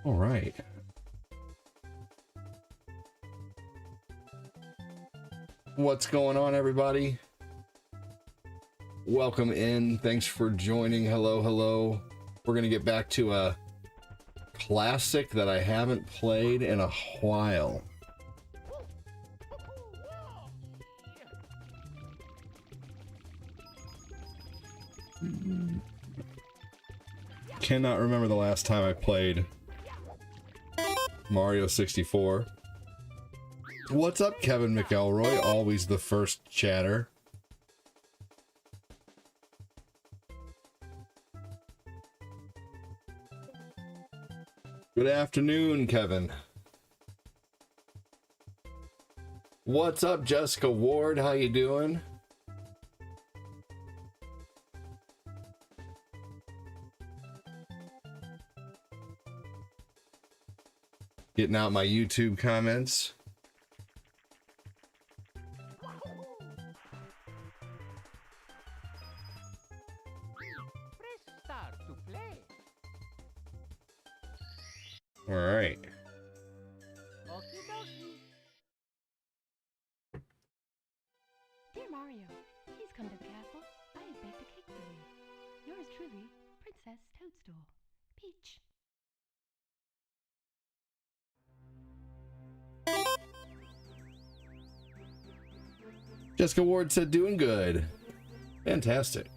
All right. What's going on, everybody? Welcome in. Thanks for joining. Hello, hello. We're going to get back to a classic that I haven't played in a while. Cannot remember the last time I played Mario 64. What's up, Kevin McElroy? Always the first chatter. Good afternoon, Kevin. What's up, Jessica Ward? How you doing? Getting out my YouTube comments. Press start to play. All right. Okie dokie. Dear Mario, please come to the castle. I have baked a cake for you. Yours truly, Princess Toadstool. Peach. Jessica Ward said doing good. Fantastic.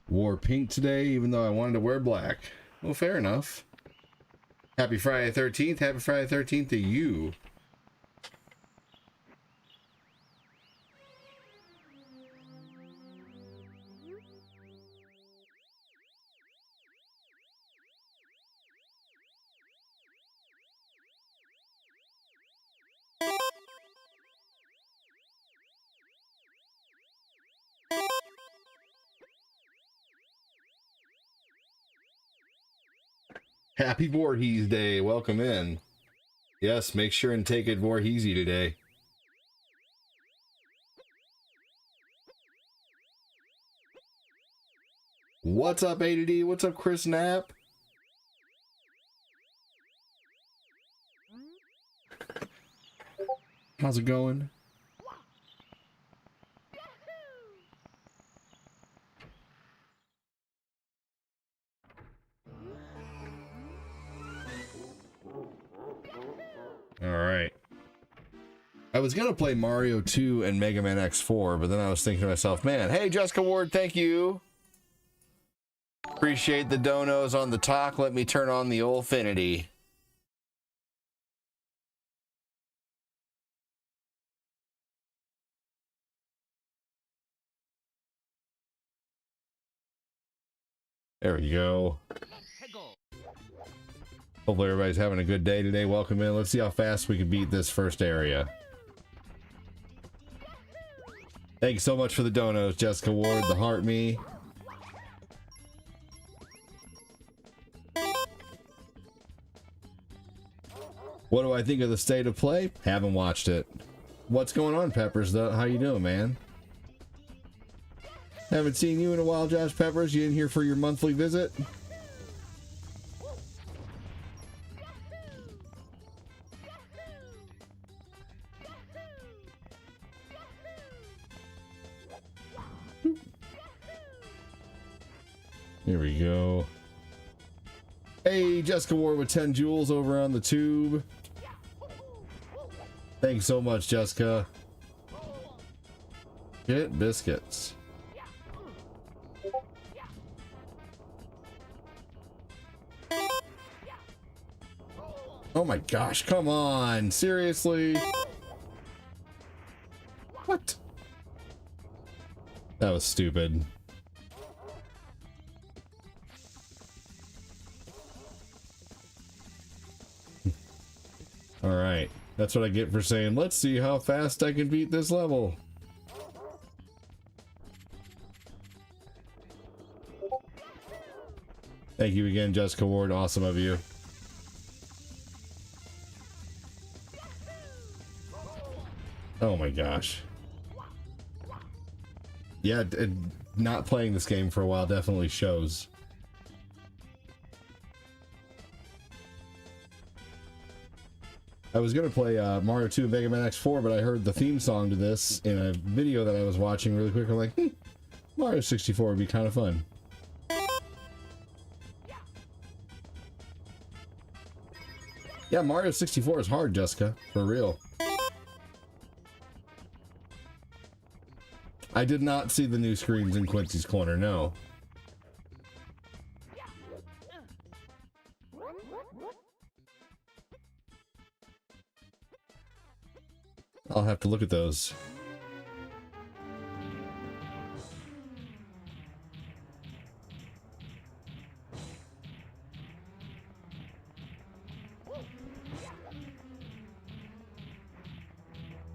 Wore pink today, even though I wanted to wear black. Well, fair enough. Happy Friday 13th. Happy Friday 13th to you. Happy Voorhees Day. Welcome in. Yes, make sure and take it Voorheesy today. What's up, A2D? What's up, Chris Knapp? How's it going? All right. I was going to play Mario 2 and Mega Man X4, but then I was thinking to myself, man, hey, Jessica Ward, thank you. Appreciate the donos on the talk. Let me turn on the Olfinity. There we go. Hopefully everybody's having a good day today. Welcome in. Let's see how fast we can beat this first area. Thank you so much for the donos, Jessica Ward, the heart me. What do I think of the state of play? Haven't watched it. What's going on, Peppers, though? How you doing, man? Haven't seen you in a while, Josh Peppers. You in here for your monthly visit? Here we go. Hey, Jessica Ward with 10 jewels over on the tube. Thanks so much, Jessica. Get biscuits. Oh my gosh, come on. Seriously? What? That was stupid. All right, that's what I get for saying, let's see how fast I can beat this level. Thank you again, Jessica Ward. Awesome of you. Oh my gosh. Yeah, not playing this game for a while definitely shows. I was gonna play Mario 2 and Mega Man X4, but I heard the theme song to this in a video that I was watching really quick. I'm like, Mario 64 would be kind of fun. Yeah, Mario 64 is hard, Jessica, for real. I did not see the new screens in Quincy's Corner, no. I'll have to look at those.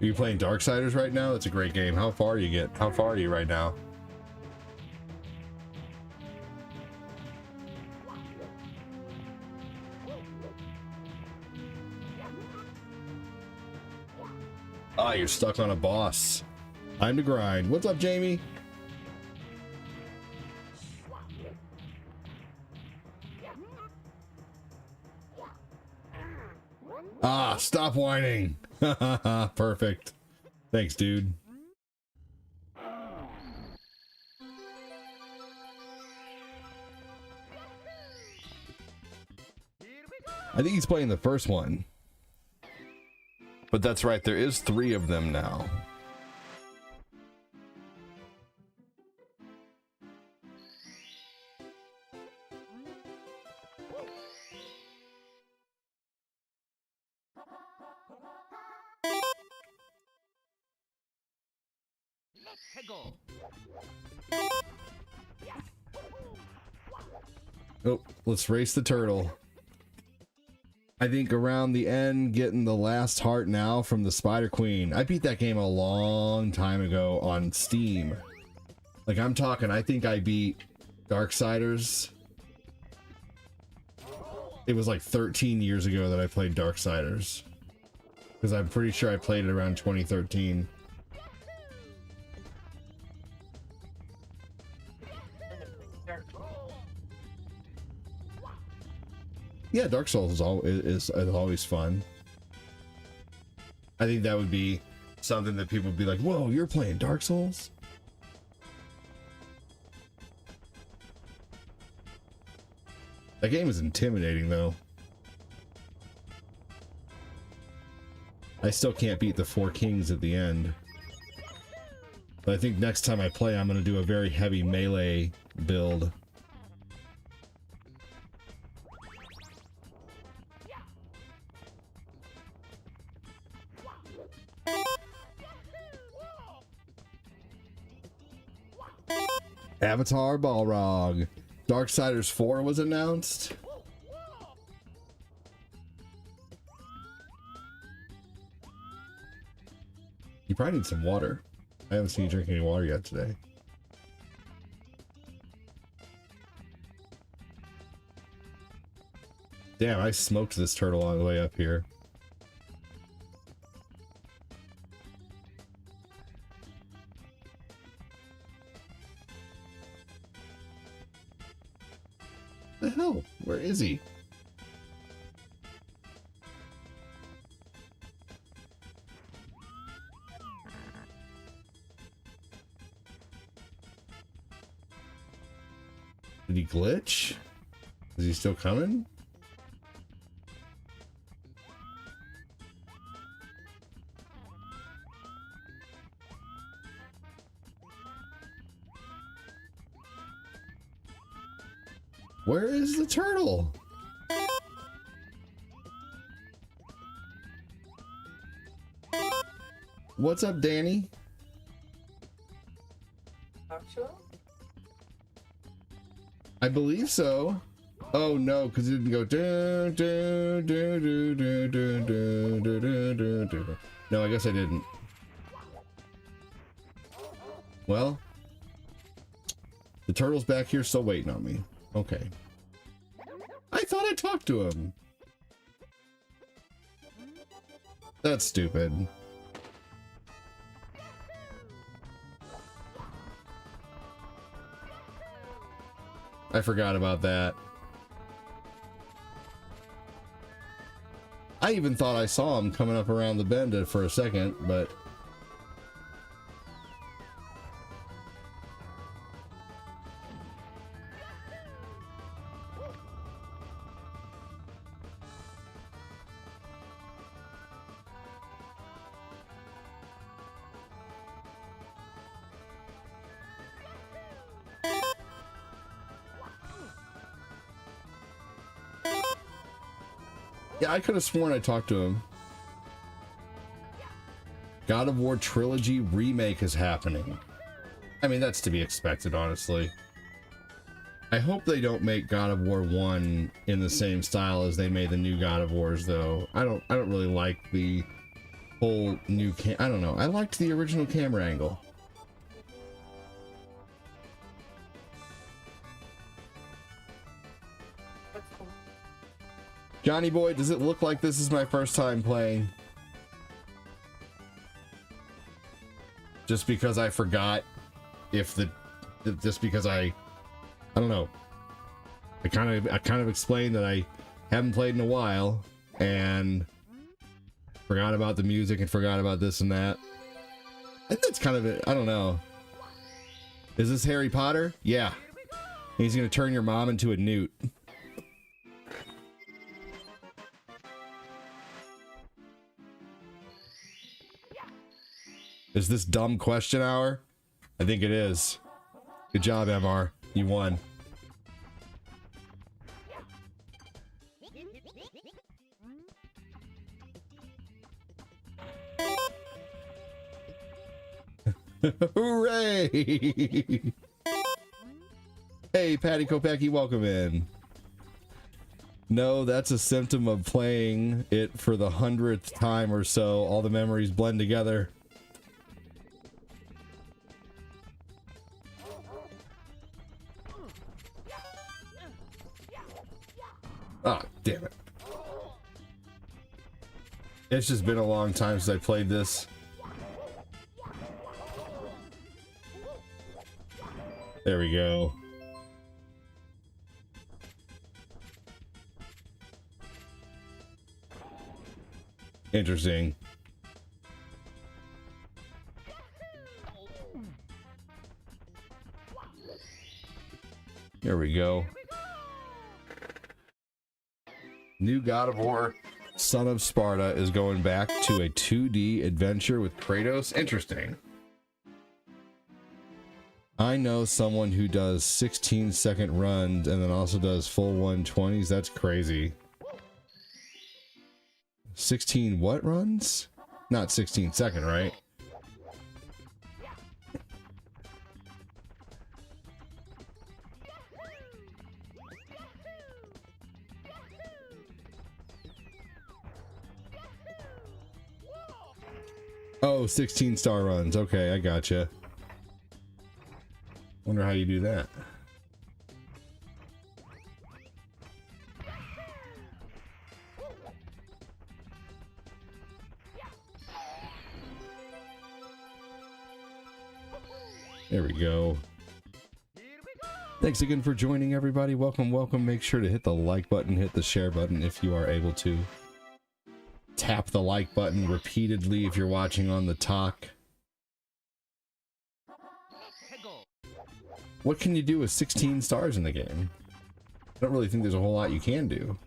Are you playing Darksiders right now? That's a great game. How far are you right now? Ah, you're stuck on a boss. Time to grind. What's up, Jamie? Ah, stop whining. Perfect. Thanks, dude. I think he's playing the first one. But that's right, there is 3 of them now. Let's go. Oh, let's race the turtle. I think around the end, getting the last heart now from the Spider Queen. I beat that game a long time ago on Steam. Like, I'm talking, I think I beat Darksiders. It was like 13 years ago that I played Darksiders. Because I'm pretty sure I played it around 2013. Yeah, Dark Souls is always fun. I think that would be something that people would be like, whoa, you're playing Dark Souls? That game is intimidating, though. I still can't beat the 4 kings at the end. But I think next time I play, I'm going to do a very heavy melee build. Avatar Balrog. Darksiders 4 was announced. You probably need some water. I haven't seen you drink any water yet today. Damn, I smoked this turtle on the way up here. The hell? Where is he? Did he glitch? Is he still coming? Where is the turtle? What's up, Danny? actually? I believe so. Oh no, because it didn't go do do do do do do do do do do do. No, I guess I didn't. Well, the turtle's back here still waiting on me. Okay. I thought I talked to him. That's stupid. I forgot about that. I even thought I saw him coming up around the bend for a second, but yeah, I could have sworn I talked to him. God of War Trilogy remake is happening. I mean, that's to be expected, honestly. I hope they don't make God of War 1 in the same style as they made the new God of Wars, though. I don't really like the whole new I don't know. I liked the original camera angle. Johnny boy, does it look like this is my first time playing? Just because I forgot if just because I don't know. I kind of explained that I haven't played in a while and forgot about the music and forgot about this and that. I think that's kind of it. I don't know. Is this Harry Potter? Yeah. He's gonna turn your mom into a newt. Is this dumb question hour? I think it is. Good job, MR. You won. Hooray! Hey, Patty Kopecki, welcome in. No, that's a symptom of playing it for the 100th time or so. All the memories blend together. Ah, damn it. It's just been a long time since I played this. There we go. Interesting. There we go. New God of War, Son of Sparta is going back to a 2D adventure with Kratos. Interesting. I know someone who does 16-second runs and then also does full 120s. That's crazy. 16 what runs? Not 16-second, right? Oh, 16-star runs. Okay, I gotcha. Wonder how you do that. There we go. Thanks again for joining, everybody. Welcome, welcome. Make sure to hit the like button, hit the share button if you are able to. Tap the like button repeatedly if you're watching on the talk. What can you do with 16 stars in the game? I don't really think there's a whole lot you can do.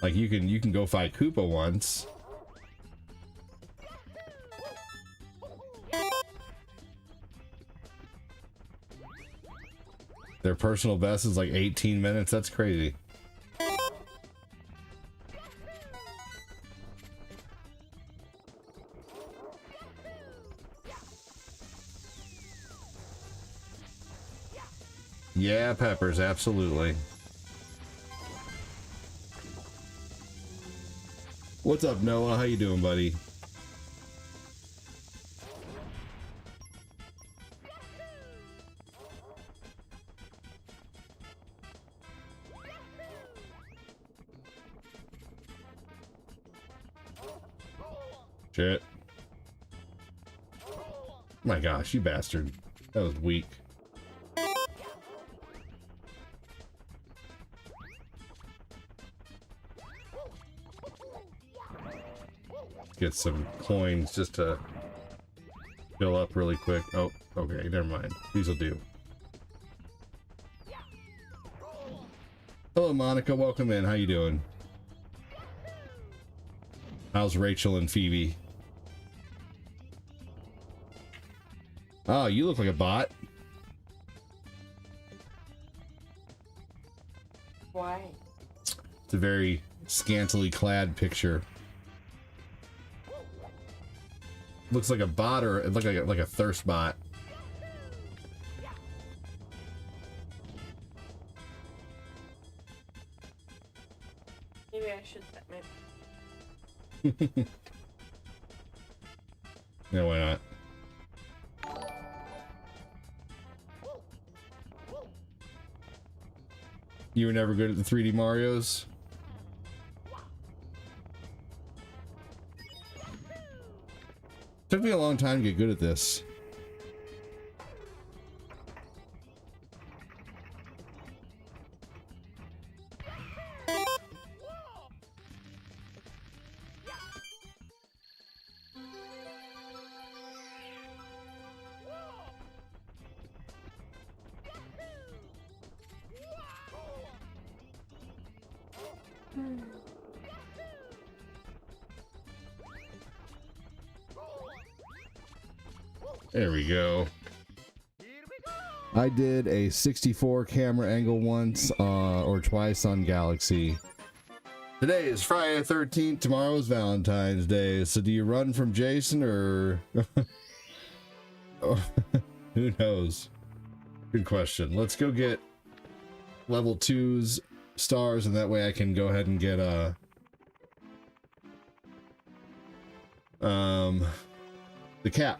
Like you can go fight Koopa once. Their personal best is like 18 minutes. That's crazy. Yeah, peppers, absolutely. What's up, Noah? How you doing, buddy? Shit. My gosh, you bastard. That was weak. Get some coins just to fill up really quick. Oh, okay, never mind. These will do. Hello, Monica. Welcome in. How you doing? How's Rachel and Phoebe? Oh, you look like a bot. Why? It's a very scantily clad picture. Looks like a bot, or it looks like a thirst bot. Maybe I should set my... Yeah, why not? You were never good at the 3D Marios? Took me a long time to get good at this. There we go. I did a 64 camera angle once or twice on Galaxy. Today is Friday the 13th. Tomorrow is Valentine's Day. So do you run from Jason or... Who knows? Good question. Let's go get level 2's stars, and that way I can go ahead and get the cap.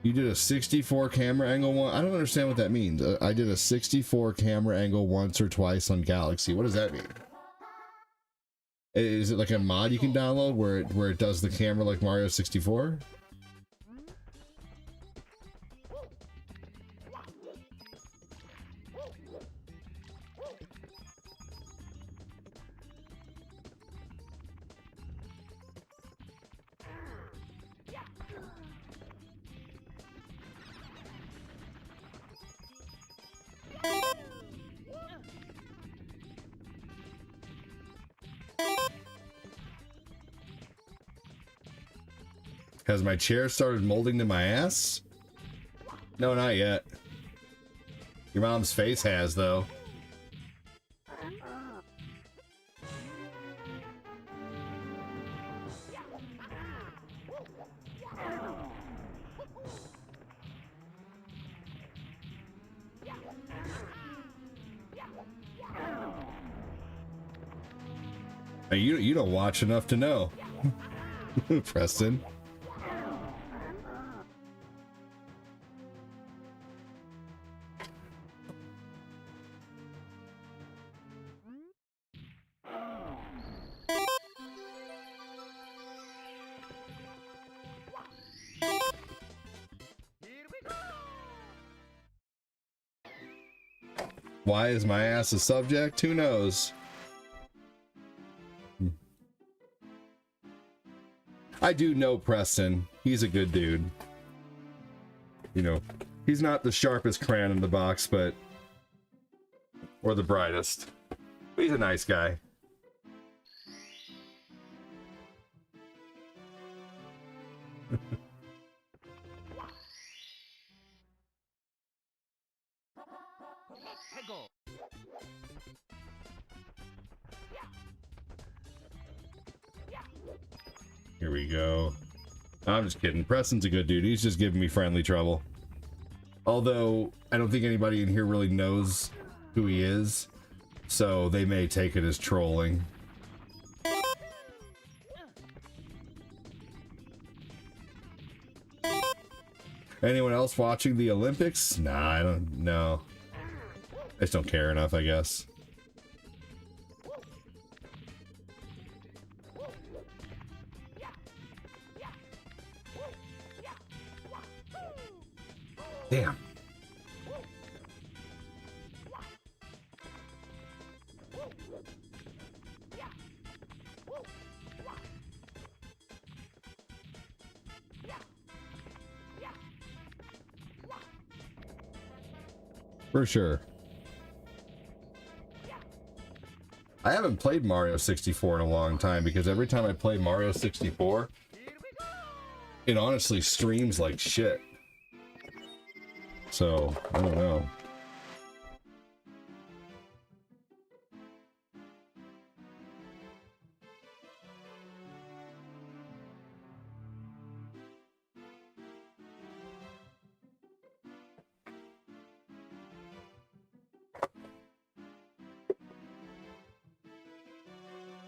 You did a 64 camera angle one? I don't understand what that means. I did a 64 camera angle once or twice on Galaxy. What does that mean? Is it like a mod you can download where it does the camera like Mario 64? Has my chair started molding to my ass? No, not yet. Your mom's face has, though. Hey, you don't watch enough to know. Preston. Why is my ass a subject? Who knows? I do know Preston. He's a good dude. You know, he's not the sharpest crayon in the box, but... or the brightest. But he's a nice guy. Here we go. I'm just kidding. Preston's a good dude. He's just giving me friendly trouble. Although, I don't think anybody in here really knows who he is. So they may take it as trolling. Anyone else watching the Olympics? Nah, I don't know. I just don't care enough, I guess. Damn. For sure. I haven't played Mario 64 in a long time because every time I play Mario 64, it honestly streams like shit. So, I don't know.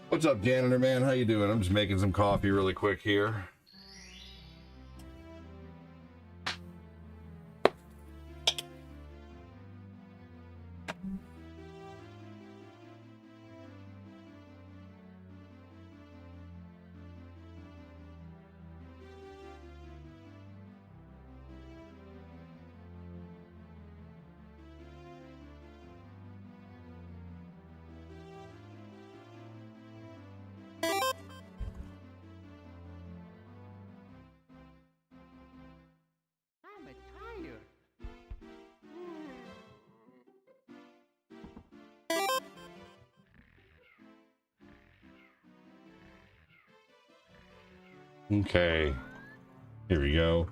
What's up, janitor man? How you doing? I'm just making some coffee really quick here. I'm tired. Okay. Here we go.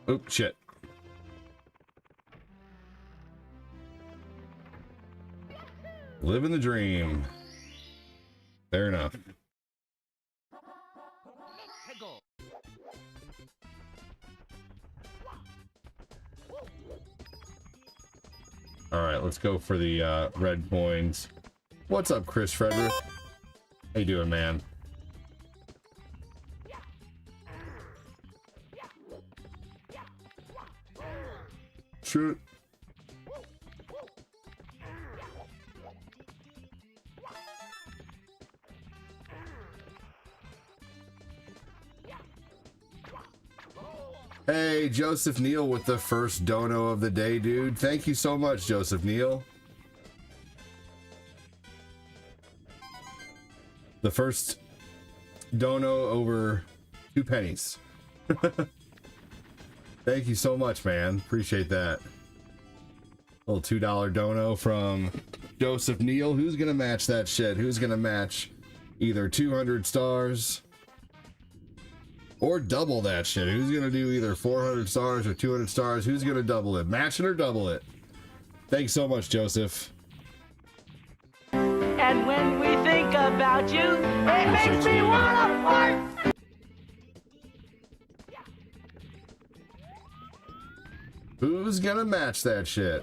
Oh, shit. Living the dream. Fair enough. Let's go. All right, let's go for the red coins. What's up, Chris Frederick? How you doing, man? Shoot. Hey, Joseph Neal with the first dono of the day, dude. Thank you so much, Joseph Neal. The first dono over 2 pennies. Thank you so much, man. Appreciate that. Little $2 dono from Joseph Neal. Who's gonna match that shit? Who's gonna match either 200 stars or double that shit? Who's gonna do either 400 stars or 200 stars? Who's gonna double it? Match it or double it? Thanks so much, Joseph. And when we think about you, it makes me wanna fart! Who's gonna match that shit?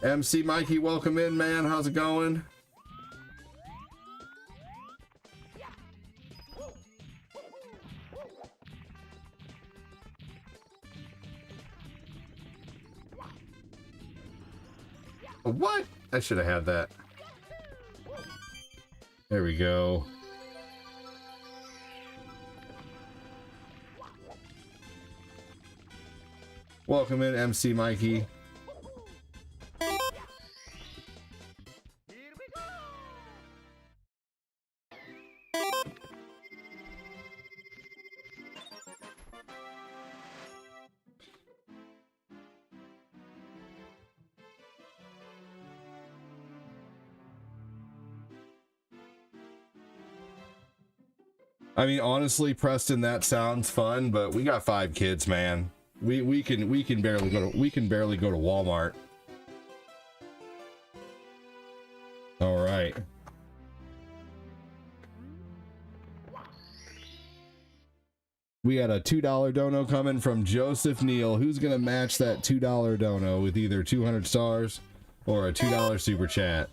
MC Mikey, welcome in, man. How's it going? What? I should have had that. There we go. Welcome in, MC Mikey. I mean, honestly, Preston, that sounds fun, but we got 5 kids, man. We can barely go to Walmart. All right. We got a $2 dono coming from Joseph Neal. Who's gonna match that $2 dono with either 200 stars or a $2 super chat?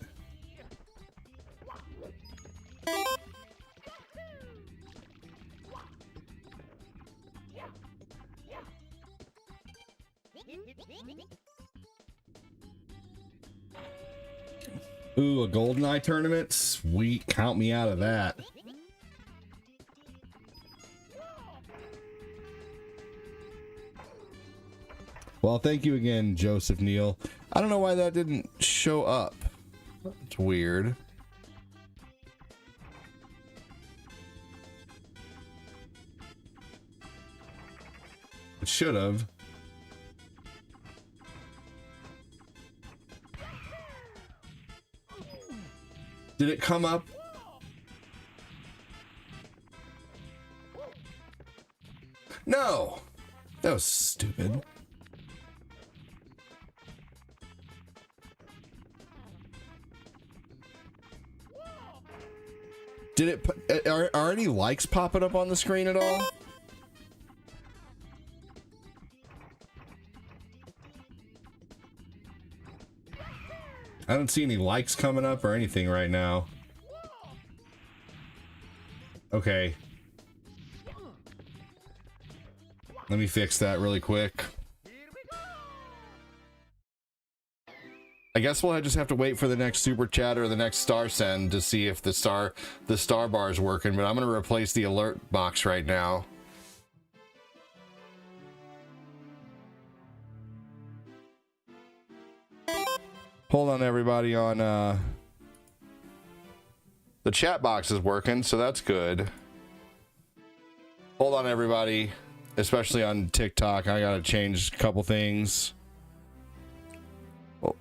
Ooh, a GoldenEye tournament? Sweet, count me out of that. Well, thank you again, Joseph Neal. I don't know why that didn't show up. It's weird. It should have. Did it come up? No! That was stupid. Did it? Are any likes popping up on the screen at all? I don't see any likes coming up or anything right now. Okay. Let me fix that really quick. I guess we'll just have to wait for the next super chat or the next star send to see if the star bar is working, but I'm going to replace the alert box right now. Hold on, everybody. On the chat box is working, so that's good. Hold on, everybody, especially on TikTok. I gotta change a couple things. Oh.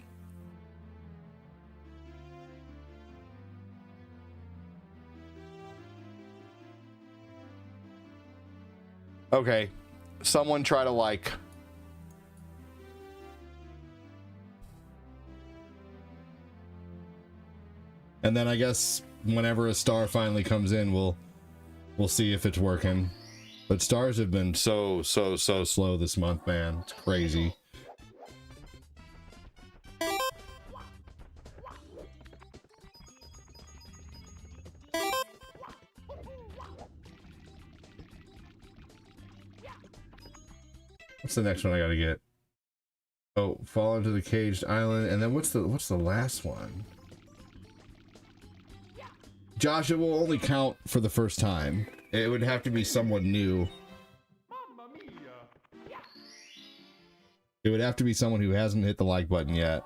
Okay, someone try to like. And then I guess whenever a star finally comes in, we'll see if it's working. But stars have been so slow this month, man. It's crazy. What's the next one I gotta get? Oh, fall into the caged island, and then what's the last one? Josh, it will only count for the first time. It would have to be someone new. It would have to be someone who hasn't hit the like button yet.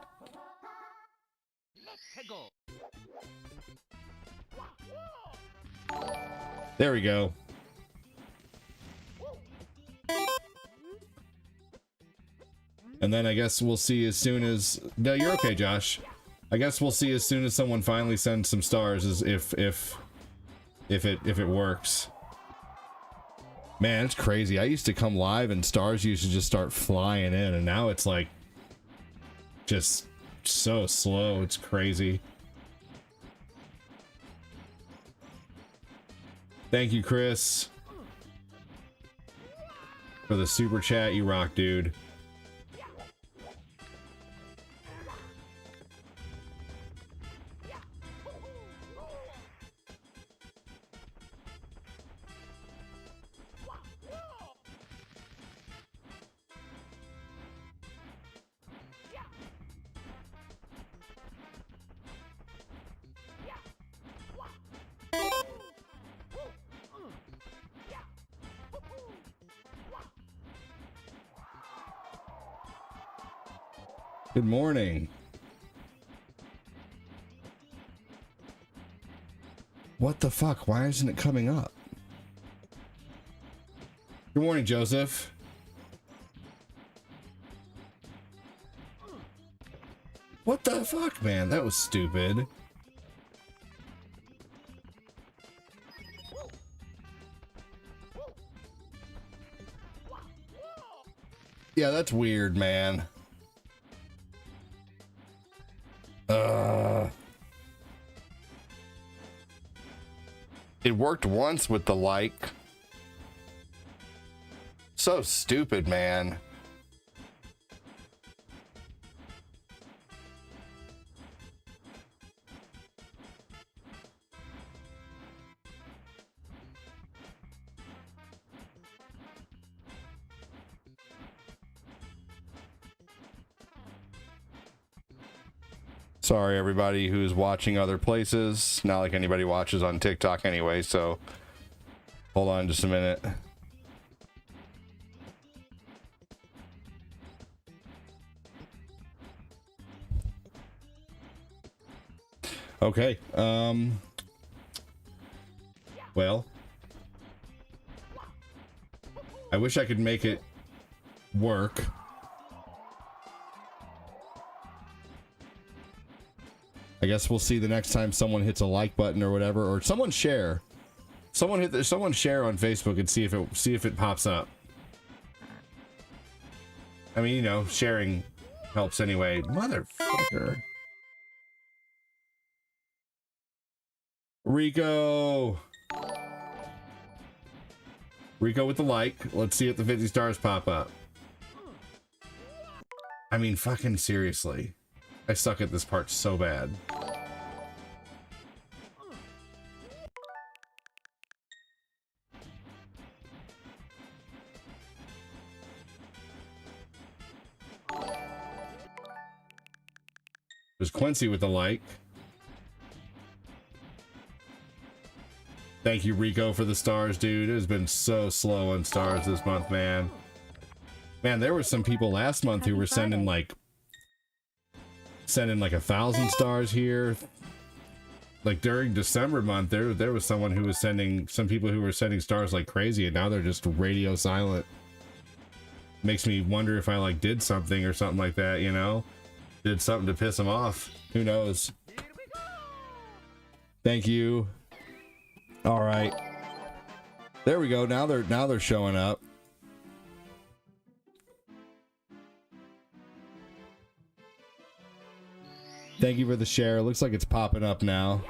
There we go. And then I guess we'll see as soon as... No, you're okay, Josh. I guess we'll see as soon as someone finally sends some stars, as if it works. Man, it's crazy. I used to come live and stars used to just start flying in, and now it's like just so slow. It's crazy. Thank you, Chris, for the super chat. You rock, dude. Good morning. What the fuck? Why isn't it coming up? Good morning, Joseph. What the fuck, man? That was stupid. Yeah, that's weird, man. It worked once with the like. So stupid, man. Sorry, everybody who's watching other places. Not like anybody watches on TikTok anyway, so hold on just a minute. Okay, well, I wish I could make it work. I guess we'll see the next time someone hits a like button or whatever, or someone share. Someone share on Facebook and see if it pops up. I mean, you know, sharing helps anyway. Motherfucker. Rico with the like. Let's see if the 50 stars pop up. I mean, fucking seriously. I suck at this part so bad. There's Quincy with the like. Thank you, Rico, for the stars, dude. It has been so slow on stars this month, man. Man, there were some people last month who were sending like 1,000 stars here. Like during December month, there was someone who was sending, some people who were sending stars like crazy, and now they're just radio silent. Makes me wonder if I like did something or something like that, you know? Did something to piss them off. Who knows? Thank you. All right. There we go. Now they're showing up. Thank you for the share. It looks like it's popping up now.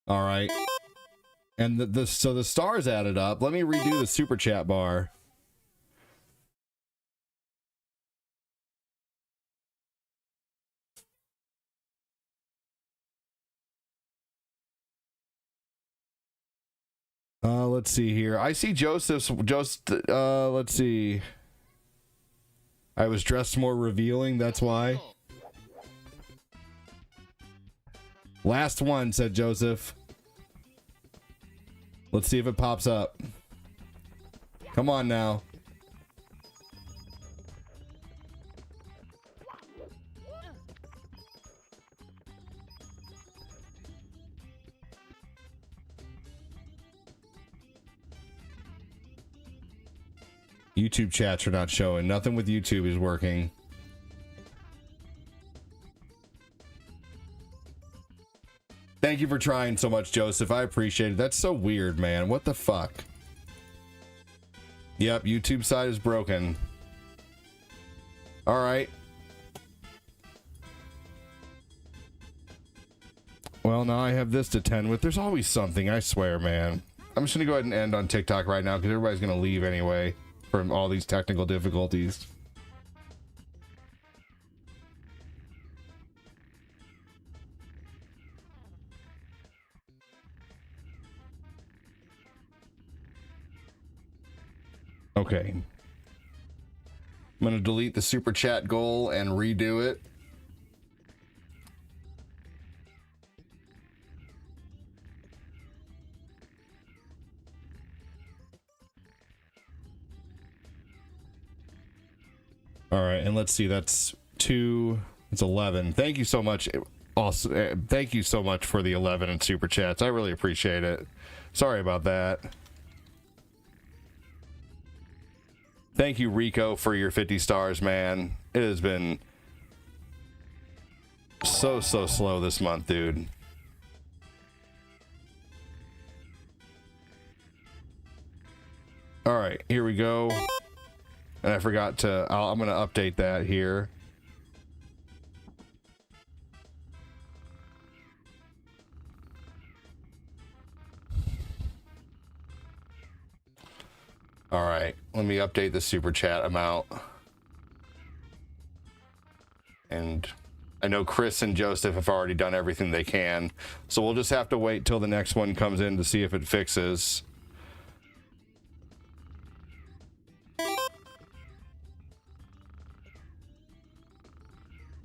All right. And so the stars added up. Let me redo the super chat bar. Let's see here. I see Joseph's let's see. I was dressed more revealing, that's why. Last one, said Joseph. Let's see if it pops up. Come on now. YouTube chats are not showing. Nothing with YouTube is working. Thank you for trying so much, Joseph. I appreciate it. That's so weird, man. What the fuck? Yep, YouTube side is broken. All right. Well, now I have this to tend with. There's always something, I swear, man. I'm just gonna go ahead and end on TikTok right now because everybody's gonna leave anyway from all these technical difficulties. Okay. I'm gonna delete the super chat goal and redo it. All right, and let's see, that's 2, it's 11. Thank you so much. Also, thank you so much for the 11 and super chats. I really appreciate it. Sorry about that. Thank you, Rico, for your 50 stars, man. It has been so slow this month, dude. All right, here we go. And I forgot to, I'm going to update that here. All right, let me update the super chat amount. And I know Chris and Joseph have already done everything they can, so we'll just have to wait till the next one comes in to see if it fixes.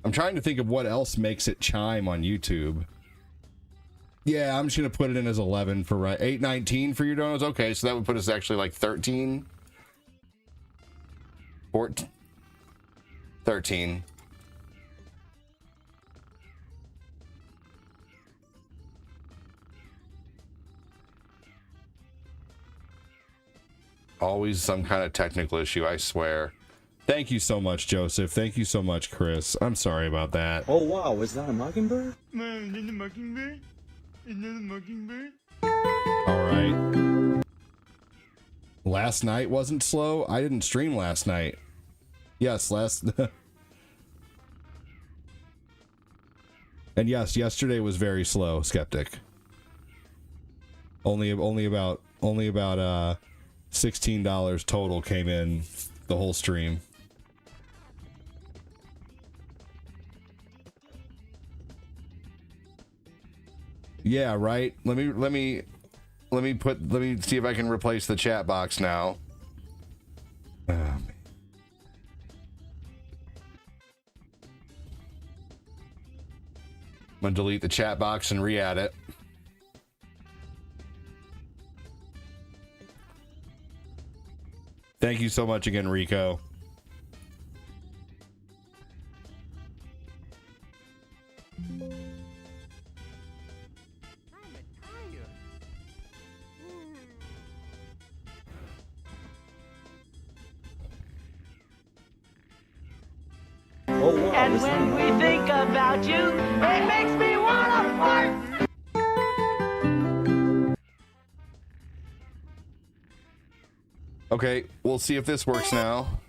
I'm trying to think of what else makes it chime on YouTube. Yeah, I'm just gonna put it in as 11 for right. 819 for your donuts. Okay, so that would put us actually like 13, 14, 13. Always some kind of technical issue, I swear. Thank you so much, Joseph. Thank you so much, Chris. I'm sorry about that. Oh wow, is that a mockingbird? Is that a mockingbird? Is that a mockingbird? All right. Last night wasn't slow. I didn't stream last night. Yes, and yes, yesterday was very slow, Skeptic. Only about $16 total came in the whole stream. Yeah, right. Let me see if I can replace the chat box now. I'm gonna delete the chat box and re-add it. Thank you so much again, Rico. Oh wow. And when we think about you, it makes me wanna fart! Okay, we'll see if this works now.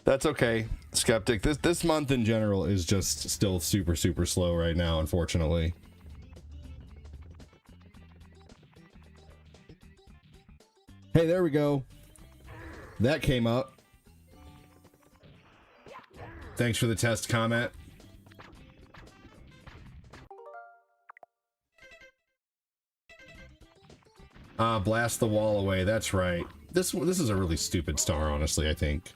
That's okay, Skeptic. This month in general is just still super slow right now, unfortunately. Hey, there we go. That came up. Thanks for the test comment. Blast the wall away. That's right. This is a really stupid star, honestly, I think.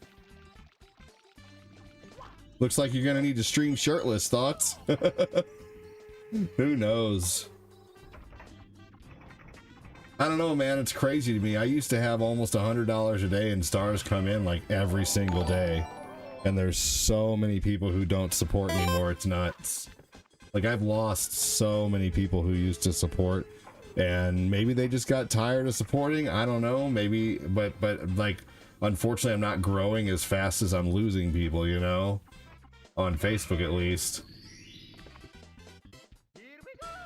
Looks like you're gonna need to stream shirtless. Thoughts? Who knows? I don't know, man. It's crazy to me. I used to have almost $100 a day and stars come in like every single day. And there's so many people who don't support anymore. It's nuts. Like, I've lost so many people who used to support, and maybe they just got tired of supporting. I don't know. Maybe, but like, unfortunately, I'm not growing as fast as I'm losing people, you know? On Facebook, at least.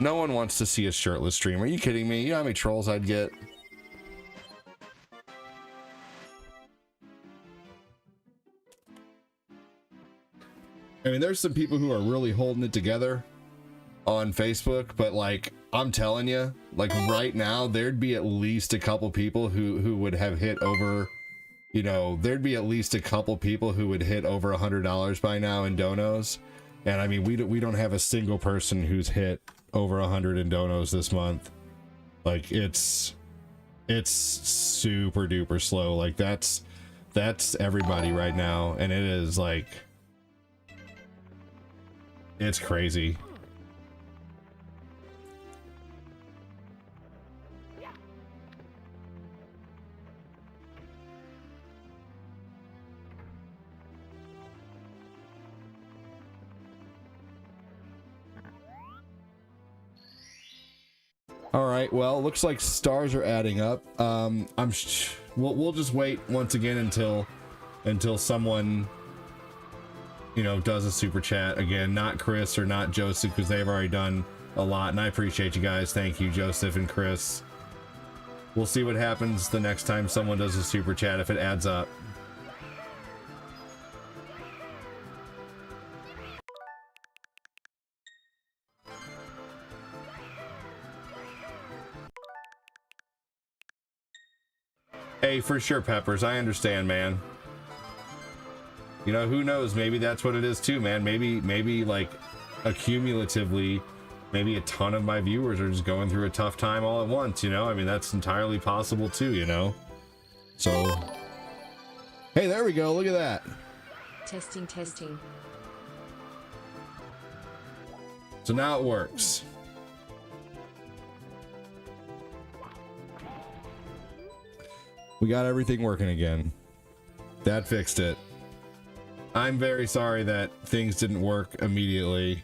No one wants to see a shirtless stream. Are you kidding me? You know how many trolls I'd get? I mean, there's some people who are really holding it together on Facebook, but like, I'm telling you, like right now, there'd be at least a couple people who would have hit over, you know, there'd be at least a couple people who would hit over $100 by now in donos. And I mean, we don't have a single person who's hit over 100 in donos this month. Like, it's super duper slow. Like, that's everybody right now, and it is like, it's crazy. All right, well, looks like stars are adding up. We'll just wait once again until someone, you know, does a super chat again. Not Chris or not Joseph, because they've already done a lot, and I appreciate you guys. Thank you, Joseph and Chris. We'll see what happens the next time someone does a super chat, if it adds up. Hey, for sure, Peppers. I understand, man. You know, who knows? Maybe that's what it is too, man. Maybe like accumulatively, maybe a ton of my viewers are just going through a tough time all at once, you know? I mean, that's entirely possible too, you know? So, hey, there we go. Look at that. Testing, testing. So now it works. We got everything working again. That fixed it. I'm very sorry that things didn't work immediately.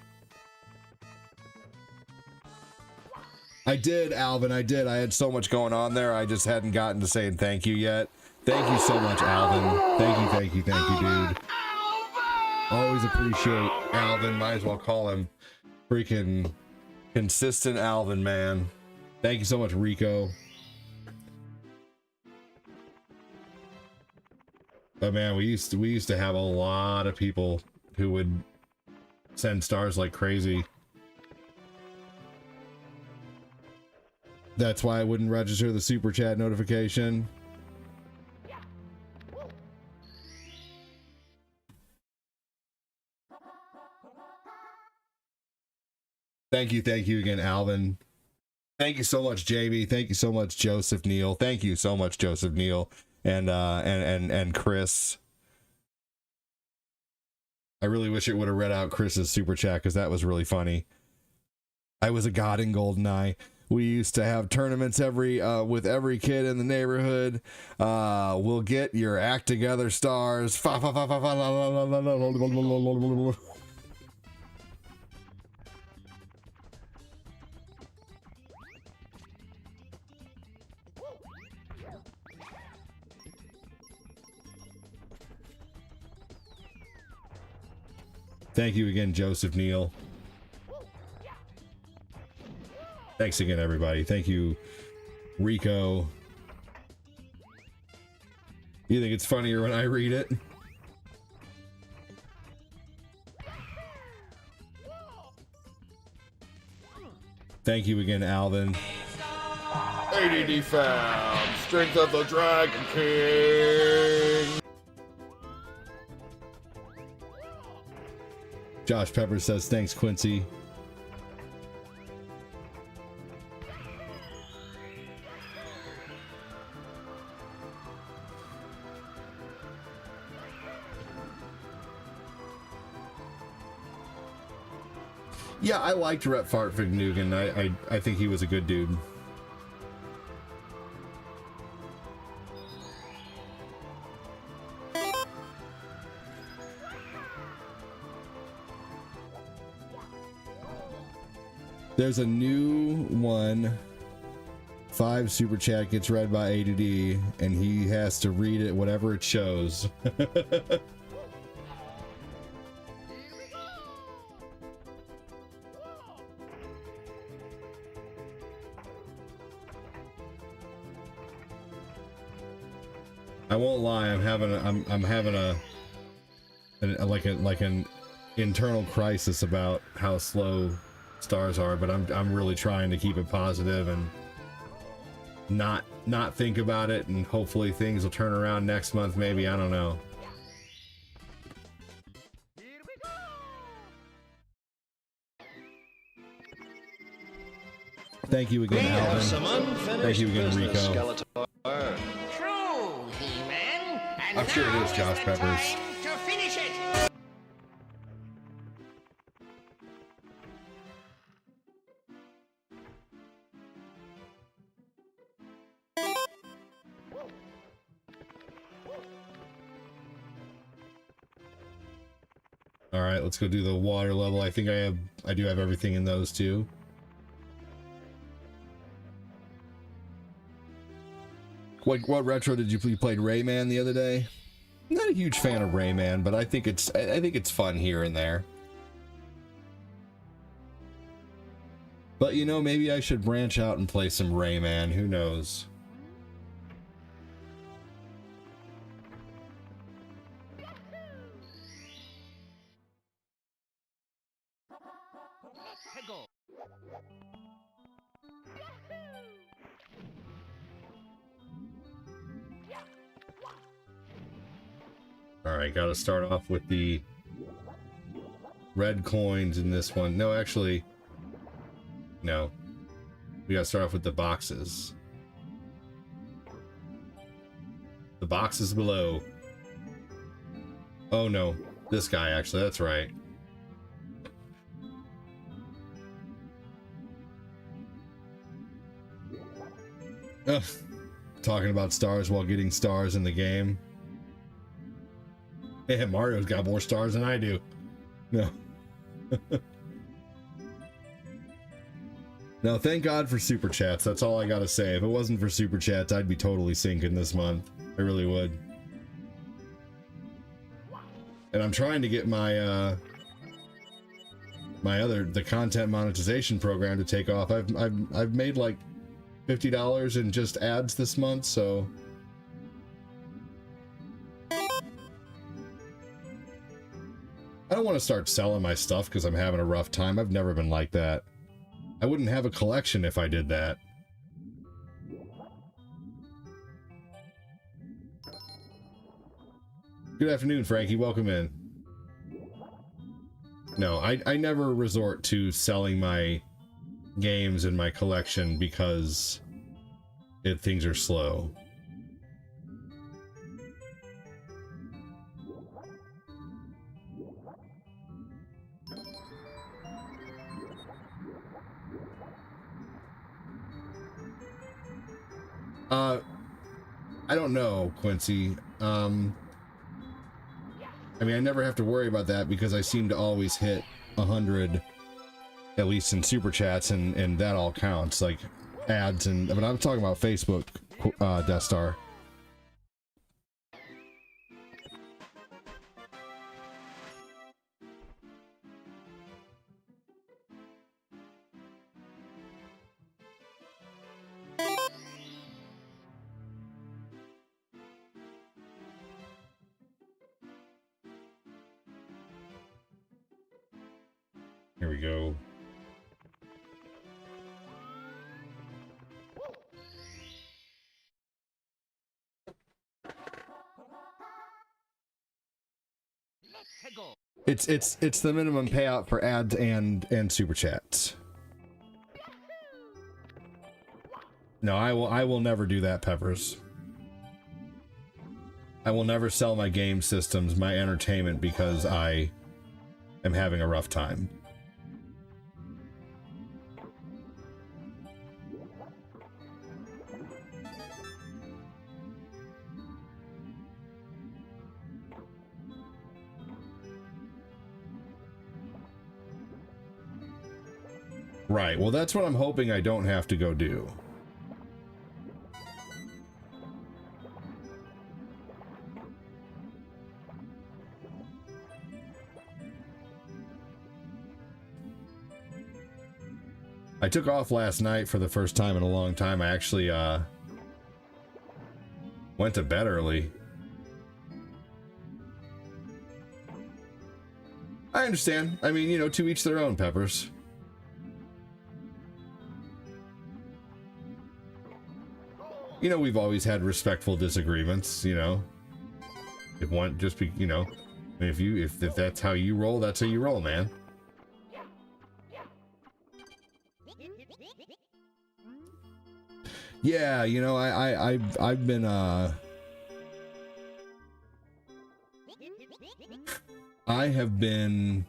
I did, Alvin, I did. I had so much going on there, I just hadn't gotten to saying thank you yet. Thank you so much, Alvin. Thank you, dude. Always appreciate Alvin. Might as well call him freaking consistent Alvin, man. Thank you so much, Rico. But man, we used to have a lot of people who would send stars like crazy. That's why I wouldn't register the super chat notification. Thank you again, Alvin. Thank you so much, JB. Thank you so much, Joseph Neal. Thank you so much, Joseph Neal. And Chris. I really wish it would have read out Chris's super chat because that was really funny. I was a god in GoldenEye. We used to have tournaments with every kid in the neighborhood. We'll get your act together stars. Thank you again, Joseph Neal. Thanks again, everybody. Thank you, Rico. You think it's funnier when I read it? Thank you again, Alvin. ADD found. Strength of the Dragon King. Josh Pepper says, thanks, Quincy. Yeah, I liked Rhett Fartfig Nugan. I think he was a good dude. There's a new one. 5 super chat gets read by ADD, and he has to read it whatever it shows. I won't lie. I'm having an internal crisis about how slow stars are, but I'm really trying to keep it positive and not think about it, and hopefully things will turn around next month, maybe. I don't know. Thank you again, Alvin. Thank you again, Rico. True, He-Man. And I'm sure it is, Josh Peppers. time to finish it. All right, let's go do the water level. I think I do have everything in those too. What retro did you play? You played Rayman the other day? I'm not a huge fan of Rayman, but I think it's fun here and there. But you know, maybe I should branch out and play some Rayman. Who knows? Alright, gotta start off with the red coins in this one. No, actually, no. We gotta start off with the boxes. The boxes below. Oh no, this guy actually, that's right. Ugh. Talking about stars while getting stars in the game. Yeah, Mario's got more stars than I do. No. No, thank God for Super Chats. That's all I gotta say. If it wasn't for Super Chats, I'd be totally sinking this month. I really would. And I'm trying to get my the content monetization program to take off. I've made like $50 in just ads this month, so I don't want to start selling my stuff because I'm having a rough time. I've never been like that. I wouldn't have a collection if I did that. Good afternoon, Frankie. Welcome in. No, I never resort to selling my games in my collection because things are slow. I don't know, Quincy. I mean, I never have to worry about that because I seem to always hit 100, at least in Super Chats, and that all counts, like ads, and but I'm talking about Facebook, Death Star. Here we go. It's the minimum payout for ads and Super Chats. No, I will never do that, Peppers. I will never sell my game systems, my entertainment, because I am having a rough time. Right, well that's what I'm hoping I don't have to go do. I took off last night for the first time in a long time. I actually went to bed early. I understand. I mean, you know, to each their own, Peppers. You know, we've always had respectful disagreements, you know. If one just be, you know, if that's how you roll, that's how you roll, man. Yeah, you know, I've been I have been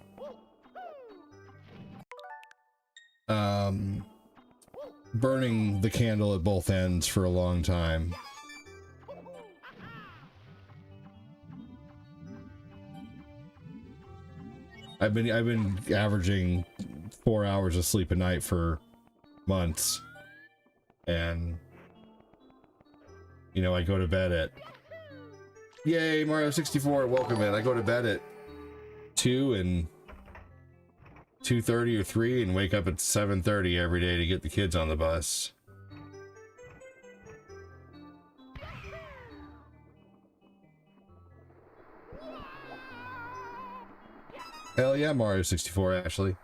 burning the candle at both ends for a long time. I've been averaging 4 hours of sleep a night for months, and you know, I go to bed at, yay, Mario 64, welcome in. I go to bed at 2, and 2:30 or 3 and wake up at 7:30 every day to get the kids on the bus. Hell yeah, Mario 64, Ashley.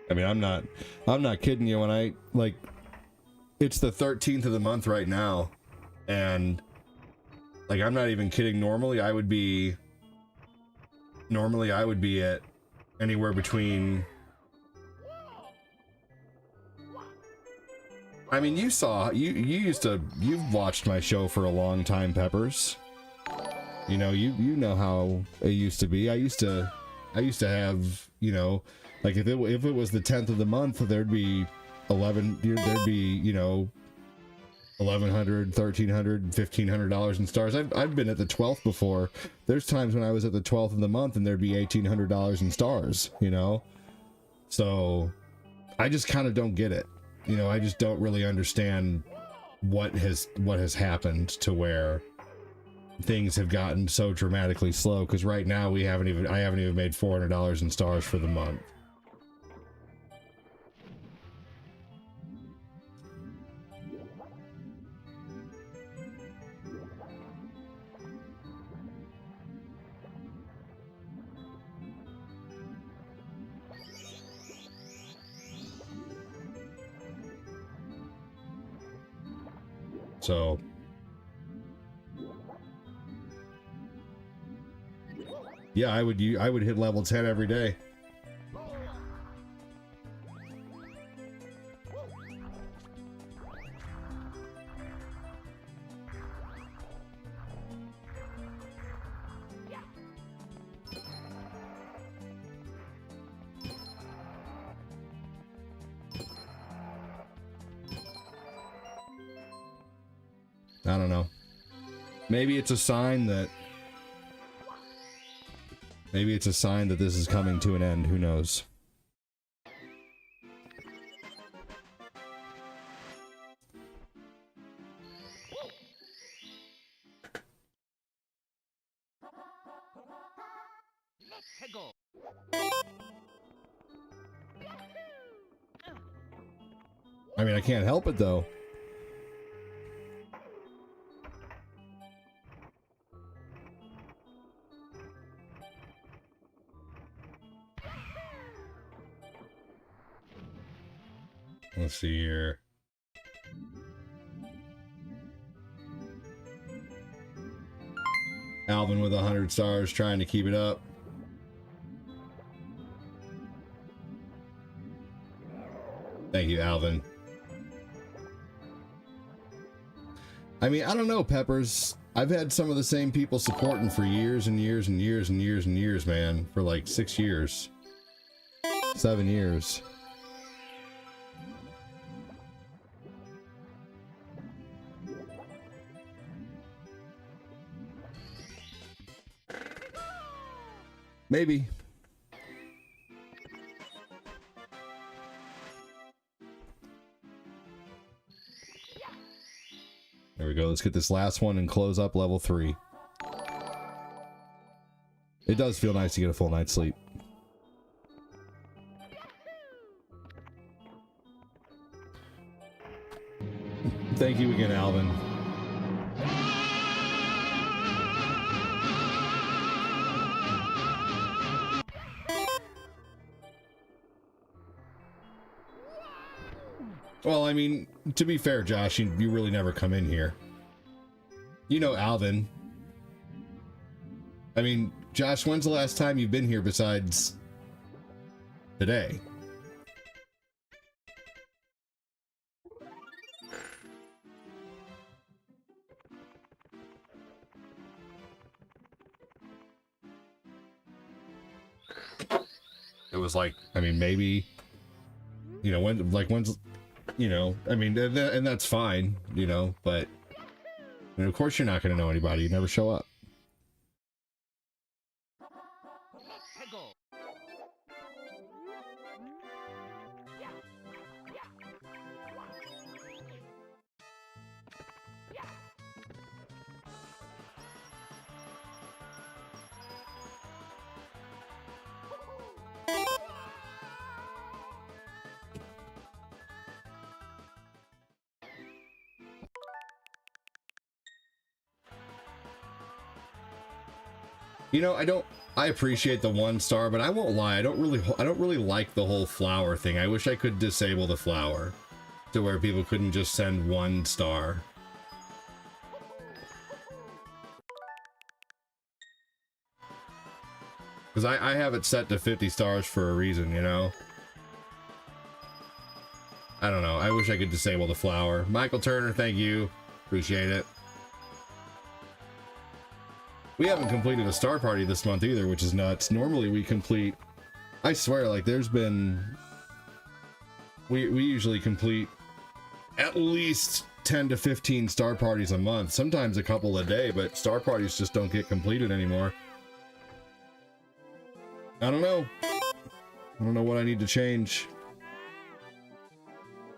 I mean, I'm not kidding you when I, like, it's the 13th of the month right now, and, like, I'm not even kidding. Normally I would be at anywhere between, I mean, you've watched my show for a long time, Peppers. You know, you know how it used to be. I used to have, you know, like if it was the 10th of the month, there'd be $1,100, $1,300, $1,500 in stars. I've been at the 12th before. There's times when I was at the 12th of the month and there'd be $1,800 in stars, you know? So I just kind of don't get it. You know, I just don't really understand what has happened to where things have gotten so dramatically slow, because right now I haven't even made $400 in stars for the month. So yeah, I would hit level 10 every day. I don't know. Maybe it's a sign that this is coming to an end. Who knows? I mean, I can't help it though. Let's see here. Alvin with 100 stars, trying to keep it up. Thank you, Alvin. I mean, I don't know, Peppers. I've had some of the same people supporting for years and years and years and years and years, man. For like 6 years. 7 years. Maybe. There we go. Let's get this last one and close up level 3. It does feel nice to get a full night's sleep. Thank you again, Alvin. Well, I mean, to be fair, Josh, you really never come in here. You know Alvin. I mean, Josh, when's the last time you've been here besides today? It was like, I mean, maybe, you know, when's, you know, I mean, and that's fine, you know, but I mean, of course you're not going to know anybody. You never show up. You know, I appreciate the 1 star, but I won't lie, I don't really like the whole flower thing. I wish I could disable the flower to where people couldn't just send 1 star. Because I have it set to 50 stars for a reason, you know? I don't know, I wish I could disable the flower. Michael Turner, thank you. Appreciate it. We haven't completed a star party this month either, which is nuts. Normally we complete, I swear, like there's been, we usually complete at least 10 to 15 star parties a month, sometimes a couple a day, but star parties just don't get completed anymore. I don't know. I don't know what I need to change.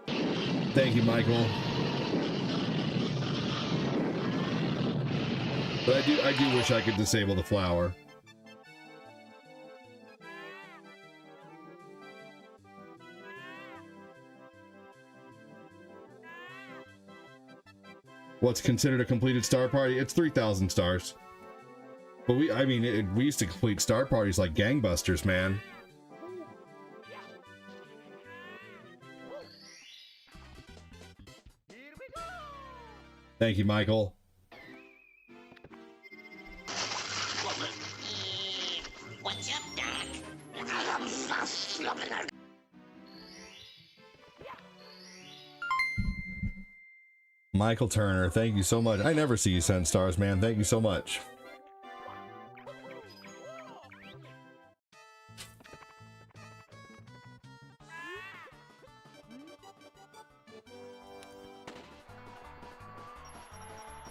Thank you, Michael. But I do wish I could disable the flower. What's considered a completed star party? It's 3,000 stars. But we used to complete star parties like gangbusters, man. Thank you, Michael. What's up, Doc? Michael Turner, thank you so much. I never see you send stars, man. Thank you so much.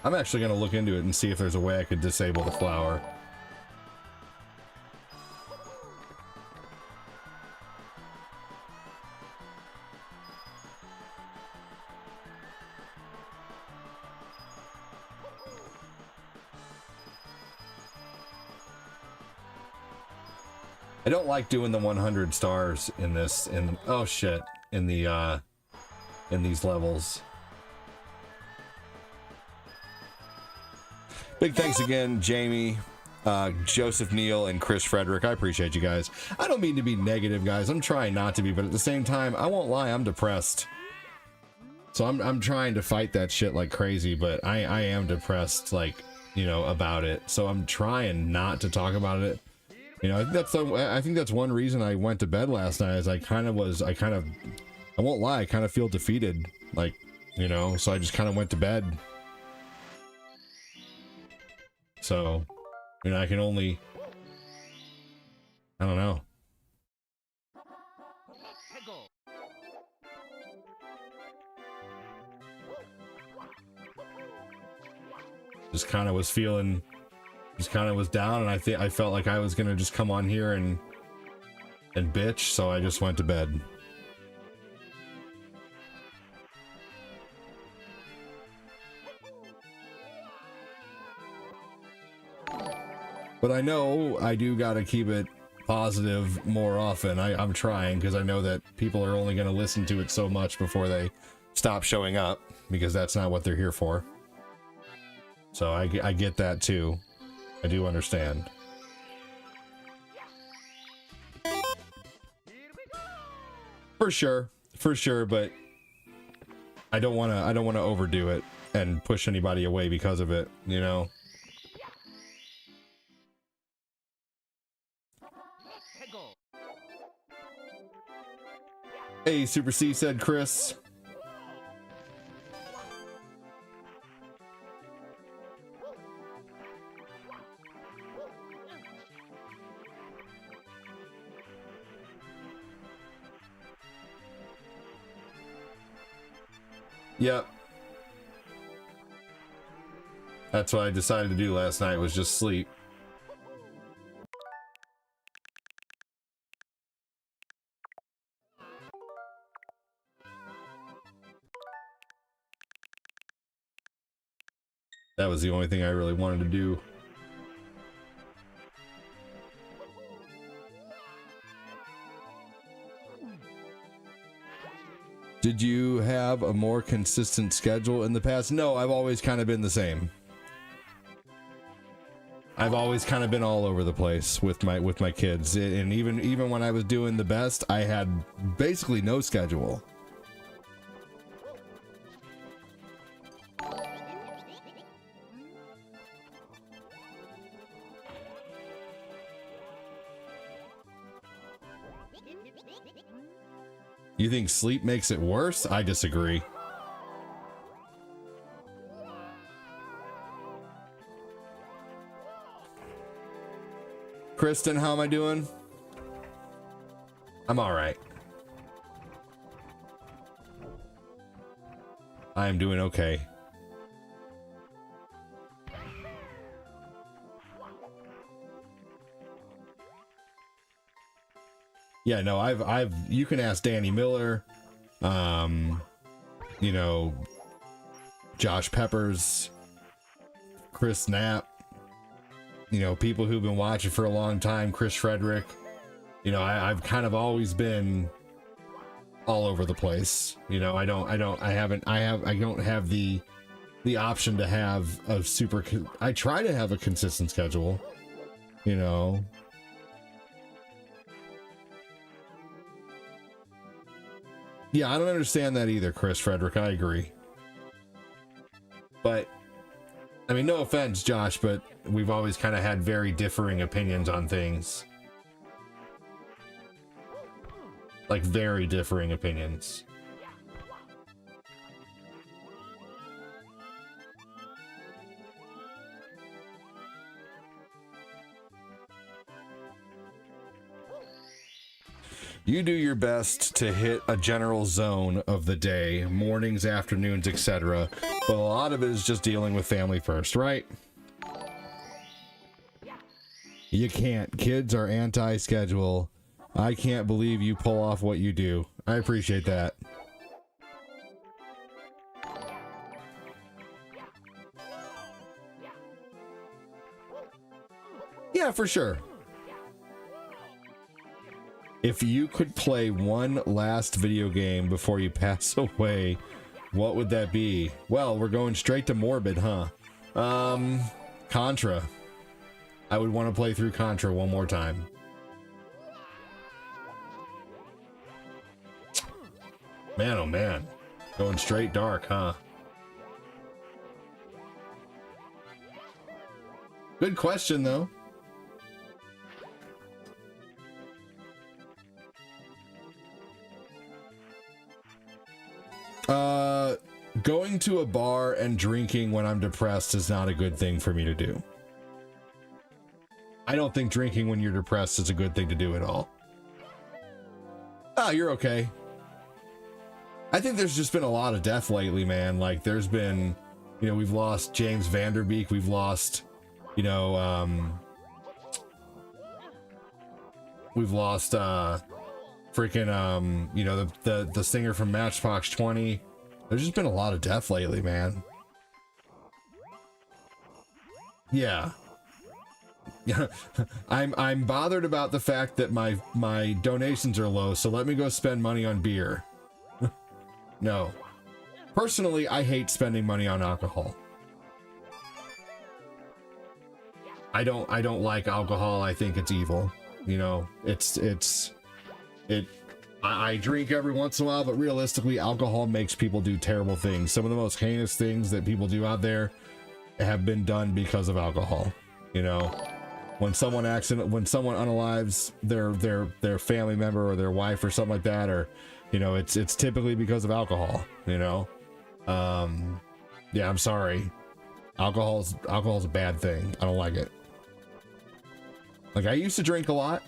I'm actually going to look into it and see if there's a way I could disable the flower. I don't like doing the 100 stars in this, oh shit, in these levels. Big thanks again, Jamie, Joseph Neal, and Chris Frederick. I appreciate you guys. I don't mean to be negative, guys. I'm trying not to be, but at the same time, I won't lie, I'm depressed. So I'm trying to fight that shit like crazy, but I am depressed, like, you know, about it. So I'm trying not to talk about it. You know, I think that's one reason I went to bed last night, is I won't lie, I kind of feel defeated, like, you know, so I just kind of went to bed. So, you know, I can only, I don't know. Just kind of was feeling, just kind of was down, and I felt like I was gonna just come on here and bitch, so I just went to bed. But I know I do gotta keep it positive more often. I'm trying, because I know that people are only gonna listen to it so much before they stop showing up, because that's not what they're here for. So I get that too. I do understand. For sure, but I don't want to overdo it and push anybody away because of it, you know. Hey, Super C, said Chris. Yep. That's what I decided to do last night, was just sleep. That was the only thing I really wanted to do. Did you have a more consistent schedule in the past? No, I've always kind of been the same. I've always kind of been all over the place with my kids, and even when I was doing the best, I had basically no schedule. You think sleep makes it worse? I disagree. Kristen, how am I doing? I'm all right. I am doing okay. Yeah, no, I've you can ask Danny Miller, you know, Josh Peppers, Chris Knapp, you know, people who've been watching for a long time, Chris Frederick. You know, I've kind of always been all over the place. You know, I don't have the option to have a super, I try to have a consistent schedule, you know. Yeah, I don't understand that either, Chris Frederick. I agree. But, I mean, no offense, Josh, but we've always kind of had very differing opinions on things. Like, very differing opinions. You do your best to hit a general zone of the day, mornings, afternoons, etc. But a lot of it is just dealing with family first, right? You can't. Kids are anti-schedule. I can't believe you pull off what you do. I appreciate that. Yeah, for sure. If you could play one last video game before you pass away, what would that be? Well, we're going straight to morbid, huh? Contra. I would want to play through Contra one more time. Man, oh man. Going straight dark, huh? Good question, though. Going to a bar and drinking when I'm depressed is not a good thing for me to do. I don't think drinking when you're depressed is a good thing to do at all. Ah, you're okay. I think there's just been a lot of death lately, man. Like, there's been, you know, we've lost James Vanderbeek. We've lost, you know, we've lost, freaking, you know, the singer from Matchbox 20. There's just been a lot of death lately, man. Yeah. Yeah. I'm bothered about the fact that my donations are low, so let me go spend money on beer. No. Personally, I hate spending money on alcohol. I don't like alcohol. I think it's evil. You know, I drink every once in a while, but realistically, alcohol makes people do terrible things. Some of the most heinous things that people do out there have been done because of alcohol. You know, when someone unalives their family member or their wife or something like that, or you know, it's typically because of alcohol, you know. Yeah, I'm sorry. Alcohol's a bad thing. I don't like it. Like, I used to drink a lot.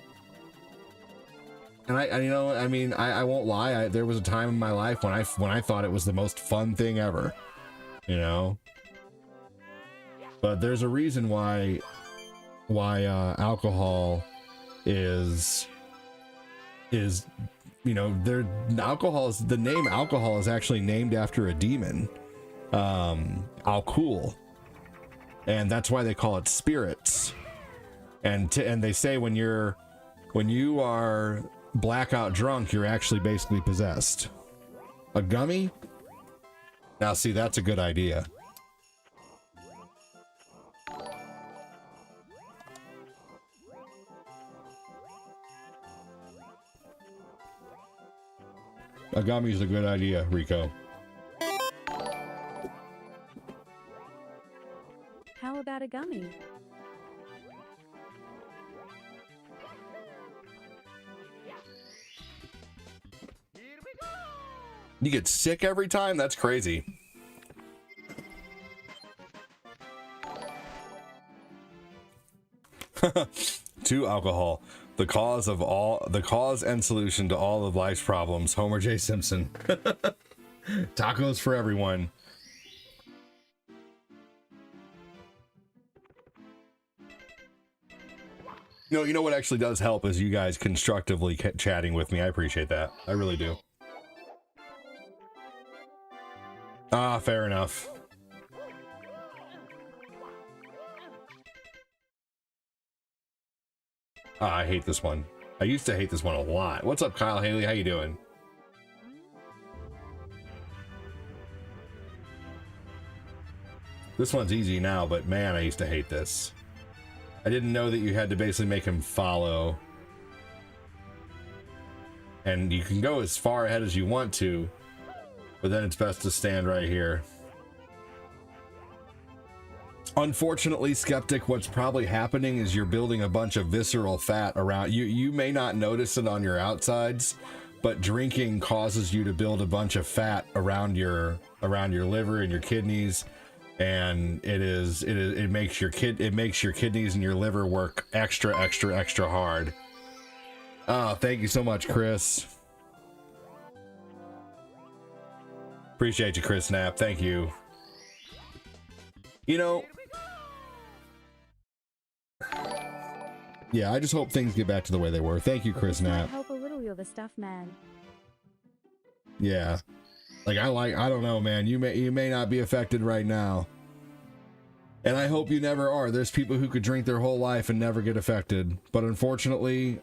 And I you know, I mean, I won't lie. There was a time in my life when I thought it was the most fun thing ever, you know. But there's a reason why alcohol is you know, the name alcohol is actually named after a demon, Alcool, and that's why they call it spirits. And they say when you are blackout drunk, you're actually basically possessed. A gummy? Now see, that's a good idea. A gummy's a good idea, Rico. How about a gummy? You get sick every time? That's crazy. To alcohol. The cause and solution to all of life's problems. Homer J. Simpson. Tacos for everyone. You know what actually does help is you guys constructively chatting with me. I appreciate that. I really do. Ah, fair enough. Ah, I hate this one. I used to hate this one a lot. What's up, Kyle Haley? How you doing? This one's easy now, but man, I used to hate this. I didn't know that you had to basically make him follow. And you can go as far ahead as you want to, but then it's best to stand right here. Unfortunately, Skeptic, what's probably happening is you're building a bunch of visceral fat around you. You may not notice it on your outsides, but drinking causes you to build a bunch of fat around your liver and your kidneys, and it makes your kidneys and your liver work extra hard. Oh, thank you so much, Chris. Appreciate you, Chris Knapp. Thank you. You know, yeah, I just hope things get back to the way they were. Thank you, Chris Knapp. Help a little, you're the stuff man. Yeah. I don't know, man. You may not be affected right now. And I hope you never are. There's people who could drink their whole life and never get affected. But unfortunately,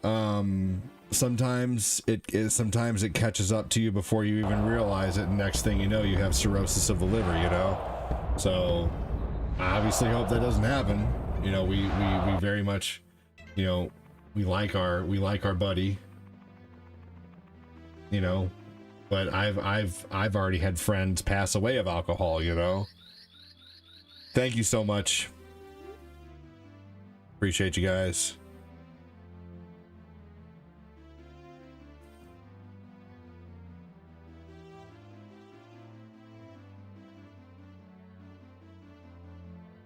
sometimes it catches up to you before you even realize it, and next thing you know, you have cirrhosis of the liver, you know? So I obviously hope that doesn't happen. You know, we very much, you know, we like our buddy, you know, but I've already had friends pass away of alcohol, you know. Thank you so much. Appreciate you guys.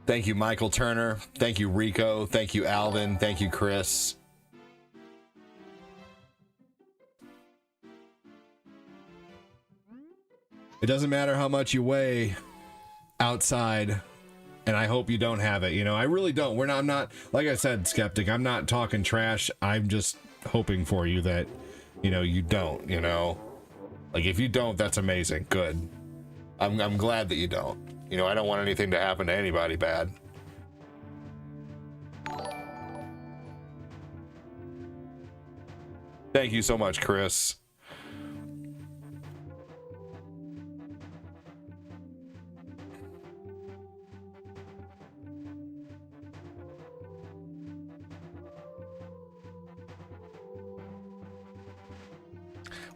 Thank you, Michael Turner. Thank you, Rico. Thank you, Alvin. Thank you, Chris. It doesn't matter how much you weigh outside, and I hope you don't have it. You know, I really don't. I'm not, like I said, Skeptic, I'm not talking trash. I'm just hoping for you that, you know, you don't, you know. Like, if you don't, that's amazing. Good. I'm glad that you don't. You know, I don't want anything to happen to anybody bad. Thank you so much, Chris.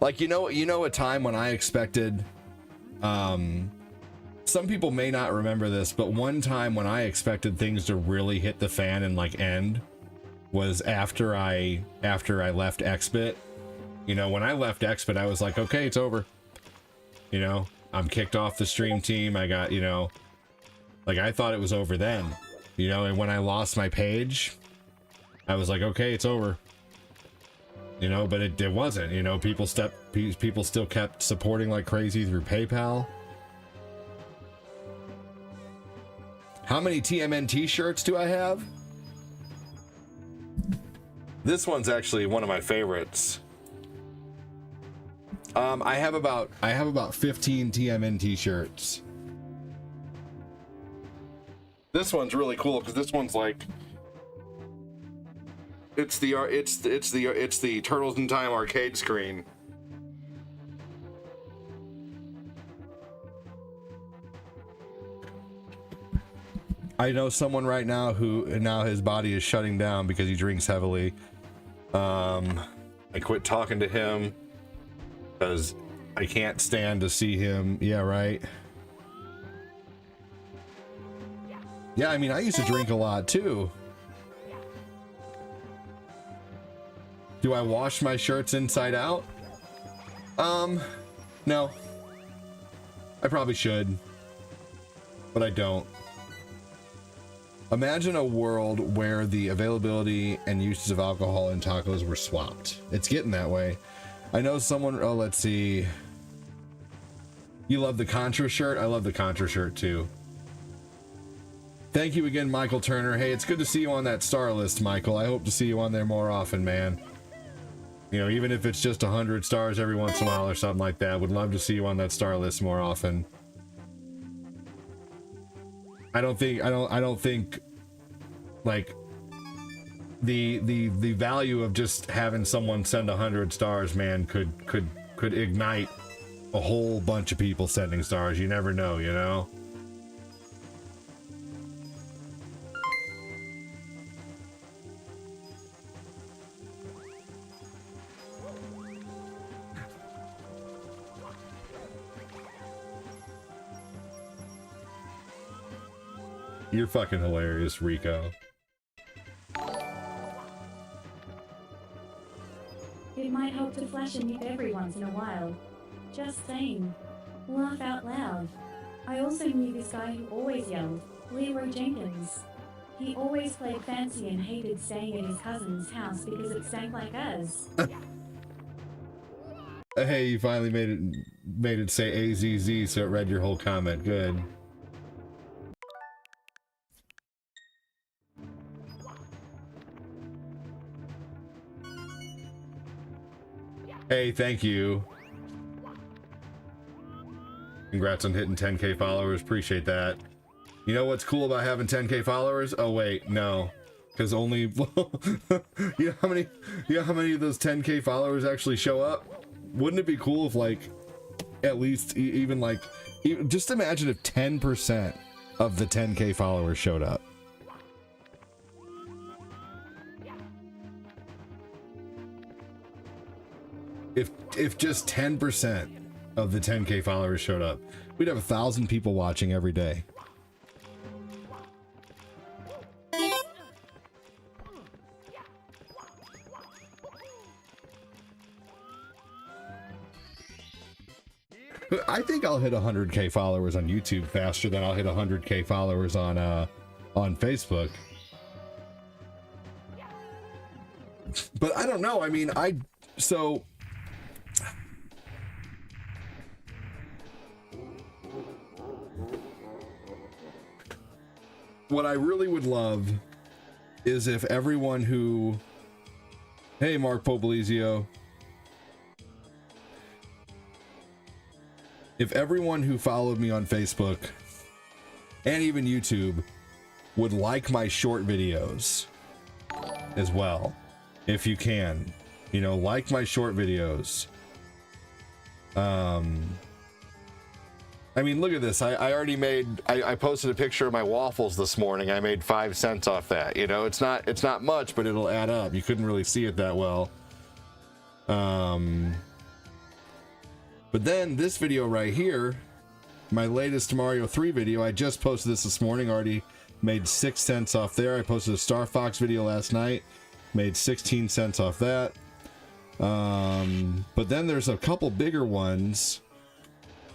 Like, you know a time when I expected, some people may not remember this, but one time when I expected things to really hit the fan and like end was after I left XBit. You know, when I left Expert, I was like, okay, it's over. You know, I'm kicked off the stream team. I got, you know, like I thought it was over then, you know, and when I lost my page, I was like, okay, it's over. You know, but it wasn't, you know, people still kept supporting like crazy through PayPal. How many TMNT shirts do I have? This one's actually one of my favorites. I have about 15 TMNT shirts. This one's really cool because this one's like it's the Turtles in Time arcade screen. I know someone right now who now his body is shutting down because he drinks heavily. I quit talking to him because I can't stand to see him. Yeah, right. Yeah, I mean, I used to drink a lot too. Do I wash my shirts inside out? No. I probably should, but I don't. Imagine a world where the availability and uses of alcohol in tacos were swapped. It's getting that way. I know someone, oh, let's see. You love the Contra shirt? I love the Contra shirt too. Thank you again, Michael Turner. Hey, it's good to see you on that star list, Michael. I hope to see you on there more often, man. You know, even if it's just 100 stars every once in a while or something like that, would love to see you on that star list more often. I don't think like the value of just having someone send 100 stars, man, could ignite a whole bunch of people sending stars. You never know, you know. You're fucking hilarious, Rico. It might help to flash a nip every once in a while. Just saying. Laugh out loud. I also knew this guy who always yelled, Leroy Jenkins. He always played fancy and hated staying at his cousin's house because it stank like us. Hey, you finally made it say AZZ, so it read your whole comment. Good. Hey, thank you. Congrats on hitting 10k followers. Appreciate that. You know what's cool about having 10k followers? Oh wait, no, because only you know how many of those 10k followers actually show up? Wouldn't it be cool if like at least even like just imagine if 10% of the 10k followers showed up. If just 10% of the 10k followers showed up, we'd have 1,000 people watching every day. I think I'll hit 100k followers on YouTube faster than I'll hit 100k followers on Facebook. But I don't know. I mean, so what I really would love is if everyone who, hey, Mark Popolizio, if everyone who followed me on Facebook and even YouTube would like my short videos as well, if you can, you know, like my short videos. I mean, look at this. I already made, I posted a picture of my waffles this morning. I made 5 cents off that. You know, it's not much, but it'll add up. You couldn't really see it that well. But then this video right here, my latest Mario 3 video, I just posted this morning, already made 6 cents off there. I posted a Star Fox video last night, made 16 cents off that. But then there's a couple bigger ones.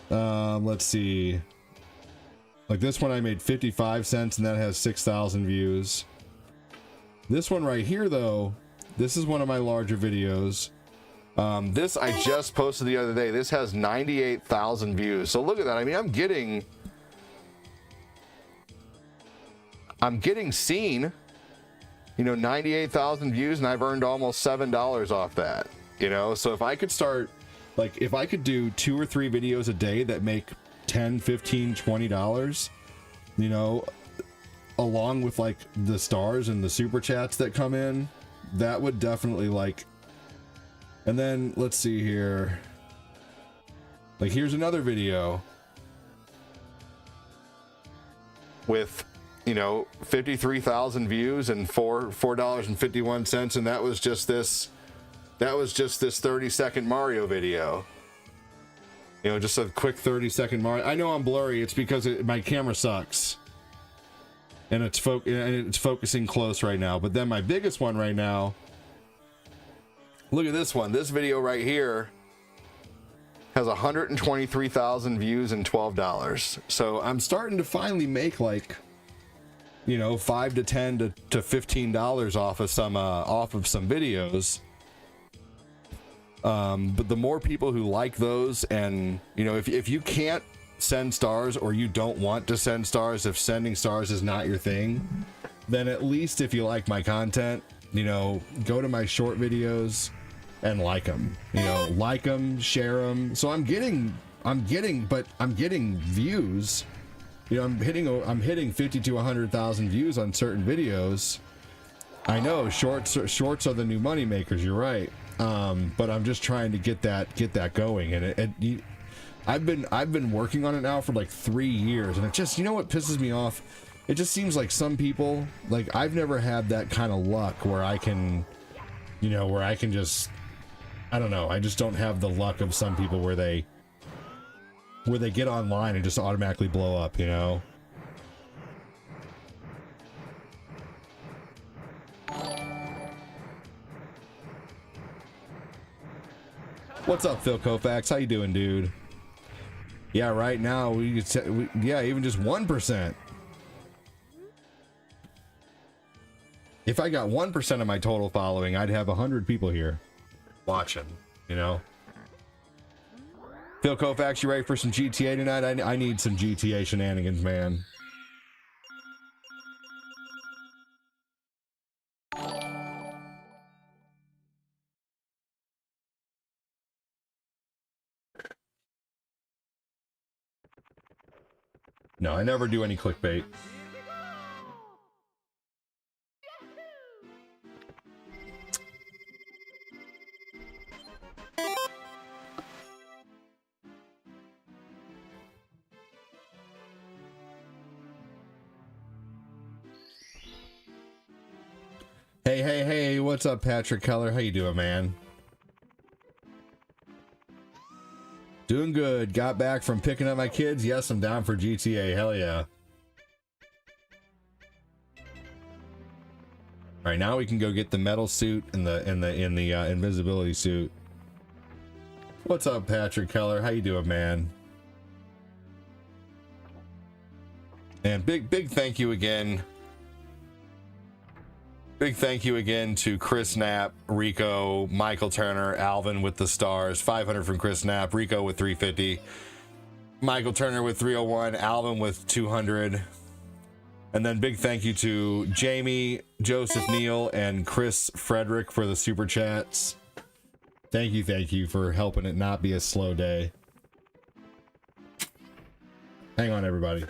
Let's see. Like this one I made 55 cents and that has 6,000 views. This one right here though, this is one of my larger videos. This I just posted the other day. This has 98,000 views. So look at that. I mean, I'm getting seen, you know, 98,000 views, and I've earned almost $7 off that, you know? So if I could start, like, if I could do 2 or 3 videos a day that make $10, $15, $20, you know, along with like the stars and the super chats that come in, that would definitely like. And then let's see here. Like, here's another video with, you know, 53,000 views and $4.51, and that was just this 30-second Mario video. You know, just a quick 30-second Mario. I know I'm blurry. It's because my camera sucks, and it's focusing close right now. But then my biggest one right now. Look at this one. This video right here has 123,000 views and $12. So I'm starting to finally make, like, you know, $5 to $10 to $15 off of some videos. But the more people who like those, and you know, if you can't send stars, or you don't want to send stars, if sending stars is not your thing, then at least if you like my content, you know, go to my short videos and like them, you know, like them, share them. So I'm getting views, you know, I'm hitting 50 to 100,000 views on certain videos. I know shorts are the new money makers. You're right. But I'm just trying to get that going, and I've been working on it now for like 3 years, and it just, you know what pisses me off? It just seems like some people, like, I've never had that kind of luck where I can, you know, where I can just, I don't know, I just don't have the luck of some people where they get online and just automatically blow up, you know? What's up, Phil Koufax? How you doing, dude? Yeah, right now yeah, even just 1%. If I got 1% of my total following, I'd have 100 people here watching, you know? Phil Koufax, you ready for some GTA tonight? I need some GTA shenanigans, man. No, I never do any clickbait. Hey, what's up, Patrick Keller? How you doing, man? Doing good. Got back from picking up my kids. Yes, I'm down for GTA. Hell yeah. All right, now we can go get the metal suit and the invisibility suit. What's up, Patrick Keller? How you doing, man? And big thank you again. Big thank you again to Chris Knapp, Rico, Michael Turner, Alvin with the stars, 500 from Chris Knapp, Rico with 350, Michael Turner with 301, Alvin with 200. And then big thank you to Jamie, Joseph Neal, and Chris Frederick for the super chats. Thank you for helping it not be a slow day. Hang on, everybody.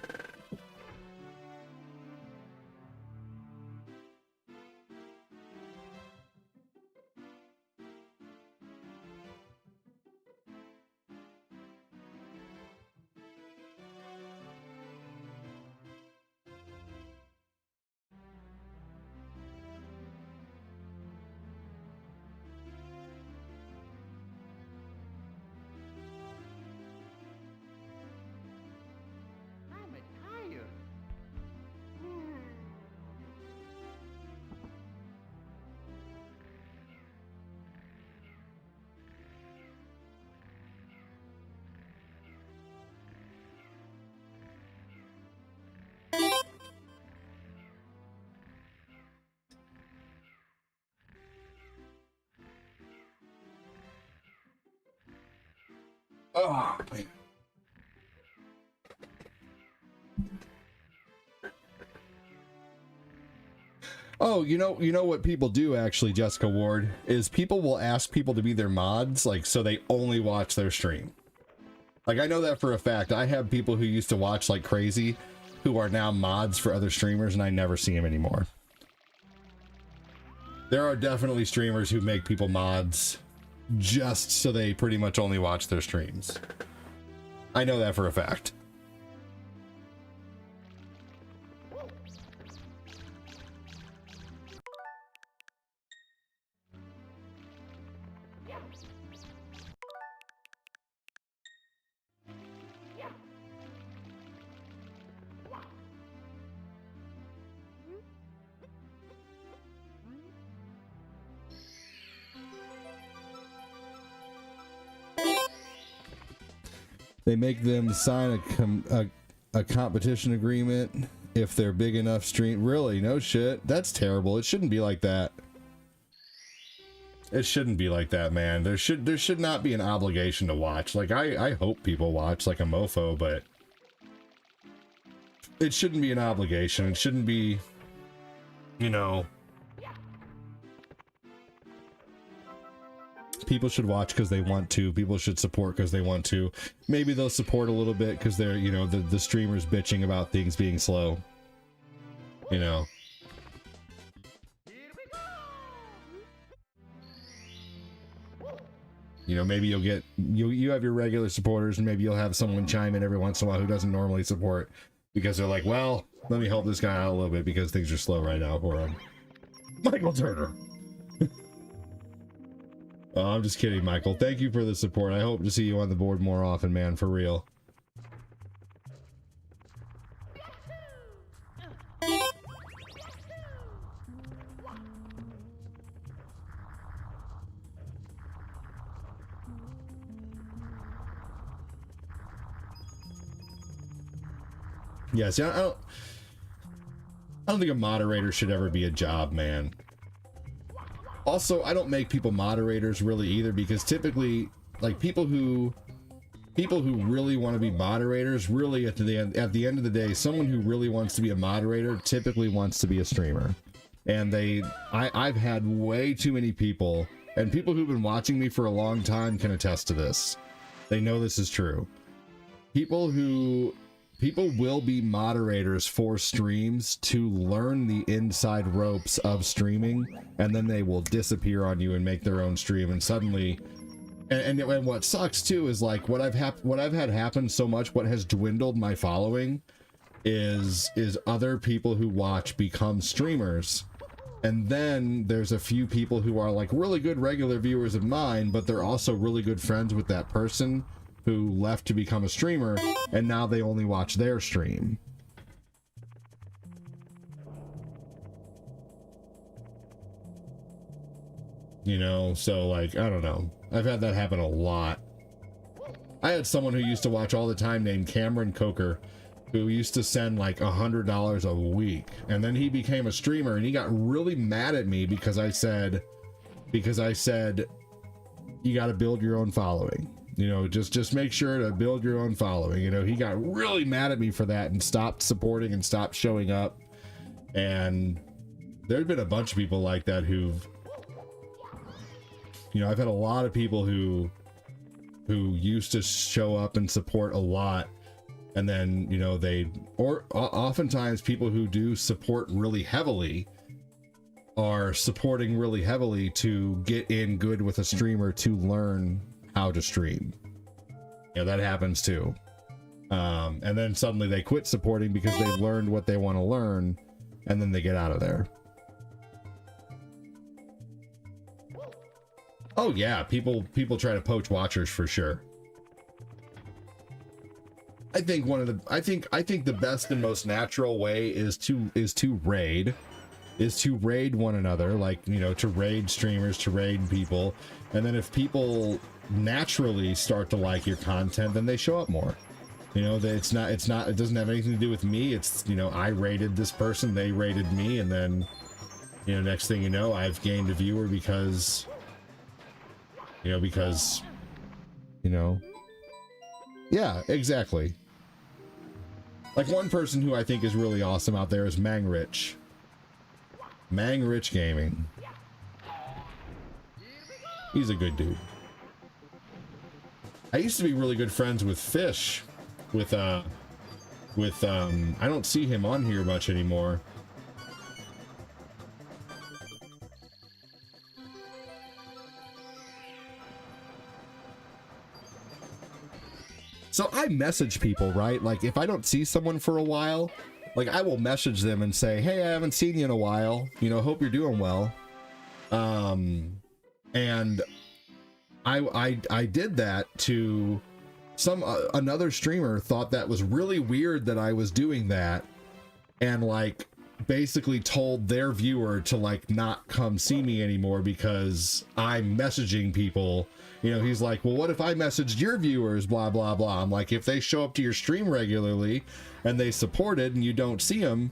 Oh, man. Oh, you know what people do actually, Jessica Ward, is people will ask people to be their mods, like, so they only watch their stream. Like, I know that for a fact. I have people who used to watch like crazy who are now mods for other streamers, and I never see them anymore. There are definitely streamers who make people mods just so they pretty much only watch their streams. I know that for a fact. They make them sign a competition agreement if they're big enough stream. Really? No shit. That's terrible. It shouldn't be like that. It shouldn't be like that, man. There should not be an obligation to watch. Like, I hope people watch like a mofo, but it shouldn't be an obligation. It shouldn't be, you know, people should watch because they want to. People should support because they want to. Maybe they'll support a little bit because they're, you know, the streamer's bitching about things being slow. You know. You know, maybe you'll get, you have your regular supporters, and maybe you'll have someone chime in every once in a while who doesn't normally support because they're like, well, let me help this guy out a little bit because things are slow right now for him. Michael Turner. Oh, I'm just kidding, Michael. Thank you for the support. I hope to see you on the board more often, man, for real. Yeah, see, I don't think a moderator should ever be a job, man. Also, I don't make people moderators really either, because typically, like, people who really want to be moderators, really at the end of the day, someone who really wants to be a moderator typically wants to be a streamer. And I've had way too many people, and people who've been watching me for a long time can attest to this. They know this is true. People will be moderators for streams to learn the inside ropes of streaming, and then they will disappear on you and make their own stream, and suddenly, and what sucks too is, like, what I've had happen so much, what has dwindled my following is other people who watch become streamers, and then there's a few people who are like really good regular viewers of mine, but they're also really good friends with that person who left to become a streamer, and now they only watch their stream. You know, so, like, I don't know. I've had that happen a lot. I had someone who used to watch all the time named Cameron Coker, who used to send like $100 a week, and then he became a streamer, and he got really mad at me because I said you got to build your own following. You know, just make sure to build your own following. You know, he got really mad at me for that and stopped supporting and stopped showing up. And there's been a bunch of people like that who've, you know, I've had a lot of people who used to show up and support a lot, and then, you know, oftentimes people who do support really heavily are supporting really heavily to get in good with a streamer to learn how to stream. Yeah, that happens too. And then suddenly they quit supporting because they've learned what they want to learn, and then they get out of there. Oh yeah, people try to poach watchers for sure. I think the best and most natural way is to raid one another, like, you know, to raid streamers, to raid people, and then if people naturally start to like your content, then they show up more. You know, it doesn't have anything to do with me. It's, you know, I rated this person, they rated me, and then, you know, next thing you know, I've gained a viewer because Yeah, exactly. Like one person who I think is really awesome out there is Mangrich. Mangrich Gaming. He's a good dude. I used to be really good friends with Fish. I don't see him on here much anymore. So I message people, right? Like if I don't see someone for a while, like I will message them and say, hey, I haven't seen you in a while, you know, hope you're doing well. And I did that to another streamer thought that was really weird that I was doing that, and like basically told their viewer to like not come see me anymore because I'm messaging people. You know, he's like, well, what if I messaged your viewers, blah, blah, blah. I'm like, if they show up to your stream regularly and they support it and you don't see them,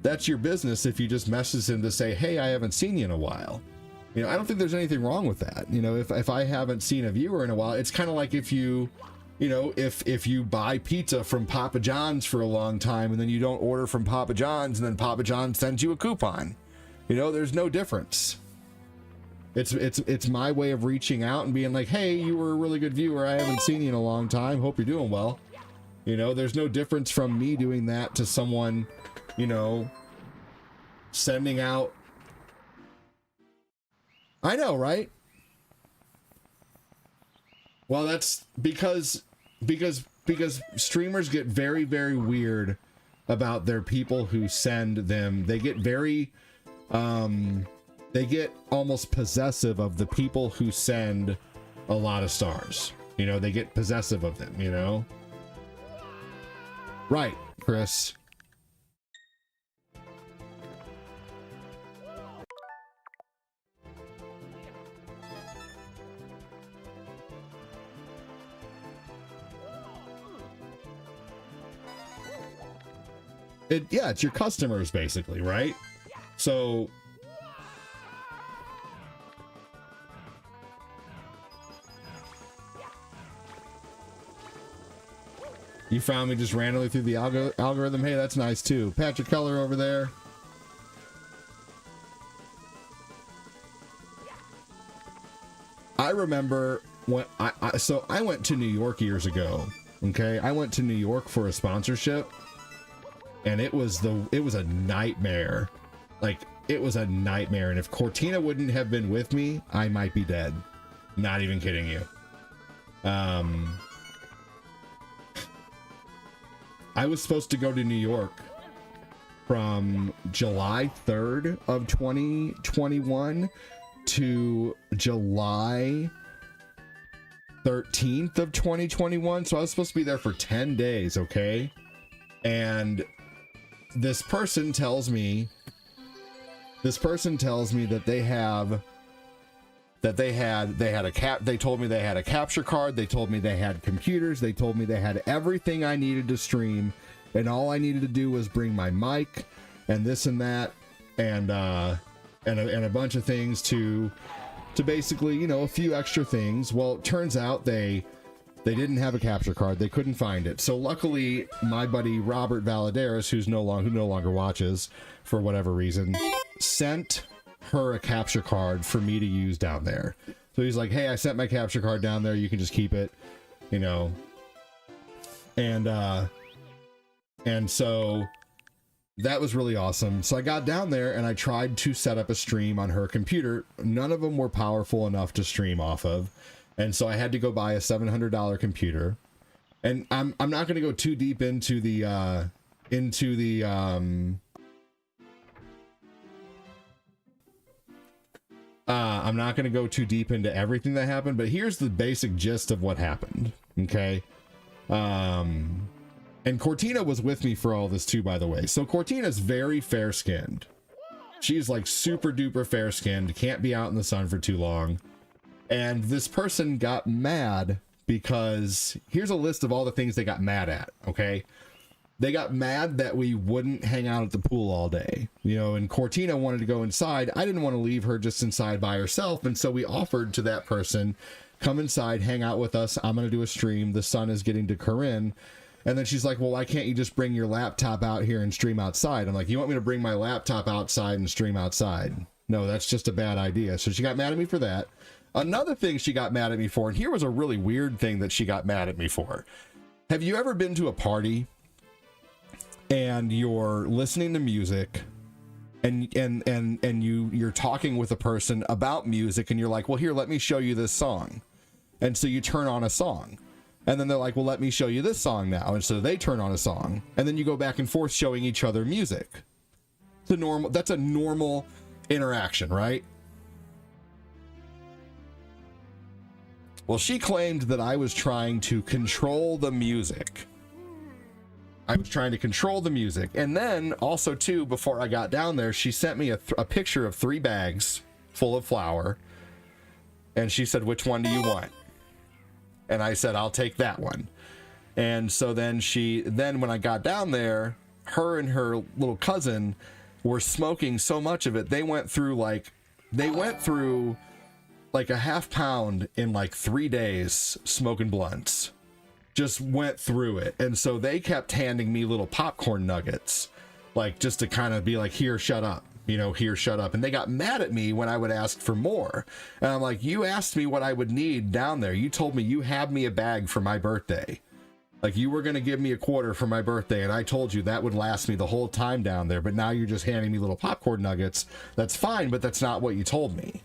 that's your business. If you just message them to say, hey, I haven't seen you in a while. You know, I don't think there's anything wrong with that. You know, if I haven't seen a viewer in a while, it's kind of like if you know, if you buy pizza from Papa John's for a long time and then you don't order from Papa John's and then Papa John sends you a coupon, you know, there's no difference. It's my way of reaching out and being like, hey, you were a really good viewer. I haven't seen you in a long time. Hope you're doing well. You know, there's no difference from me doing that to someone, you know, sending out. I know, right? Well, that's because streamers get very, very weird about their people who send them. They get very, they get almost possessive of the people who send a lot of stars. You know, they get possessive of them, you know? Right, Chris. Yeah, it's your customers basically, right? So you found me just randomly through the algorithm. Hey, that's nice too. Patrick Keller over there. I remember when I went to New York years ago. Okay, I went to New York for a sponsorship. And it was a nightmare. Like, it was a nightmare. And if Cortina wouldn't have been with me, I might be dead. Not even kidding you. I was supposed to go to New York from July 3rd of 2021 to July 13th of 2021. So I was supposed to be there for 10 days, okay? And this person tells me that they told me they had a capture card, they told me they had computers, they told me they had everything I needed to stream, and all I needed to do was bring my mic and this and that and a bunch of things to basically, you know, a few extra things. Well, it turns out they didn't have a capture card. They couldn't find it. So luckily, my buddy Robert Valadares, who no longer watches for whatever reason, sent her a capture card for me to use down there. So he's like, hey, I sent my capture card down there. You can just keep it, you know. And so that was really awesome. So I got down there and I tried to set up a stream on her computer. None of them were powerful enough to stream off of. And so I had to go buy a $700 computer, and I'm not going to go too deep into the I'm not going to go too deep into everything that happened, but here's the basic gist of what happened. Okay. And Cortina was with me for all this too, by the way. So Cortina's very fair skinned. She's like super duper fair skinned, can't be out in the sun for too long. And this person got mad because here's a list of all the things they got mad at, okay? They got mad that we wouldn't hang out at the pool all day, you know, and Cortina wanted to go inside. I didn't want to leave her just inside by herself, and so we offered to that person come inside, hang out with us. I'm going to do a stream. The sun is getting to Corinne. And then she's like, well, why can't you just bring your laptop out here and stream outside? I'm like, you want me to bring my laptop outside and stream outside? No, that's just a bad idea. So she got mad at me for that. Another thing she got mad at me for, and here was a really weird thing that she got mad at me for. Have you ever been to a party and you're listening to music and you're talking with a person about music and you're like, well, here, let me show you this song. And so you turn on a song and then they're like, well, let me show you this song now. And so they turn on a song and then you go back and forth showing each other music. That's a normal interaction, right? Well, she claimed that I was trying to control the music. I was trying to control the music. And then also too, before I got down there, she sent me a picture of 3 bags full of flour. And she said, which one do you want? And I said, I'll take that one. And so then when I got down there, her and her little cousin were smoking so much of it. They went through like a half pound in like 3 days smoking blunts. Just went through it. And so they kept handing me little popcorn nuggets, like just to kind of be like, here, shut up, here, shut up. And they got mad at me when I would ask for more. And I'm like, you asked me what I would need down there. You told me you had me a bag for my birthday. Like you were going to give me a quarter for my birthday. And I told you that would last me the whole time down there. But now you're just handing me little popcorn nuggets. That's fine, but that's not what you told me.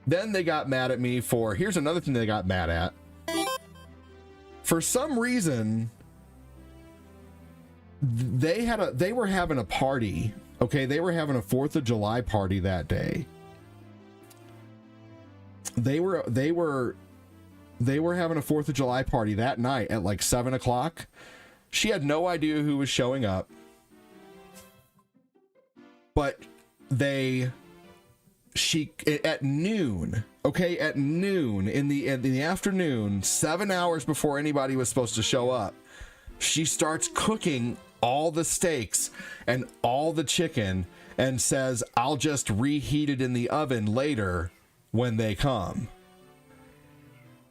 Then they got mad at me for, here's another thing they got mad at. For some reason, they were having a party. Okay, they were having a 4th of July party that day. They were having a 4th of July party that night at like 7 o'clock. She had no idea who was showing up. But at noon in the afternoon, 7 hours before anybody was supposed to show up, she starts cooking all the steaks and all the chicken and says, I'll just reheat it in the oven later when they come.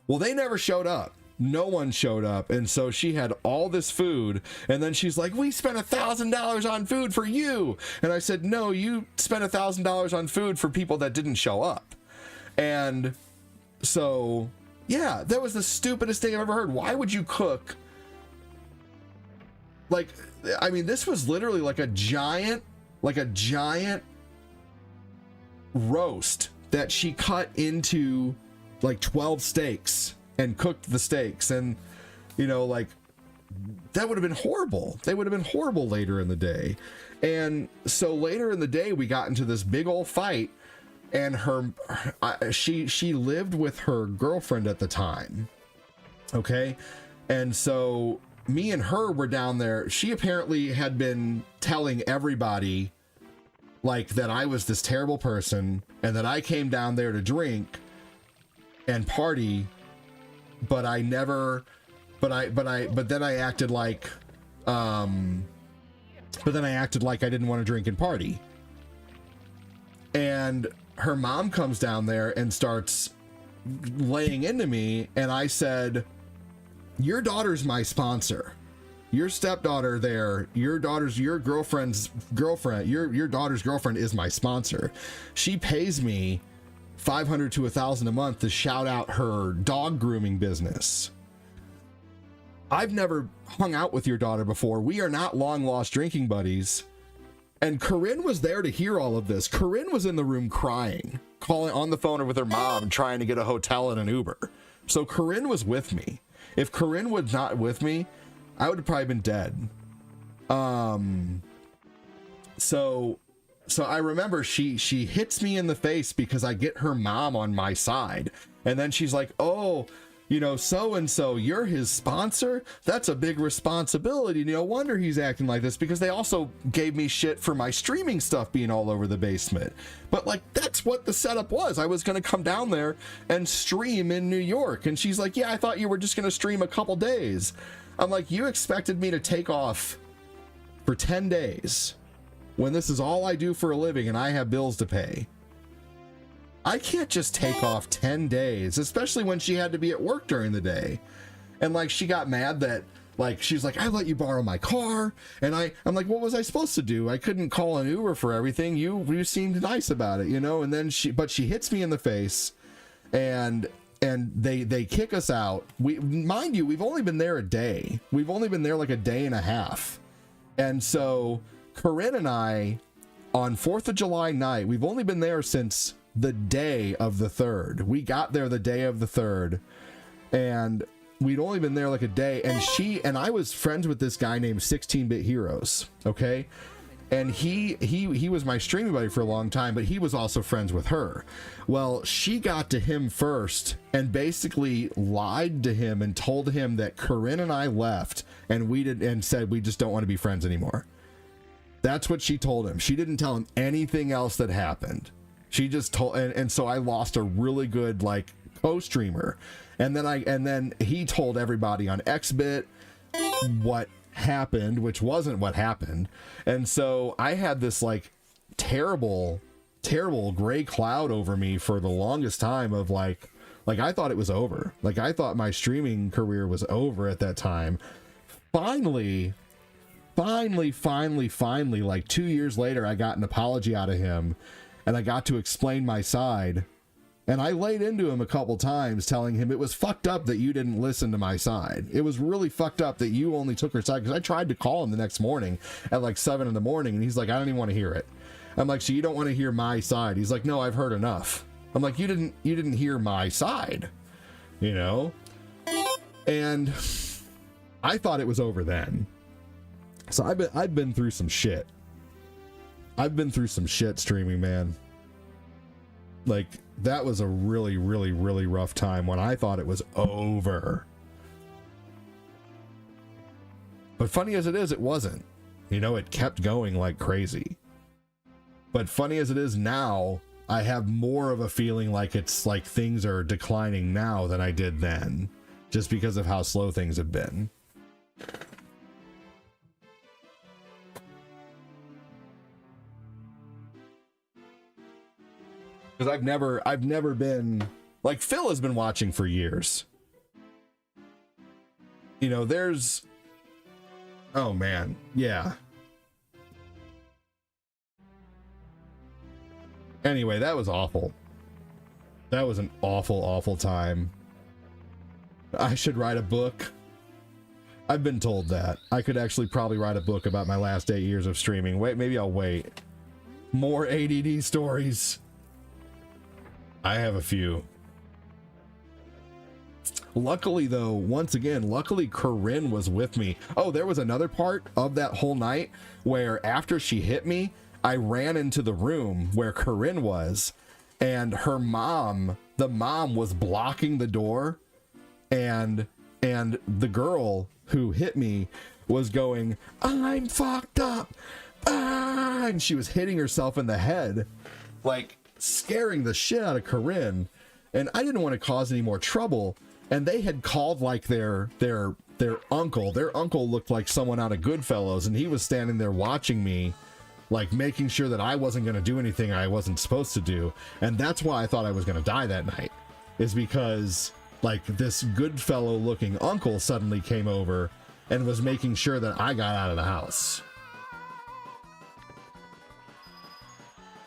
Well, they never showed up. No one showed up. And so she had all this food. And then she's like, we spent $1,000 on food for you. And I said, no, you spent $1,000 on food for people that didn't show up. And so, yeah, that was the stupidest thing I've ever heard. Why would you cook? Like, I mean, this was literally like a giant roast that she cut into like 12 steaks and cooked the steaks. And, like that would have been horrible. They would have been horrible later in the day. And so later in the day, we got into this big old fight, and she lived with her girlfriend at the time. Okay. And so me and her were down there. She apparently had been telling everybody like that I was this terrible person and that I came down there to drink and party, but then I acted like I didn't want to drink and party. And her mom comes down there and starts laying into me, and I said, your daughter's my sponsor. Your stepdaughter there, your girlfriend's girlfriend, your daughter's girlfriend is my sponsor. She pays me $500 to $1,000 a month to shout out her dog grooming business. I've never hung out with your daughter before. We are not long lost drinking buddies. And Corinne was there to hear all of this. Corinne was in the room crying, calling on the phone with her mom, trying to get a hotel and an Uber. So Corinne was with me. If Corinne was not with me, I would have probably been dead. So I remember she hits me in the face because I get her mom on my side. And then she's like, oh, so-and-so, you're his sponsor? That's a big responsibility. No wonder he's acting like this, because they also gave me shit for my streaming stuff being all over the basement. But like, that's what the setup was. I was going to come down there and stream in New York. And she's like, yeah, I thought you were just going to stream a couple days. I'm like, you expected me to take off for 10 days when this is all I do for a living and I have bills to pay. I can't just take off 10 days, especially when she had to be at work during the day. And like, she got mad that, like, she's like, I let you borrow my car. And I'm like, what was I supposed to do? I couldn't call an Uber for everything. You seemed nice about it, you know? And then she hits me in the face, and they kick us out. Mind you, we've only been there a day. We've only been there like a day and a half. And so Corinne and I, on 4th of July night, we've only been there since the day of the 3rd. We got there the day of the 3rd, and we'd only been there like a day. And she and I was friends with this guy named 16-Bit Heroes, okay? And he was my streaming buddy for a long time, but he was also friends with her. Well, she got to him first and basically lied to him and told him that Corinne and I left and said we just don't want to be friends anymore. That's what she told him. She didn't tell him anything else that happened. She just told, and so I lost a really good like co-streamer. And then he told everybody on XBit what happened, which wasn't what happened. And so I had this like terrible gray cloud over me for the longest time of like I thought it was over. Like I thought my streaming career was over at that time. Finally, like 2 years later, I got an apology out of him and I got to explain my side. And I laid into him a couple times telling him it was fucked up that you didn't listen to my side. It was really fucked up that you only took her side, because I tried to call him the next morning at like 7 in the morning and he's like, I don't even want to hear it. I'm like, so you don't want to hear my side? He's like, no, I've heard enough. I'm like, you didn't hear my side, you know? And I thought it was over then. So I've been through some shit. I've been through some shit streaming, man. Like, that was a really, really, really rough time when I thought it was over. But funny as it is, it wasn't. You know, it kept going like crazy. But funny as it is now, I have more of a feeling like it's like things are declining now than I did then, just because of how slow things have been. Because I've never been like, Phil has been watching for years. You know, oh man, yeah. Anyway, that was awful. That was an awful time. I should write a book. I've been told that. I could actually probably write a book about my last 8 years of streaming. Wait, maybe I'll wait. More ADD stories. I have a few. Luckily though, once again, luckily Corinne was with me. Oh, there was another part of that whole night where after she hit me, I ran into the room where Corinne was, and her mom, the mom was blocking the door, and the girl who hit me was going, I'm fucked up. Ah! And she was hitting herself in the head, like scaring the shit out of Corinne. And I didn't want to cause any more trouble. And they had called like their uncle. Their uncle looked like someone out of Goodfellas, and he was standing there watching me, like making sure that I wasn't going to do anything I wasn't supposed to do. And that's why I thought I was going to die that night, is because like this Goodfellow looking uncle suddenly came over and was making sure that I got out of the house.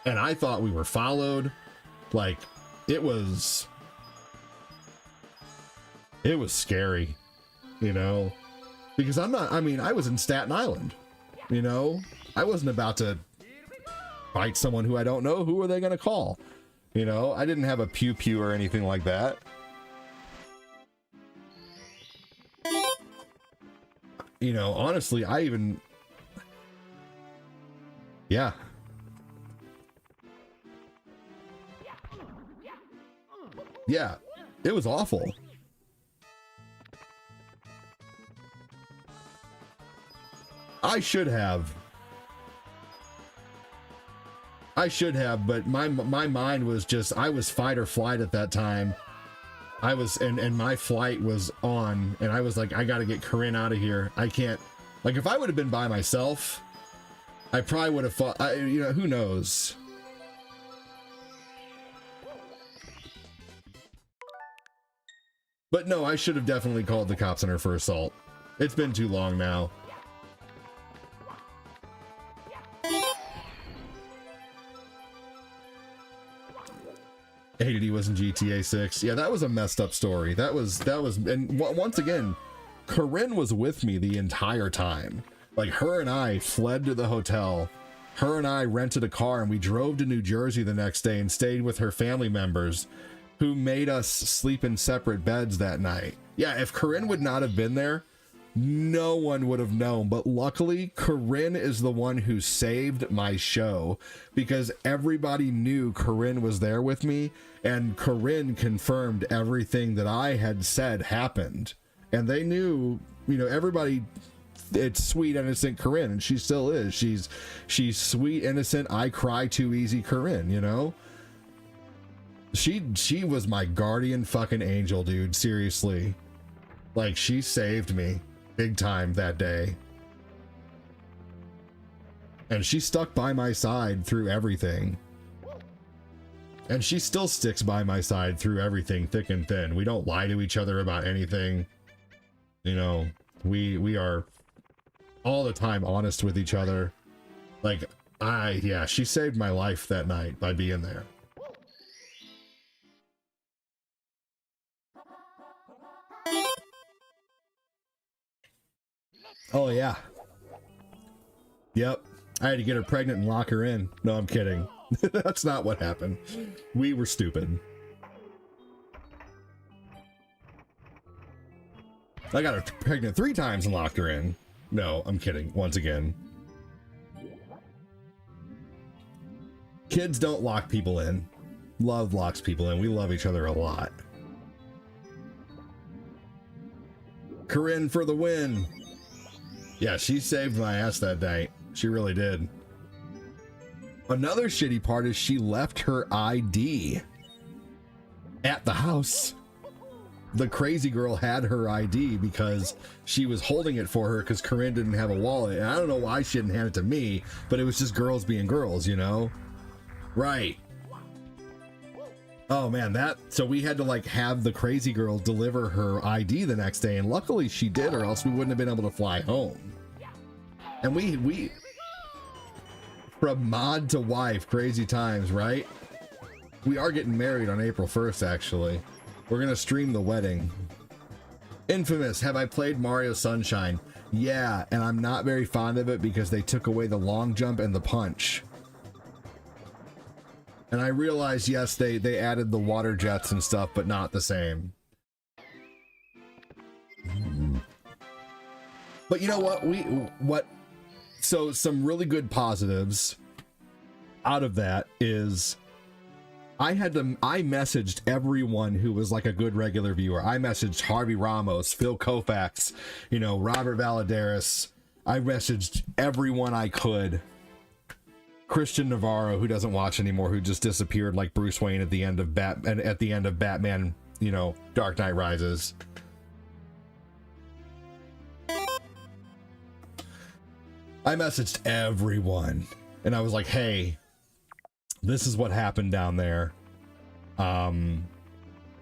And I thought we were followed. Like, it was scary, you know, because I was in Staten Island, you know, I wasn't about to fight someone who I don't know. Who are they going to call? You know, I didn't have a pew pew or anything like that. You know, honestly, yeah. Yeah, it was awful. I should have, but my mind was just, I was fight or flight at that time. I was, and my flight was on, and I was like, I gotta get Corinne out of here. I can't, like, if I would have been by myself, I probably would have fought, you know, who knows? But no, I should have definitely called the cops on her for assault. It's been too long now. Hated he was in GTA 6. Yeah, that was a messed up story. That was, and once again, Corinne was with me the entire time. Like, her and I fled to the hotel. Her and I rented a car and we drove to New Jersey the next day and stayed with her family members who made us sleep in separate beds that night. Yeah, if Corinne would not have been there, no one would have known. But luckily, Corinne is the one who saved my show, because everybody knew Corinne was there with me, and Corinne confirmed everything that I had said happened. And they knew, you know, everybody, it's sweet, innocent Corinne, and she still is. She's sweet, innocent, I cry too easy Corinne, you know? She was my guardian fucking angel, dude, seriously. Like, she saved me big time that day. And she stuck by my side through everything. And she still sticks by my side through everything, thick and thin. We don't lie to each other about anything. You know, we are all the time honest with each other. Like, yeah, she saved my life that night by being there. Oh yeah. Yep. I had to get her pregnant and lock her in. No, I'm kidding. That's not what happened. We were stupid. I got her pregnant 3 times and locked her in. No, I'm kidding. Once again. Kids don't lock people in. Love locks people in. We love each other a lot. Corinne for the win. Yeah, she saved my ass that night. She really did. Another shitty part is she left her ID at the house. The crazy girl had her ID because she was holding it for her because Corinne didn't have a wallet. And I don't know why she didn't hand it to me, but it was just girls being girls, you know? Right. Oh man, so we had to like have the crazy girl deliver her ID the next day, and luckily she did, or else we wouldn't have been able to fly home. And we from mod to wife, crazy times, right? We are getting married on April 1st, actually. We're gonna stream the wedding. Infamous, have I played Mario Sunshine? Yeah, and I'm not very fond of it because they took away the long jump and the punch. And I realized, yes, they added the water jets and stuff, but not the same. But you know what? So some really good positives out of that is I messaged everyone who was like a good regular viewer. I messaged Harvey Ramos, Phil Koufax, you know, Robert Valadares. I messaged everyone I could. Christian Navarro, who doesn't watch anymore, who just disappeared like Bruce Wayne at the end of Batman, you know, Dark Knight Rises. I messaged everyone and I was like, hey, this is what happened down there.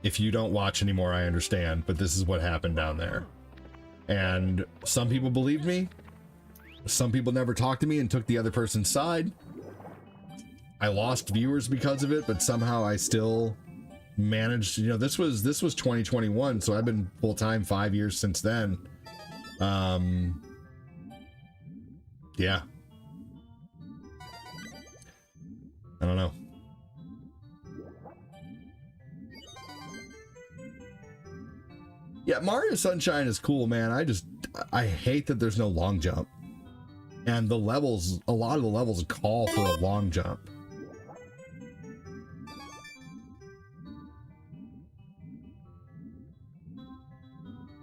If you don't watch anymore, I understand, but this is what happened down there. And some people believed me. Some people never talked to me and took the other person's side. I lost viewers because of it, but somehow I still managed, you know, this was 2021, so I've been full-time 5 years since then. Yeah. I don't know. Yeah, Mario Sunshine is cool, man. I hate that there's no long jump. And the levels, a lot of the levels call for a long jump.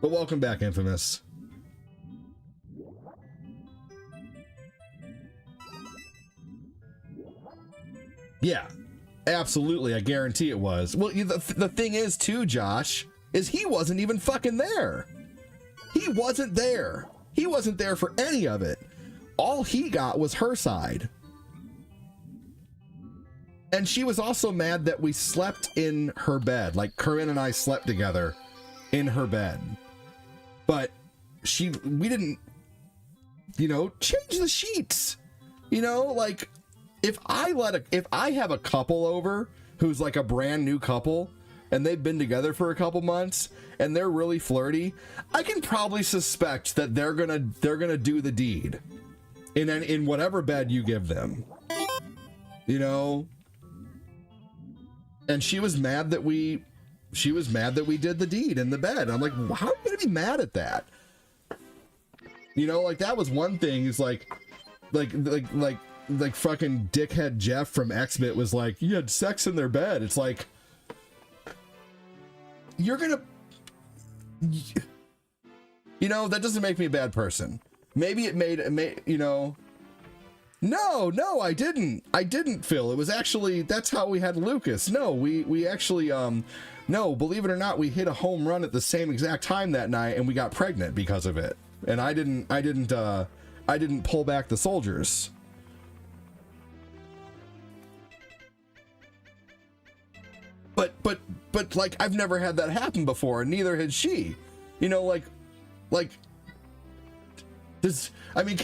But welcome back, Infamous. Yeah, absolutely. I guarantee it was. Well, the thing is, too, Josh, is he wasn't even fucking there. He wasn't there. He wasn't there for any of it. all he got was her side. And she was also mad that we slept in her bed. Like Corinne and I slept together in her bed. But we didn't, change the sheets. Like if I have a couple over who's like a brand new couple and they've been together for a couple months and they're really flirty, I can probably suspect that they're gonna do the deed in whatever bed you give them. And she was mad that we did the deed in the bed. I'm like, how are you gonna be mad at that? Like that was one thing. Is like fucking dickhead Jeff from Xbit was like, you had sex in their bed. It's like, you're gonna, that doesn't make me a bad person. Maybe it made. No, I didn't, Phil. It was actually, that's how we had Lucas. No, we actually, no, believe it or not, we hit a home run at the same exact time that night and we got pregnant because of it. And I didn't pull back the soldiers. But like, I've never had that happen before, and neither had she. Can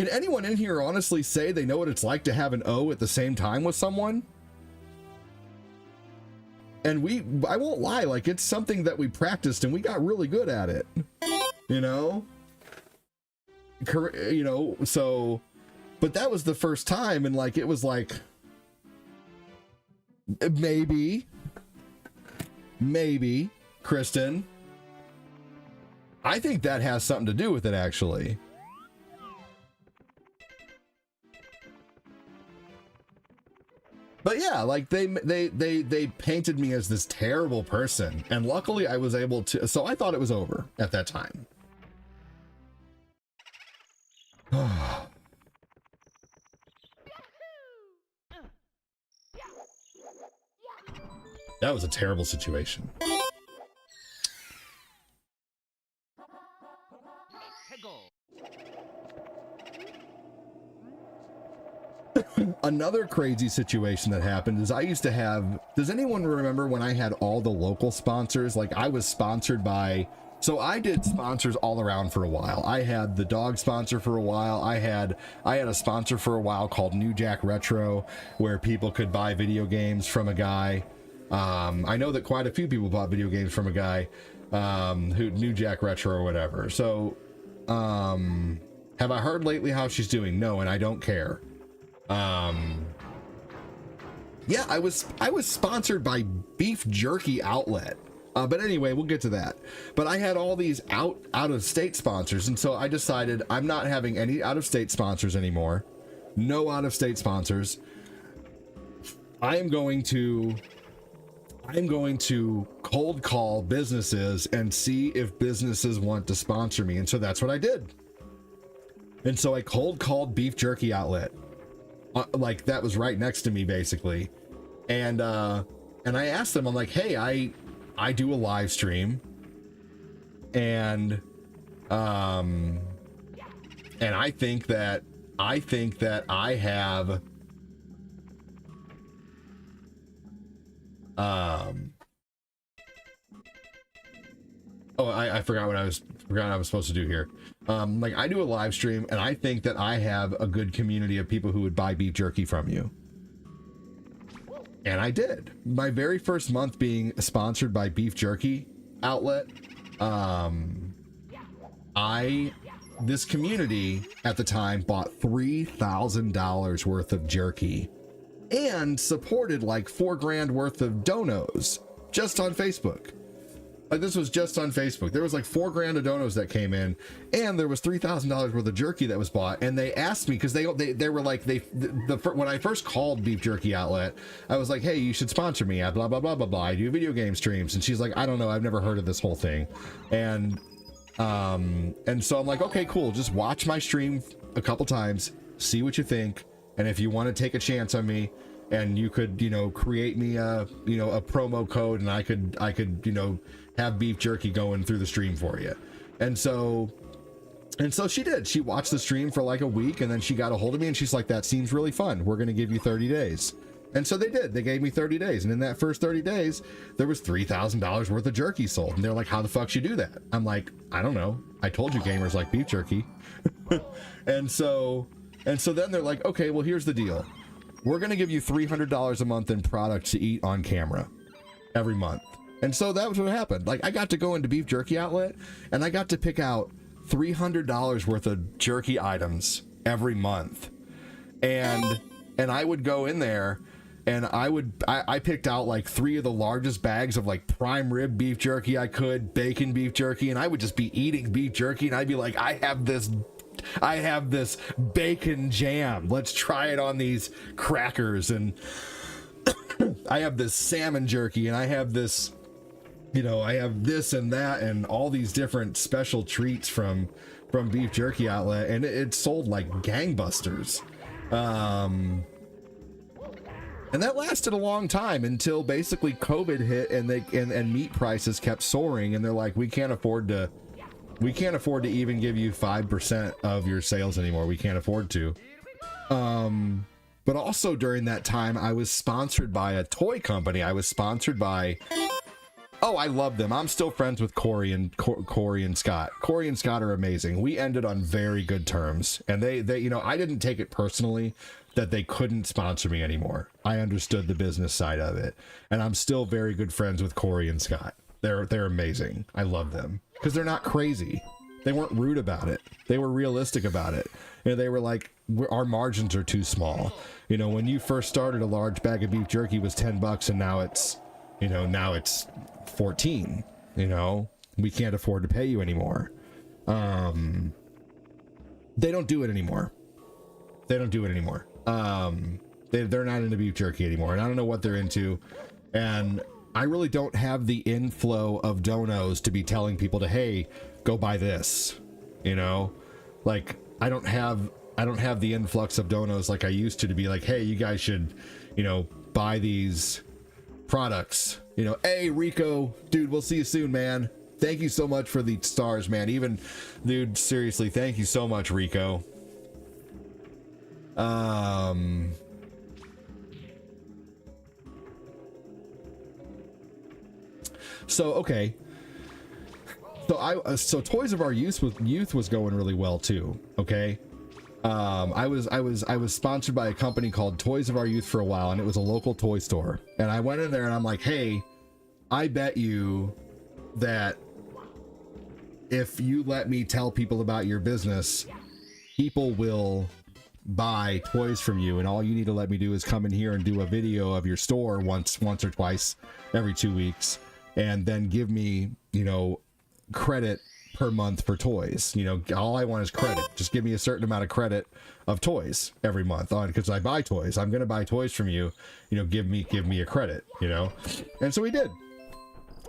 anyone in here honestly say they know what it's like to have an O at the same time with someone? And I won't lie, like, it's something that we practiced and we got really good at it. So, but that was the first time, and like, it was like, maybe, Kristen, I think that has something to do with it, actually. But yeah, like they painted me as this terrible person, and luckily I was able to, so I thought it was over at that time. That was a terrible situation. Another crazy situation that happened is I used to have, does anyone remember when I had all the local sponsors? Like, I was sponsored by, so I did sponsors all around for a while. I had the dog sponsor for a while. I had a sponsor for a while called New Jack Retro, where people could buy video games from a guy. I know that quite a few people bought video games from a guy who New Jack Retro or whatever. So have I heard lately how she's doing? No, and I don't care. Yeah, I was sponsored by Beef Jerky Outlet. But anyway, we'll get to that. But I had all these out of state sponsors, and so I decided I'm not having any out of state sponsors anymore. No out of state sponsors. I'm going to cold call businesses and see if businesses want to sponsor me. And so that's what I did. And so I cold called Beef Jerky Outlet. Like, that was right next to me, basically. And I asked them, I'm like, hey, I do a live stream, and I think that I have I forgot what I was supposed to do here. Like, I do a live stream, and I think that I have a good community of people who would buy beef jerky from you. And I did. My very first month being sponsored by Beef Jerky Outlet, this community at the time bought $3,000 worth of jerky and supported like $4,000 worth of donos just on Facebook. Like, this was just on Facebook. There was like $4,000 of donos that came in, and there was $3,000 worth of jerky that was bought. And they asked me, because they were like, when I first called Beef Jerky Outlet, I was like, hey, you should sponsor me at blah blah blah blah blah. I do video game streams. And she's like, I don't know, I've never heard of this whole thing. And so I'm like, okay, cool. Just watch my stream a couple times, see what you think, and if you want to take a chance on me, and you could, create me a promo code, and I could have beef jerky going through the stream for you. And so And so she did. She watched the stream for like a week, and then she got a hold of me and she's like, that seems really fun. We're going to give you 30 days. And so they did. They gave me 30 days. And in that first 30 days, there was $3,000 worth of jerky sold. And they're like, how the fuck you do that? I'm like, I don't know. I told you gamers like beef jerky. and so then they're like, okay, well, here's the deal. We're going to give you $300 a month in product to eat on camera every month. And so that was what happened. Like, I got to go into Beef Jerky Outlet and I got to pick out $300 worth of jerky items every month. And I would go in there and I picked out like 3 of the largest bags of like prime rib beef jerky I could, bacon beef jerky, and I would just be eating beef jerky and I'd be like, I have this bacon jam. Let's try it on these crackers. And I have this salmon jerky and I have this, you know, I have this and that and all these different special treats from Beef Jerky Outlet, and it sold like gangbusters. And that lasted a long time until basically COVID hit and and meat prices kept soaring, and they're like, we can't afford to even give you 5% of your sales anymore. We can't afford to. But also during that time, I was sponsored by a toy company. I was sponsored by, oh, I love them. I'm still friends with Corey and Scott. Corey and Scott are amazing. We ended on very good terms, and they, you know, I didn't take it personally that they couldn't sponsor me anymore. I understood the business side of it, and I'm still very good friends with Corey and Scott. They're amazing. I love them because they're not crazy. They weren't rude about it. They were realistic about it. You know, they were like, our margins are too small. You know, when you first started, a large bag of beef jerky was $10, and now it's, you know, now it's 14. You know, we can't afford to pay you anymore. They don't do it anymore. They don't do it anymore. They're not into beef jerky anymore, and I don't know what they're into. And I really don't have the inflow of donos to be telling people to, hey, go buy this. You know, like I don't have the influx of donos like I used to be like, hey, you guys should, you know, buy these products. You know, hey, Rico, dude, we'll see you soon, man. Thank you so much for the stars, man. Even, dude, seriously, thank you so much, Rico. So okay. So Toys of Our Youth was going really well too. Okay. I was sponsored by a company called Toys of Our Youth for a while, and it was a local toy store. And I went in there and I'm like, hey, I bet you that if you let me tell people about your business, people will buy toys from you, and all you need to let me do is come in here and do a video of your store once or twice every 2 weeks, and then give me, you know, credit per month for toys. You know, all I want is credit. Just give me a certain amount of credit of toys every month on, because I buy toys. I'm gonna buy toys from you. You know, give me a credit. You know, and so we did.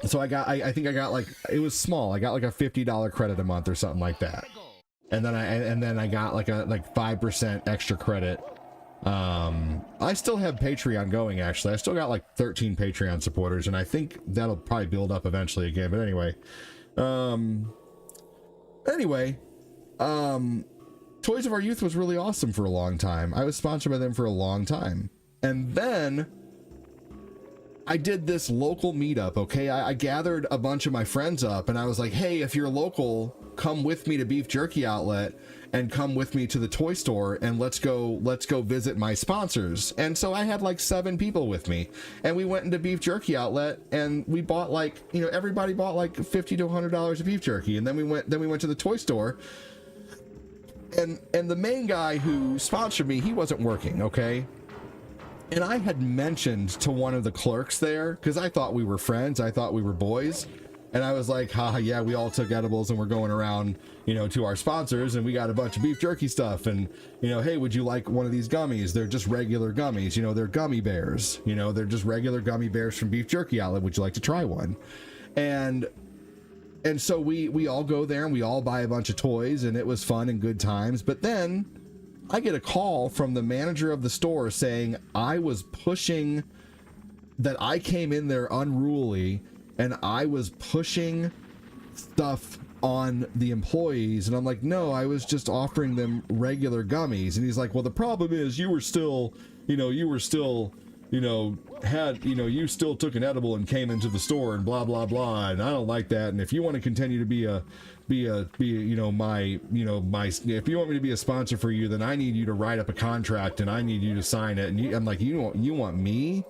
So I think I got like, it was small. I got like a $50 credit a month or something like that. And then I got like 5% extra credit. I still have Patreon going, actually. I still got like 13 Patreon supporters, and I think that'll probably build up eventually again. But anyway, Toys of Our Youth was really awesome for a long time. I was sponsored by them for a long time. And then I did this local meetup, okay? I gathered a bunch of my friends up, and I was like, hey, if you're local, come with me to Beef Jerky Outlet and come with me to the toy store, and let's go visit my sponsors. And so I had like 7 people with me, and we went into Beef Jerky Outlet, and we bought like, you know, everybody bought like $50 to $100 of beef jerky. And then we went to the toy store, and the main guy who sponsored me, he wasn't working, okay? And I had mentioned to one of the clerks there, because I thought we were friends, I thought we were boys, and I was like, haha, yeah, we all took edibles and we're going around, you know, to our sponsors, and we got a bunch of beef jerky stuff, and, you know, hey, would you like one of these gummies? They're just regular gummies, you know, they're gummy bears, you know, they're just regular gummy bears from Beef Jerky Outlet. Would you like to try one? And so we all go there and we all buy a bunch of toys, and it was fun and good times. But then I get a call from the manager of the store saying I was pushing, that I came in there unruly and I was pushing stuff on the employees. And I'm like, no, I was just offering them regular gummies. And he's like, well, the problem is you still took an edible and came into the store and blah blah blah, and I don't like that. And if you want to continue to be if you want me to be a sponsor for you, then I need you to write up a contract and I need you to sign it. And I'm like, you want me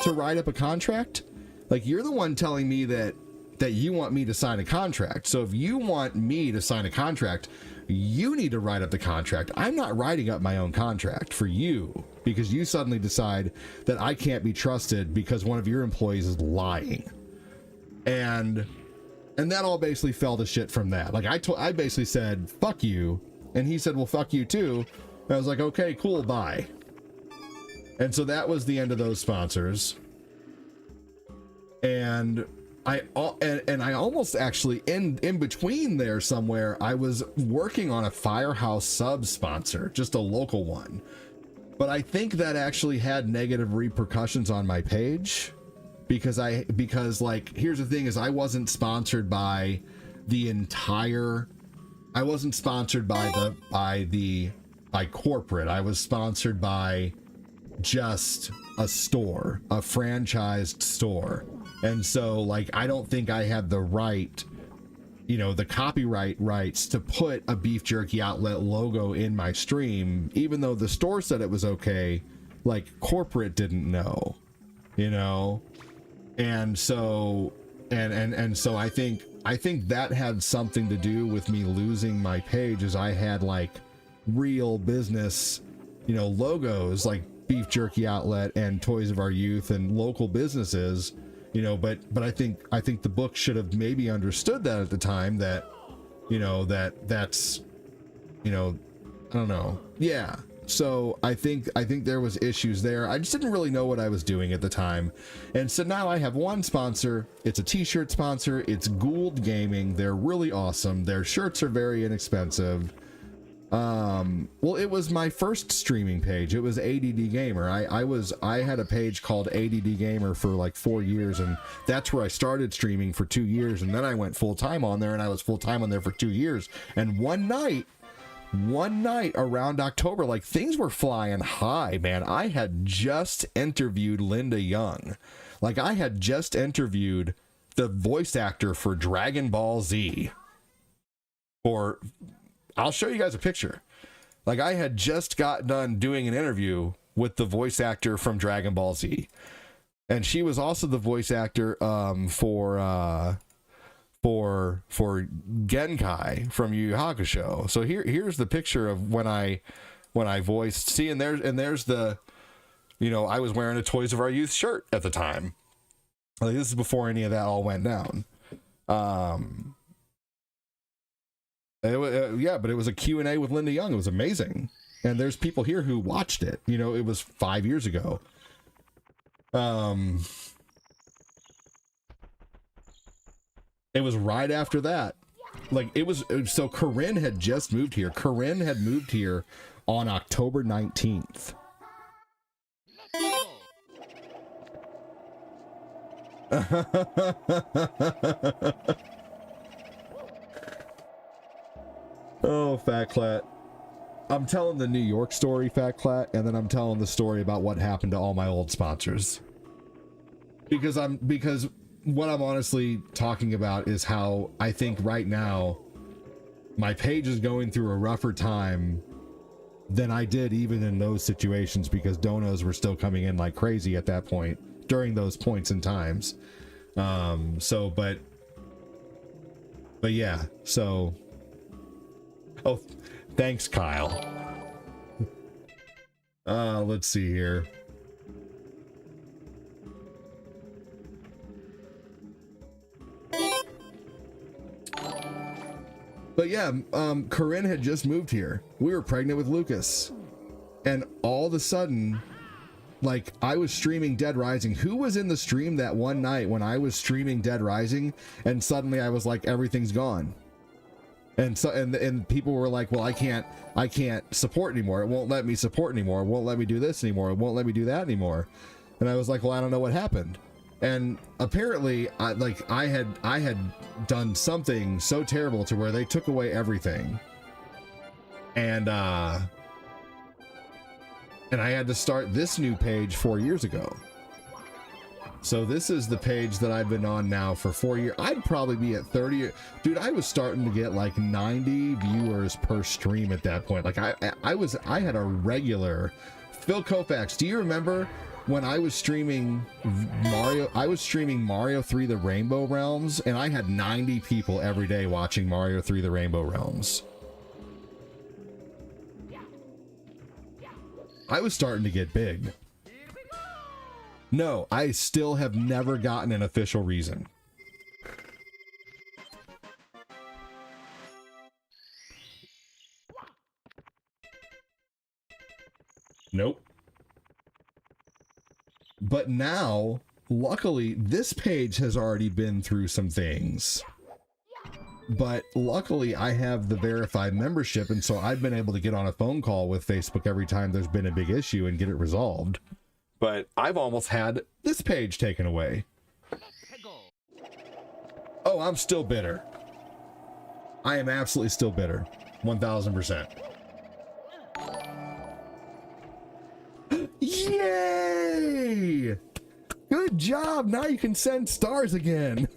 to write up a contract? Like, you're the one telling me that you want me to sign a contract. So if you want me to sign a contract, you need to write up the contract. I'm not writing up my own contract for you because you suddenly decide that I can't be trusted because one of your employees is lying. And that all basically fell to shit from that. Like, I basically said, fuck you. And he said, well, fuck you too. And I was like, okay, cool, bye. And so that was the end of those sponsors. And I almost actually in between there somewhere, I was working on a Firehouse sub sponsor, just a local one. But I think that actually had negative repercussions on my page because like, here's the thing is I wasn't sponsored by corporate. I was sponsored by just a store, a franchised store. And so, like, I don't think I had the right, the copyright rights to put a Beef Jerky Outlet logo in my stream, even though the store said it was okay. Like, corporate didn't know, and so so I think that had something to do with me losing my page, as I had like real business, logos like Beef Jerky Outlet and Toys of Our Youth and local businesses. But I think the book should have maybe understood that at the time, that that's I don't know. Yeah. So I think there was issues there. I just didn't really know what I was doing at the time. And so now I have one sponsor. It's a t-shirt sponsor. It's Gould Gaming. They're really awesome. Their shirts are very inexpensive. Well, it was my first streaming page. It was ADD Gamer. I had a page called ADD Gamer for like 4 years, and that's where I started streaming for 2 years, and then I went full-time on there, and I was full-time on there for 2 years. And one night around October, like, things were flying high, man. I had just interviewed Linda Young. Like, I had just interviewed the voice actor for Dragon Ball Z. I'll show you guys a picture. Like, I had just got done doing an interview with the voice actor from Dragon Ball Z. And she was also the voice actor for Genkai from Yu Yu Hakusho. So here's the picture of when I voiced. See, and there's the, I was wearing a Toys of Our Youth shirt at the time. Like, this is before any of that all went down. But it was a Q&A with Linda Young. It was amazing. And there's people here who watched it. It was 5 years ago. It was right after that. Like, so Corinne had just moved here. Corinne had moved here on October 19th. Oh, Fat Clat. I'm telling the New York story, Fat Clat, and then I'm telling the story about what happened to all my old sponsors. Because what I'm honestly talking about is how I think right now my page is going through a rougher time than I did even in those situations, because donos were still coming in like crazy at that point, during those points in times. But yeah, so... Oh, thanks, Kyle. Let's see here. But yeah, Corinne had just moved here. We were pregnant with Lucas. And all of a sudden, like, I was streaming Dead Rising. Who was in the stream that one night when I was streaming Dead Rising and suddenly I was like, everything's gone? And so, and people were like, well, I can't support anymore. It won't let me support anymore. It won't let me do this anymore. It won't let me do that anymore. And I was like, well, I don't know what happened. And apparently I had done something so terrible to where they took away everything. And I had to start this new page 4 years ago. So this is the page that I've been on now for 4 years. I'd probably be at 30. Dude, I was starting to get like 90 viewers per stream at that point. Like I had a regular Phil Koufax. Do you remember when I was streaming Mario? I was streaming Mario 3 The Rainbow Realms, and I had 90 people every day watching Mario 3 The Rainbow Realms. I was starting to get big. No, I still have never gotten an official reason. Nope. But now, luckily, this page has already been through some things. But luckily, I have the verified membership, and so I've been able to get on a phone call with Facebook every time there's been a big issue and get it resolved. But I've almost had this page taken away. Oh, I'm still bitter. I am absolutely still bitter. 1000%. Yay! Good job. Now you can send stars again.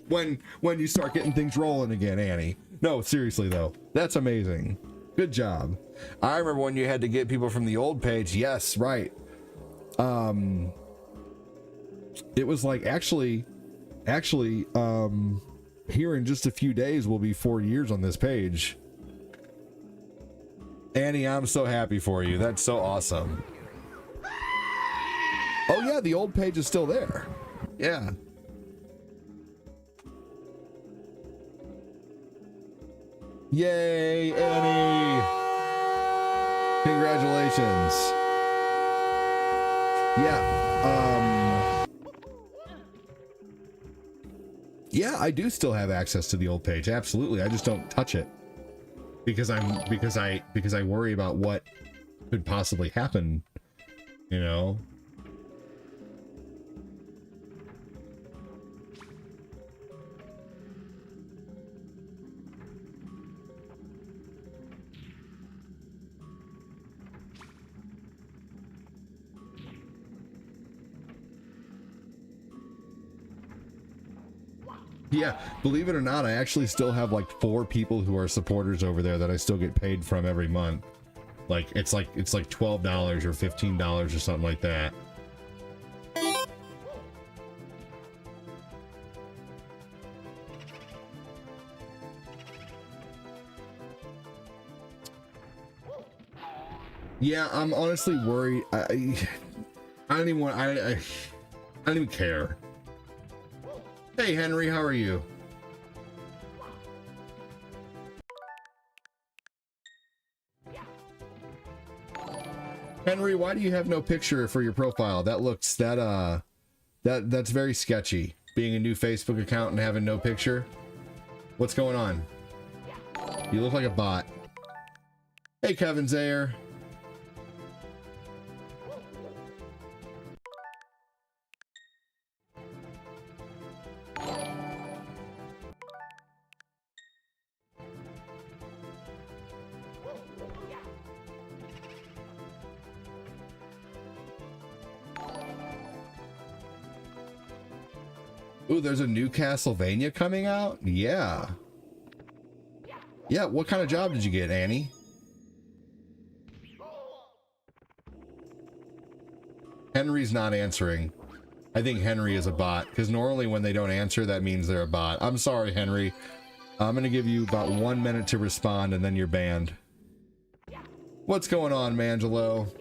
when you start getting things rolling again, Annie. No, seriously though. That's amazing. Good job. I remember when you had to get people from the old page. Yes, right. It was like actually, here in just a few days will be 4 years on this page. Annie, I'm so happy for you. That's so awesome. Oh yeah, the old page is still there. Yeah. Yay, Annie! Congratulations. Yeah, yeah, I do still have access to the old page. Absolutely. I just don't touch it because I worry about what could possibly happen, you know. Yeah, believe it or not, I actually still have like 4 people who are supporters over there that I still get paid from every month. Like it's like $12 or $15 or something like that. Yeah, I'm honestly worried. I don't even want. I don't even care. Hey Henry, how are you? Henry, why do you have no picture for your profile? That looks that's very sketchy. Being a new Facebook account and having no picture. What's going on? You look like a bot. Hey Kevin Zayer. Ooh, there's a new Castlevania coming out? Yeah. Yeah, what kind of job did you get, Annie? Henry's not answering. I think Henry is a bot, because normally when they don't answer, that means they're a bot. I'm sorry, Henry. I'm going to give you about 1 minute to respond, and then you're banned. What's going on, Mangelo?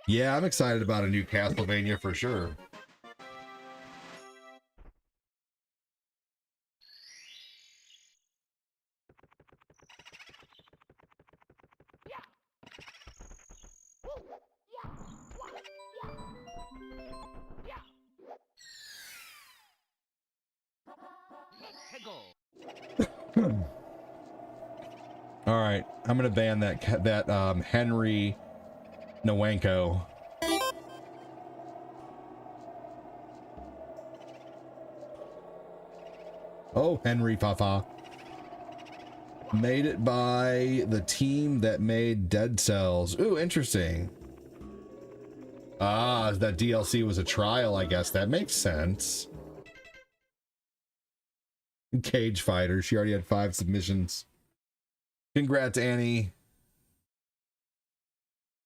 Yeah, I'm excited about a new Castlevania for sure. All right, I'm gonna ban that Henry Nwanko. Oh, Henry Fafa. Made it by the team that made Dead Cells. Ooh, interesting. Ah, that DLC was a trial, I guess. That makes sense. Cage Fighter. She already had 5 submissions. Congrats, Annie.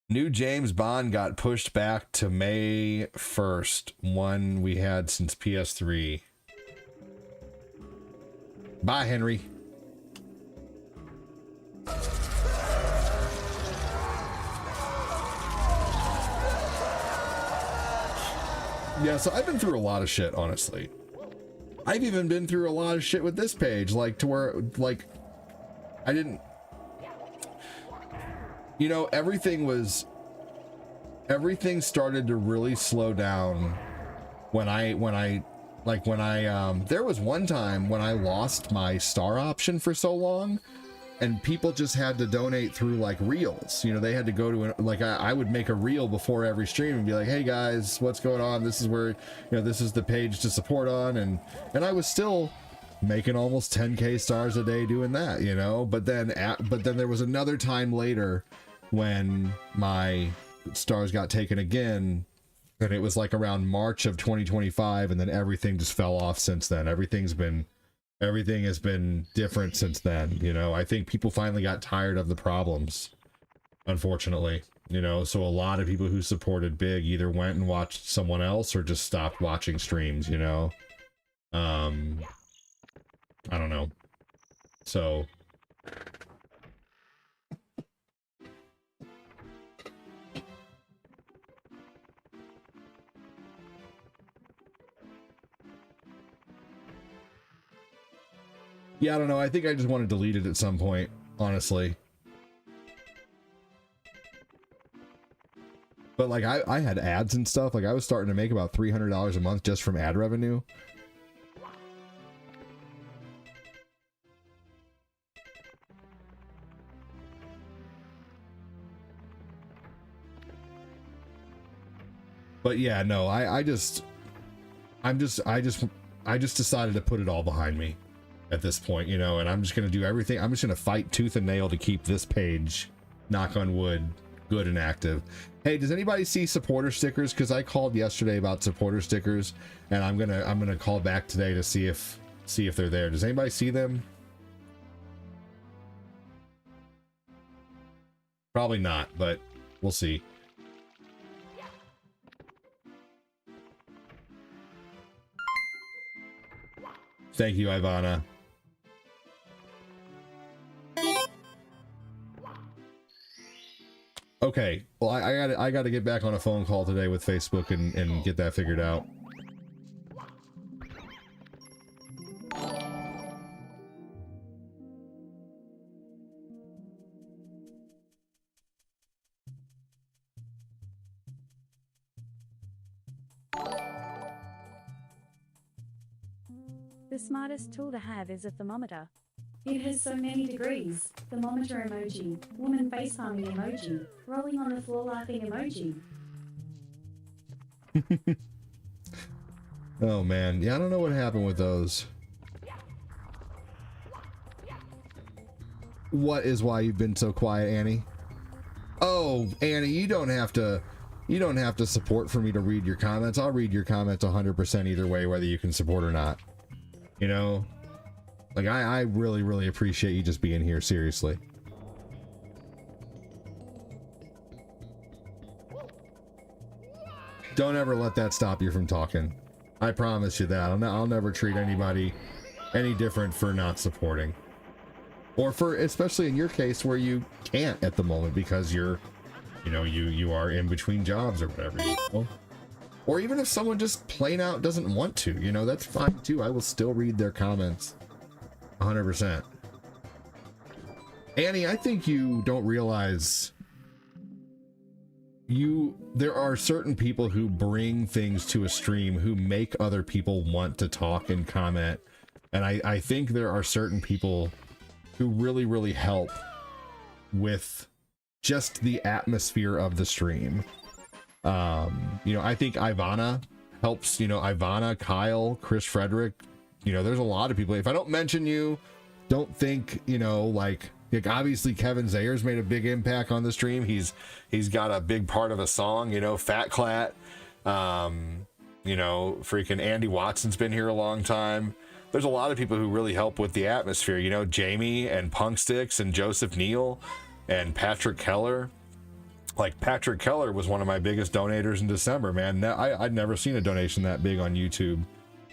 New James Bond got pushed back to May 1st, one we had since PS3. Bye, Henry. Yeah, so I've been through a lot of shit, honestly. I've even been through a lot of shit with this page, like to where, like, I didn't, you know, everything started to really slow down when I there was one time when I lost my star option for so long, and people just had to donate through like reels. You know, they had to go to like I would make a reel before every stream and be like, hey guys, what's going on? This is where, you know, this is the page to support on, and I was still making almost 10k stars a day doing that, you know. But then there was another time later when my stars got taken again, and it was like around March of 2025, and then everything just fell off since then. Everything has been different since then, you know. I think people finally got tired of the problems, unfortunately, you know. So a lot of people who supported Big either went and watched someone else or just stopped watching streams, you know. I don't know. So yeah, I don't know. I think I just want to delete it at some point, honestly. But like I had ads and stuff. Like I was starting to make about $300 a month just from ad revenue. But yeah, no, I just decided to put it all behind me at this point, you know, and I'm just going to do everything. I'm just going to fight tooth and nail to keep this page, knock on wood, good and active. Hey, does anybody see supporter stickers? Because I called yesterday about supporter stickers, and I'm gonna call back today to see if they're there. Does anybody see them? Probably not, but we'll see. Thank you, Ivana. Okay, well, I gotta get back on a phone call today with Facebook and get that figured out. The smartest tool to have is a thermometer. It has so many degrees. Thermometer emoji, woman facepalming emoji, rolling on the floor laughing emoji. Oh man, yeah, I don't know what happened with those. What is why you've been so quiet, Annie? Oh, Annie, you don't have to support for me to read your comments. I'll read your comments 100% either way, whether you can support or not. You know? Like, I really, really appreciate you just being here, seriously. Don't ever let that stop you from talking. I promise you that. I'll never treat anybody any different for not supporting. Or for, especially in your case, where you can't at the moment because you're, you know, you are in between jobs or whatever, you know? Or even if someone just plain out doesn't want to, you know, that's fine too. I will still read their comments. 100%. Annie, I think you don't realize there are certain people who bring things to a stream who make other people want to talk and comment. And I think there are certain people who really, really help with just the atmosphere of the stream. You know, I think Ivana helps, you know, Ivana, Kyle, Chris Frederick, you know, there's a lot of people. If I don't mention you, don't think, you know, like obviously Kevin Zayers made a big impact on the stream. He's got a big part of a song, you know, Fat Clat, you know, freaking Andy Watson's been here a long time. There's a lot of people who really help with the atmosphere, you know, Jamie and Punk Sticks and Joseph Neal and Patrick Keller. Like Patrick Keller was one of my biggest donators in December, man. I'd never seen a donation that big on YouTube,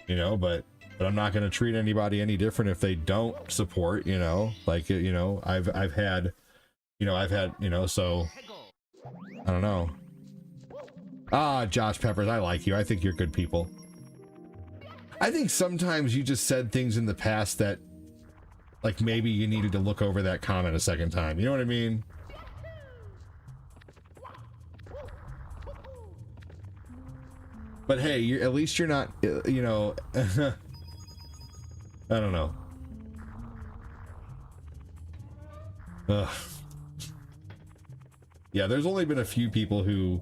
you know, but I'm not going to treat anybody any different if they don't support, you know, like, you know, I've had, you know, so I don't know. Ah, Josh Peppers, I like you. I think you're good people. I think sometimes you just said things in the past that, like, maybe you needed to look over that comment a second time. You know what I mean? But hey, at least you're not, you know, I don't know. Ugh. Yeah, there's only been a few people who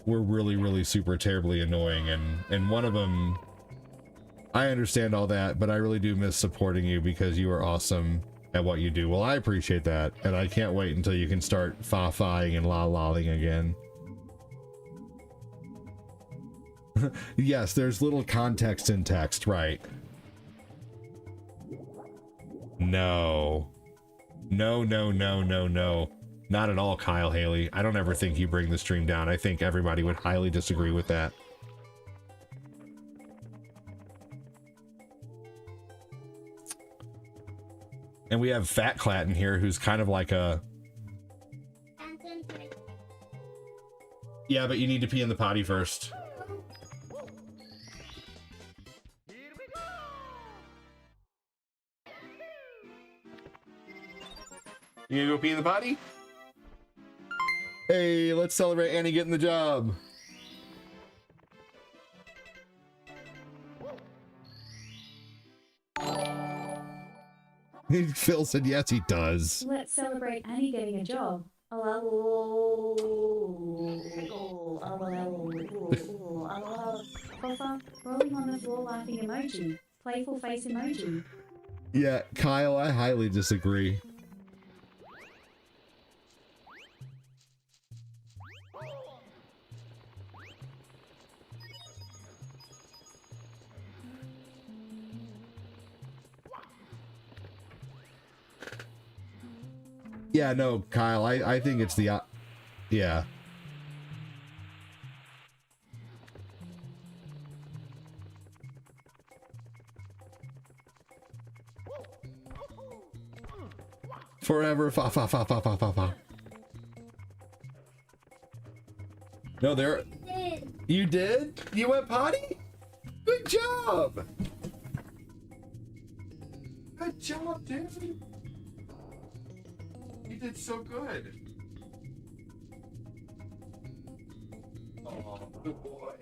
were really, really super terribly annoying, and one of them, I understand all that, but I really do miss supporting you because you are awesome at what you do. Well, I appreciate that, and I can't wait until you can start fa-faing and la-lolling again. Yes, there's little context in text, right? No. No, no, no, no, no. Not at all, Kyle Haley. I don't ever think you bring the stream down. I think everybody would highly disagree with that. And we have Fat Clat in here, who's kind of like a... Yeah, but you need to pee in the potty first. You gonna go pee in the potty? Hey, let's celebrate Annie getting the job. Phil said yes, he does. Let's celebrate Annie getting a job. Puffer, rolling on the floor laughing emoji. Playful face emoji. Yeah, Kyle, I highly disagree. Yeah, no, Kyle, I think it's the, yeah. Forever, fa fa fa fa fa fa fa. No, there. You did? You went potty? Good job. Good job, dude. You did so good. Oh, good boy.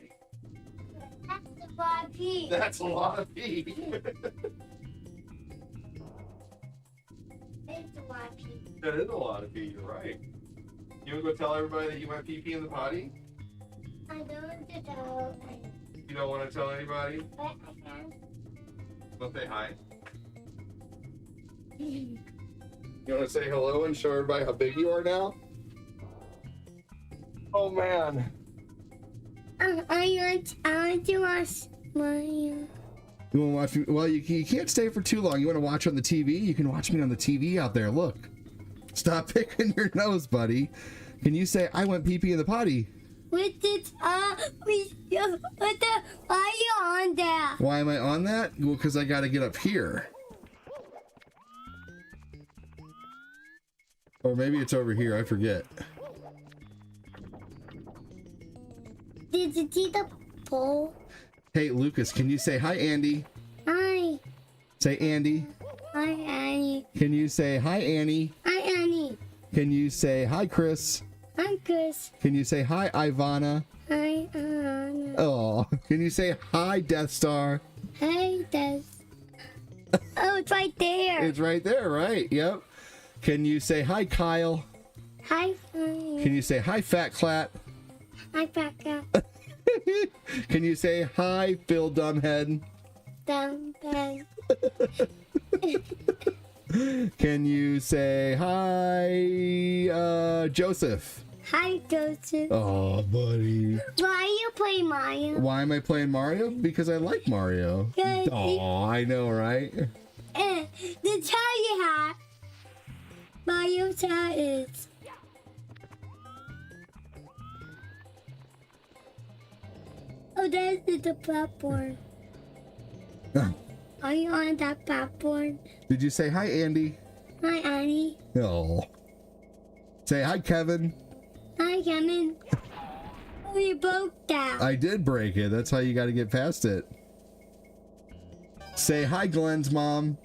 That's a lot of pee. That's a lot of pee. It's a lot of pee. That is a lot of pee, you're right. You want to go tell everybody that you went pee in the potty? I don't want to tell. You don't want to tell anybody? But I can. Well, say hi. You want to say hello and show everybody how big you are now? Oh man. I want to watch Mario. You want to watch? Well, you can't stay for too long. You want to watch on the TV? You can watch me on the TV out there. Look. Stop picking your nose, buddy. Can you say I went pee in the potty? Why are you on there? Why am I on that? Well, because I got to get up here. Or maybe it's over here. I forget. Did you see the pole? Hey, Lucas, can you say hi, Andy? Hi. Say Andy. Hi, Annie. Can you say hi, Annie? Hi, Annie. Can you say hi, Chris? Hi, Chris. Can you say hi, Ivana? Hi, Anna. Oh, can you say hi, Death Star? Hey, Des. Oh, it's right there. It's right there, right? Yep. Can you say hi, Kyle? Hi, Can you say hi, Fat Clat? hi, Becca. Can you say hi, Phil Dumbhead? Down, down. Can you say hi, Joseph? Hi, Joseph. Oh, buddy. Why you play Mario? Why am I playing Mario? Because I like Mario. Good. Oh, I know, right? The tie you have. Mario's hat is. Oh, that's the platform. Are you on that platform? Did you say hi, Andy? Hi, Annie. Oh. Say hi, Kevin. Hi, Kevin. Oh, you broke that. I did break it. That's how you got to get past it. Say hi, Glenn's mom.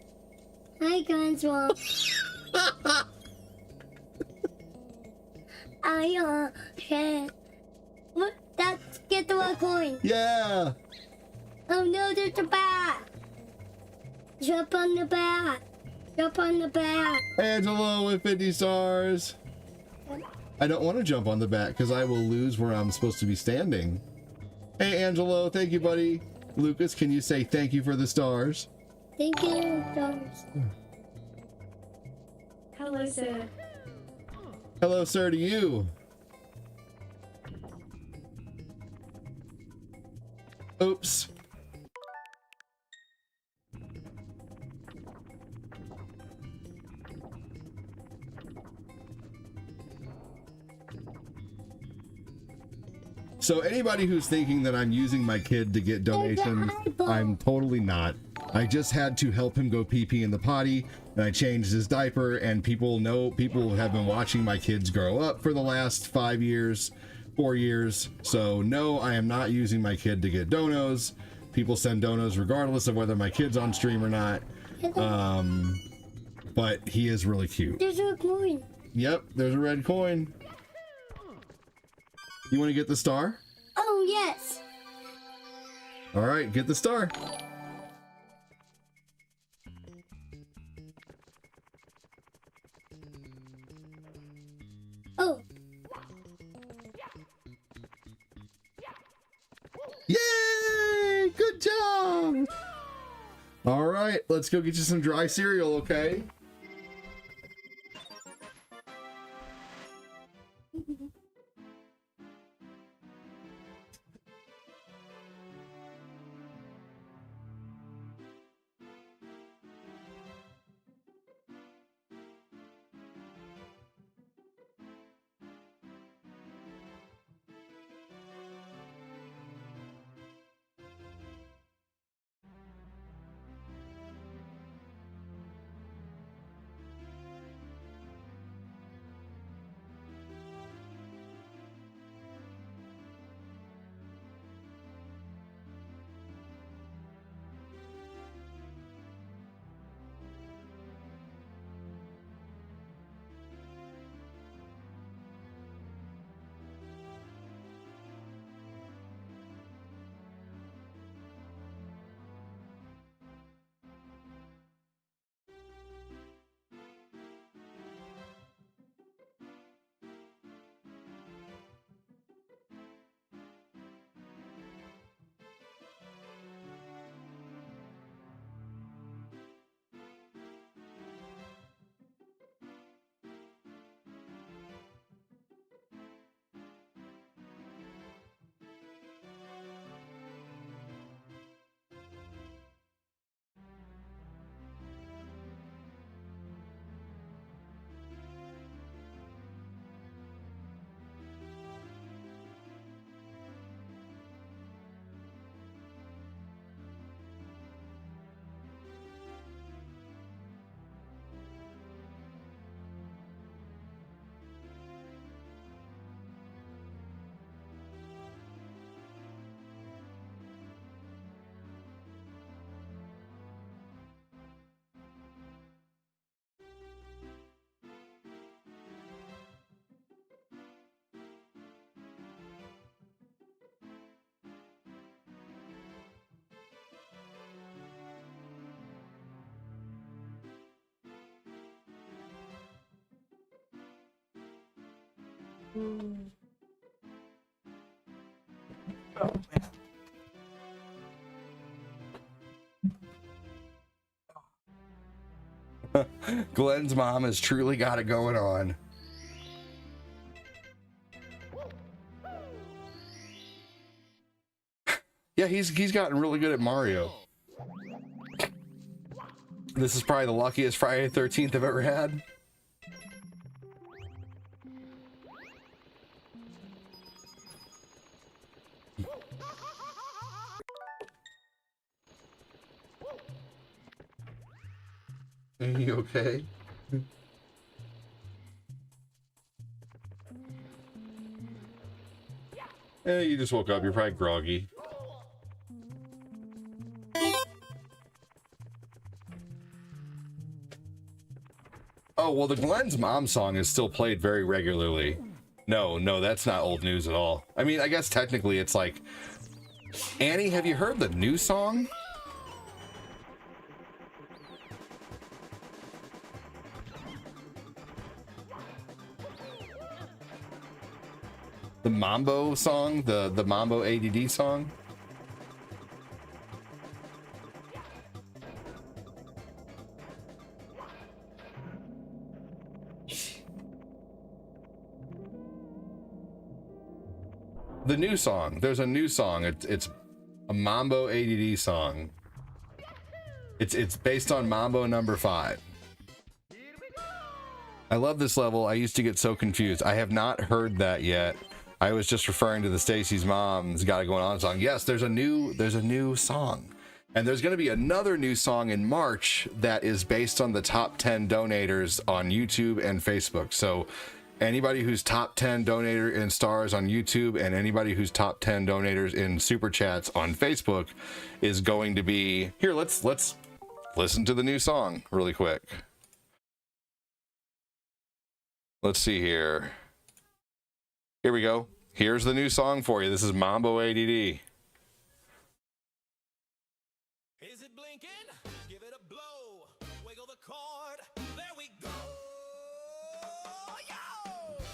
Hi, Glenn's mom. Okay. What? That's get the one coin. Yeah. Oh no, there's a bat. Jump on the bat. Jump on the bat. Angelo with 50 stars. I don't want to jump on the bat because I will lose where I'm supposed to be standing. Hey, Angelo. Thank you, buddy. Lucas, can you say thank you for the stars? Thank you, stars. Hello, sir. Hello, sir, to you. Oops. So anybody who's thinking that I'm using my kid to get donations, I'm totally not. I just had to help him go pee-pee in the potty, and I changed his diaper, and people have been watching my kids grow up for the last 4 years. So no, I am not using my kid to get donos. People send donos regardless of whether my kid's on stream or not. But he is really cute. There's a coin. Yep, there's a red coin. You want to get the star? Oh, yes. All right, get the star. Oh. Yay! Good job! All right, let's go get you some dry cereal, okay? Oh, man. Glenn's mom has truly got it going on. Yeah, he's gotten really good at Mario. This is probably the luckiest Friday the 13th I've ever had. Are you okay? You just woke up. You're probably groggy. Oh, well, the Glenn's Mom song is still played very regularly. No, that's not old news at all. I mean, I guess technically it's like... Annie, have you heard the new song? The Mambo song? The Mambo ADD song? The new song. There's a new song. It's a Mambo ADD song. It's based on Mambo number 5. I love this level. I used to get so confused. I have not heard that yet. I was just referring to the Stacy's Mom's Got It Going On song. Yes, there's a new song. And there's going to be another new song in March that is based on the top 10 donators on YouTube and Facebook. So anybody who's top 10 donator in stars on YouTube and anybody who's top 10 donators in super chats on Facebook is going to be here. Let's listen to the new song really quick. Let's see here. Here we go. Here's the new song for you. This is Mambo ADD. Is it blinking? Give it a blow. Wiggle the cord. There we go. Yo!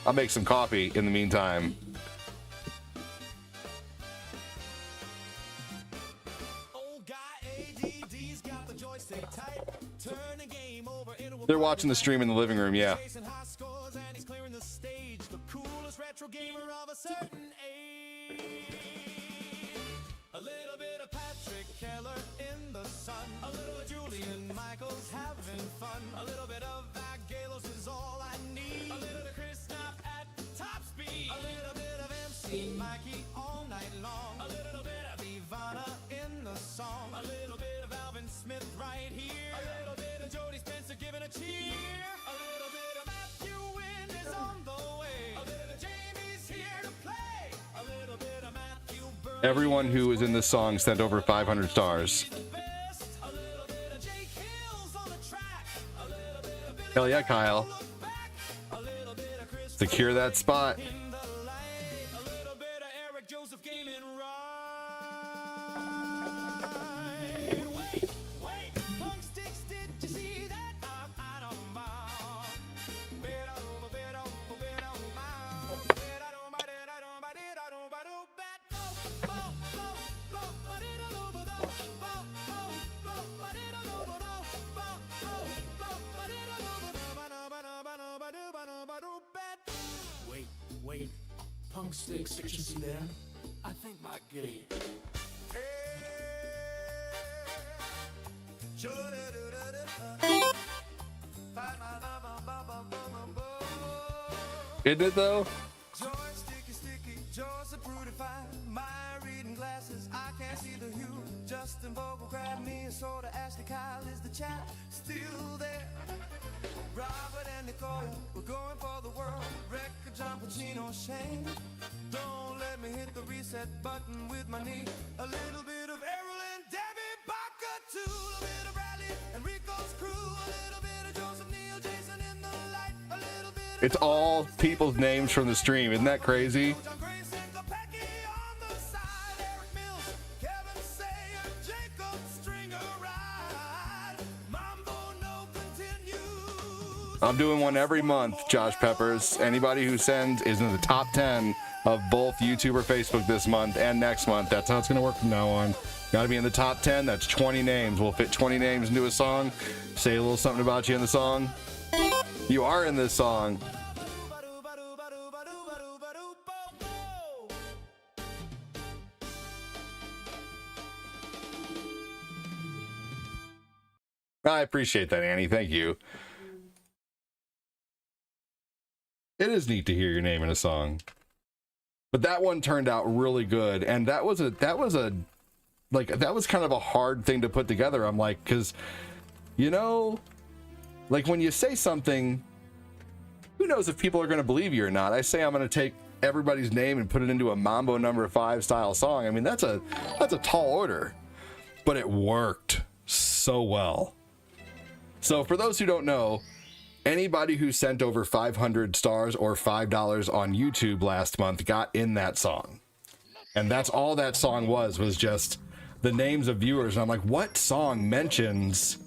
I'll make some coffee in the meantime. They're watching the stream in the living room, yeah. A little bit of Patrick Keller in the sun. A little of Julian Michaels having fun. A little bit of Vagelos is all I need. A little of Chris Knapp at top speed. A little bit of MC Mikey all night long. A little bit of Ivana in the song. A little bit of Alvin Smith right here. A little bit of Jody Spencer giving a cheer. A little bit of Matthew Wynn is on the way. A little of Jamie's here to play. A little bit of Matthew Burns. Everyone who was in this song sent over 500 stars. Hell yeah, Kyle. Secure that spot. Wait, Punk Sticks, you see there? I think my gay. Isn't it though? Joy sticky, Joy's a brutify. My reading glasses, I can't see the hue. Justin Vogel grabbed me and sorta Ashley Kyle is the chat still there. Robert and Nicole, we're going for the world. Record John Pacino, Shane. Don't let me hit the reset button with my knee. A little bit of Errol and Debbie Barker too. A bit of Bradley and Rico's crew. A little bit of Joseph Neal, Jason in the light. A little bit of It's all people's names from the stream. Isn't that crazy? John Grayson, Kopecky on the side. Eric Mills, Kevin Sayer, Jacob Stringer ride. Mambo no continues. I'm doing one every month, Josh Peppers. Anybody who sends is in the top 10 of both YouTube or Facebook this month and next month. That's how it's going to work from now on. Got to be in the top 10. That's 20 names. We'll fit 20 names into a song. Say a little something about you in the song. You are in this song. I appreciate that, Annie. Thank you. It is neat to hear your name in a song. But that one turned out really good, and that was kind of a hard thing to put together. I'm like, because, you know, like when you say something, who knows if people are going to believe you or not. I say I'm going to take everybody's name and put it into a Mambo No. 5 style song. I mean, that's a tall order, but it worked so well. So for those who don't know, anybody who sent over 500 stars or $5 on YouTube last month got in that song. And that's all that song was just the names of viewers. And I'm like, what song mentions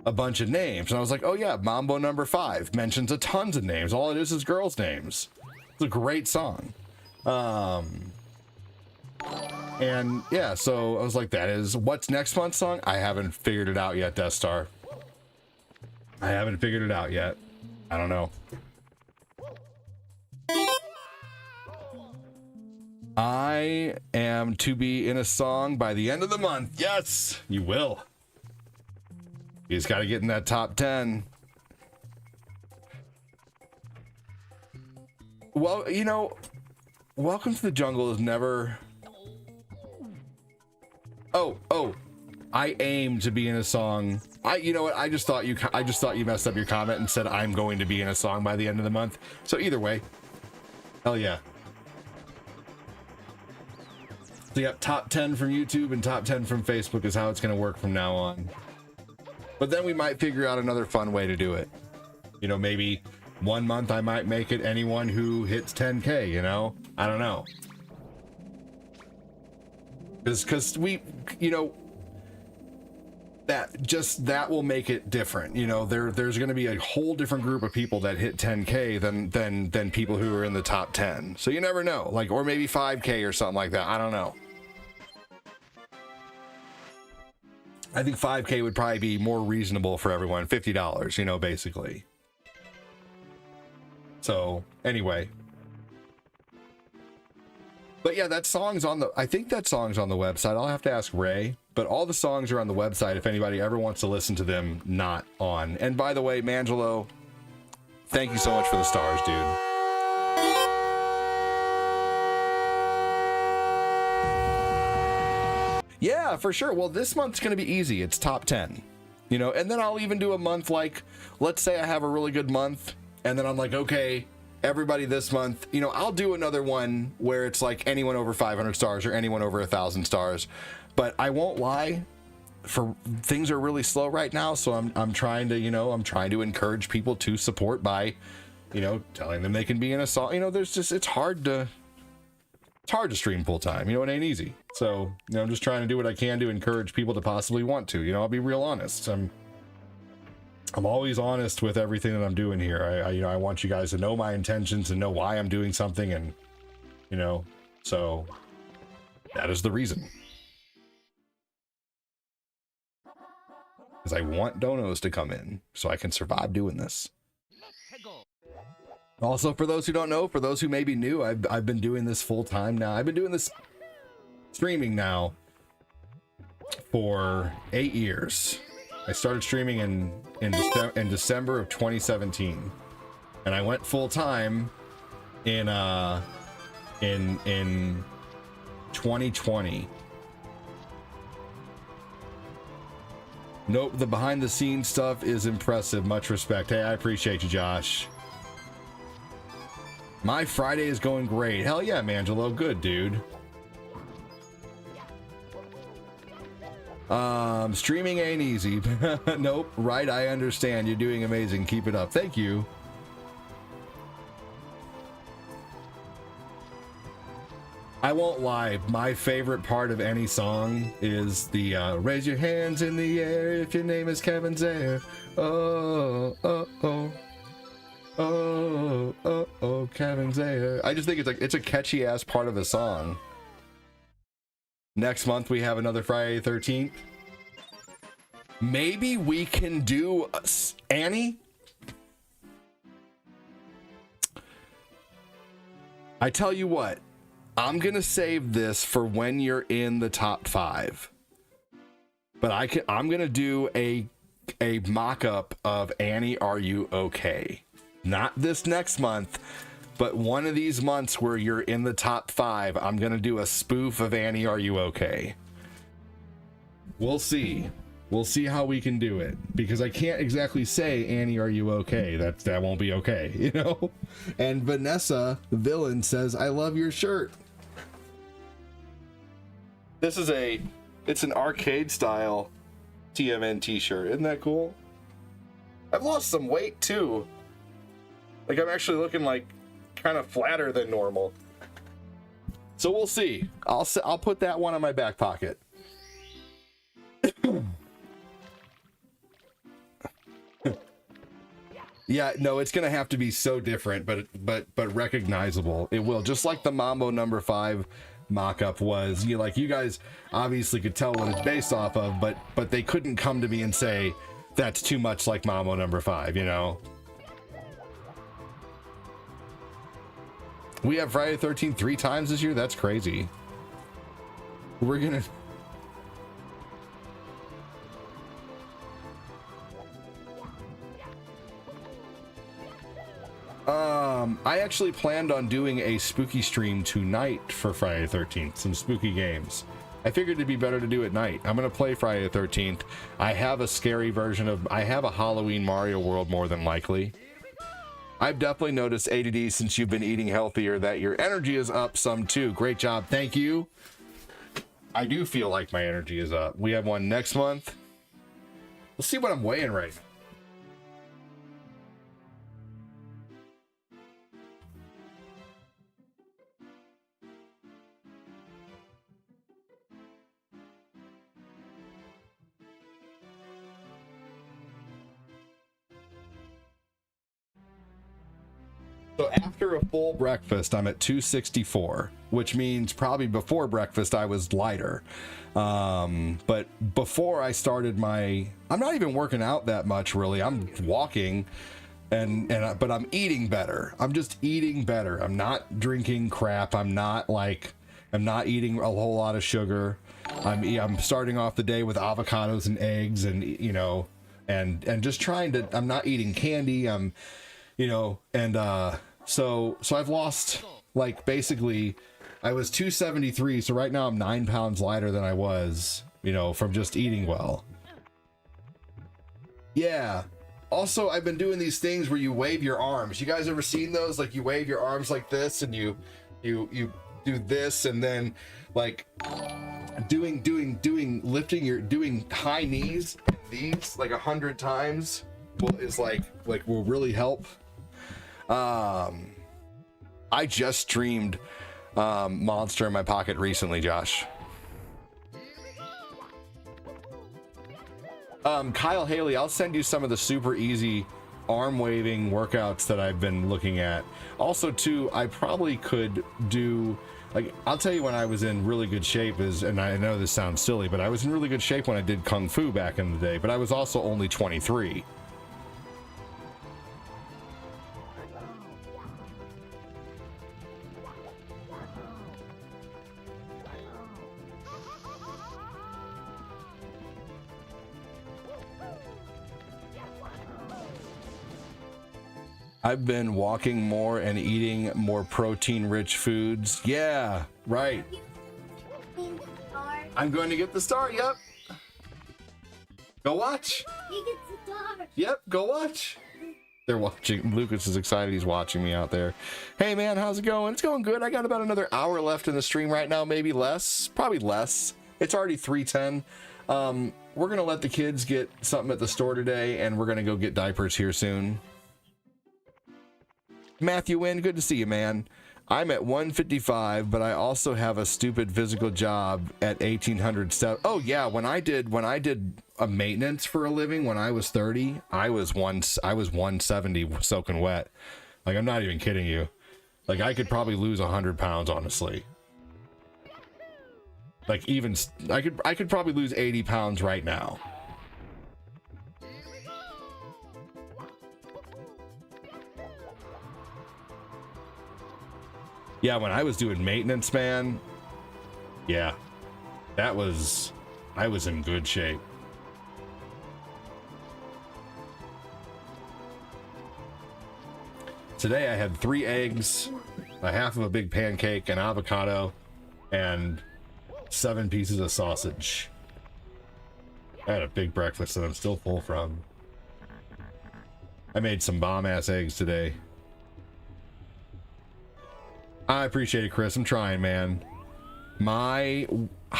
a bunch of names? And I was like, oh yeah, Mambo No. 5 mentions a tons of names. All it is girls' names. It's a great song. And yeah, so I was like, that is what's next month's song? I haven't figured it out yet, Death Star. I haven't figured it out yet. I don't know. I am to be in a song by the end of the month. Yes, you will. You just got to get in that top 10. Well, you know, Welcome to the Jungle is never... Oh, I aim to be in a song. You know what? I just thought you messed up your comment and said I'm going to be in a song by the end of the month. So either way, hell yeah. So you got top 10 from YouTube and top 10 from Facebook is how it's going to work from now on. But then we might figure out another fun way to do it. You know, maybe one month I might make it anyone who hits 10K, you know? I don't know. Because we, you know, that will make it different. You know, there's going to be a whole different group of people that hit 10K than people who are in the top 10. So you never know, like, or maybe 5K or something like that. I don't know. I think 5K would probably be more reasonable for everyone. $50, you know, basically. So anyway. But yeah, that song's on I think that song's on the website. I'll have to ask Ray, but all the songs are on the website if anybody ever wants to listen to them not on. And by the way, Mangelo, thank you so much for the stars, dude. Yeah, for sure. Well, this month's going to be easy. It's top 10, you know, and then I'll even do a month like, let's say I have a really good month and then I'm like, okay, everybody this month, you know, I'll do another one where it's like anyone over 500 stars or anyone over 1,000 stars. But I won't lie, things are really slow right now. So I'm trying to, you know, encourage people to support by, you know, telling them they can be in a song. You know, it's hard to stream full time. You know, it ain't easy. So, you know, I'm just trying to do what I can to encourage people to possibly want to. You know, I'll be real honest. I'm always honest with everything that I'm doing here. I want you guys to know my intentions and know why I'm doing something, and you know, so that is the reason. Because I want donos to come in so I can survive doing this. Also, for those who don't know, for those who may be new, I've been doing this full time now. I've been doing this streaming now for 8 years. I started streaming in December of 2017, and I went full time in 2020. Nope, the behind the scenes stuff is impressive. Much respect. Hey, I appreciate you, Josh. My Friday is going great. Hell yeah, Mangelo. Good, dude. Streaming ain't easy. Nope. Right. I understand. You're doing amazing. Keep it up. Thank you. I won't lie. My favorite part of any song is the raise your hands in the air if your name is Kevin Zare. Oh, oh, oh. Oh, Kevin Zaya. I just think it's a catchy ass part of a song. Next month we have another Friday the 13th. Maybe we can do Annie. I tell you what, I'm gonna save this for when you're in the top 5. But I'm gonna do a mock-up of Annie, Are You Okay? Not this next month, but one of these months where you're in the top 5, I'm gonna do a spoof of Annie, Are You Okay? We'll see. We'll see how we can do it, because I can't exactly say Annie, Are You Okay? That won't be okay, you know? And Vanessa, the villain, says, I love your shirt. This is it's an arcade style TMN t-shirt. Isn't that cool? I've lost some weight too. Like, I'm actually looking like kind of flatter than normal. So we'll see. I'll put that one in my back pocket. Yeah, no, it's gonna have to be so different, but recognizable. It will, just like the Mambo number 5 mock-up was. You guys obviously could tell what it's based off of, but they couldn't come to me and say that's too much like Mambo number 5, you know. We have Friday the 13th 3 times this year. That's crazy. We're gonna I actually planned on doing a spooky stream tonight for Friday the 13th, some spooky games. I figured it'd be better to do at night. I'm gonna play Friday the 13th. I have a scary version I have a Halloween Mario World more than likely. I've definitely noticed, ADD, since you've been eating healthier, that your energy is up some too. Great job, thank you. I do feel like my energy is up. We have one next month. Let's see what I'm weighing right now. So after a full breakfast, I'm at 264, which means probably before breakfast I was lighter. But before I started I'm not even working out that much really. I'm walking, but I'm eating better. I'm just eating better. I'm not drinking crap. I'm not eating a whole lot of sugar. I'm starting off the day with avocados and eggs, and and just trying to. I'm not eating candy. So I've lost, like, basically I was 273, so right now I'm 9 pounds lighter than I was, from just eating well. Yeah. Also, I've been doing these things where you wave your arms. You guys ever seen those? Like, you wave your arms like this, and you do this, and then like doing high knees, these like 100 times will really help. I just streamed Monster in My Pocket recently, Josh. Kyle Haley, I'll send you some of the super easy arm waving workouts that I've been looking at. Also too, I probably could do, like, I'll tell you when I was in really good shape and I know this sounds silly, but I was in really good shape when I did Kung Fu back in the day, but I was also only 23. I've been walking more and eating more protein-rich foods. Yeah, right. I'm going to get the star, yep. Go watch. He gets the star. Yep, go watch. They're watching. Lucas is excited. He's watching me out there. Hey, man, how's it going? It's going good. I got about another hour left in the stream right now, maybe less. Probably less. It's already 3:10. We're going to let the kids get something at the store today, and we're going to go get diapers here soon. Matthew Wynn, good to see you, man. I'm at 155, but I also have a stupid physical job at 1800 steps. Oh yeah, when I did a maintenance for a living when I was 30, I was 170 soaking wet. Like, I'm not even kidding you. Like, I could probably lose 100 pounds, honestly. Like, even I could probably lose 80 pounds right now. Yeah, when I was doing maintenance, man, yeah, I was in good shape. Today I had 3 eggs, a half of a big pancake, an avocado, and 7 pieces of sausage. I had a big breakfast that I'm still full from. I made some bomb-ass eggs today. I appreciate it, Chris. I'm trying, man. My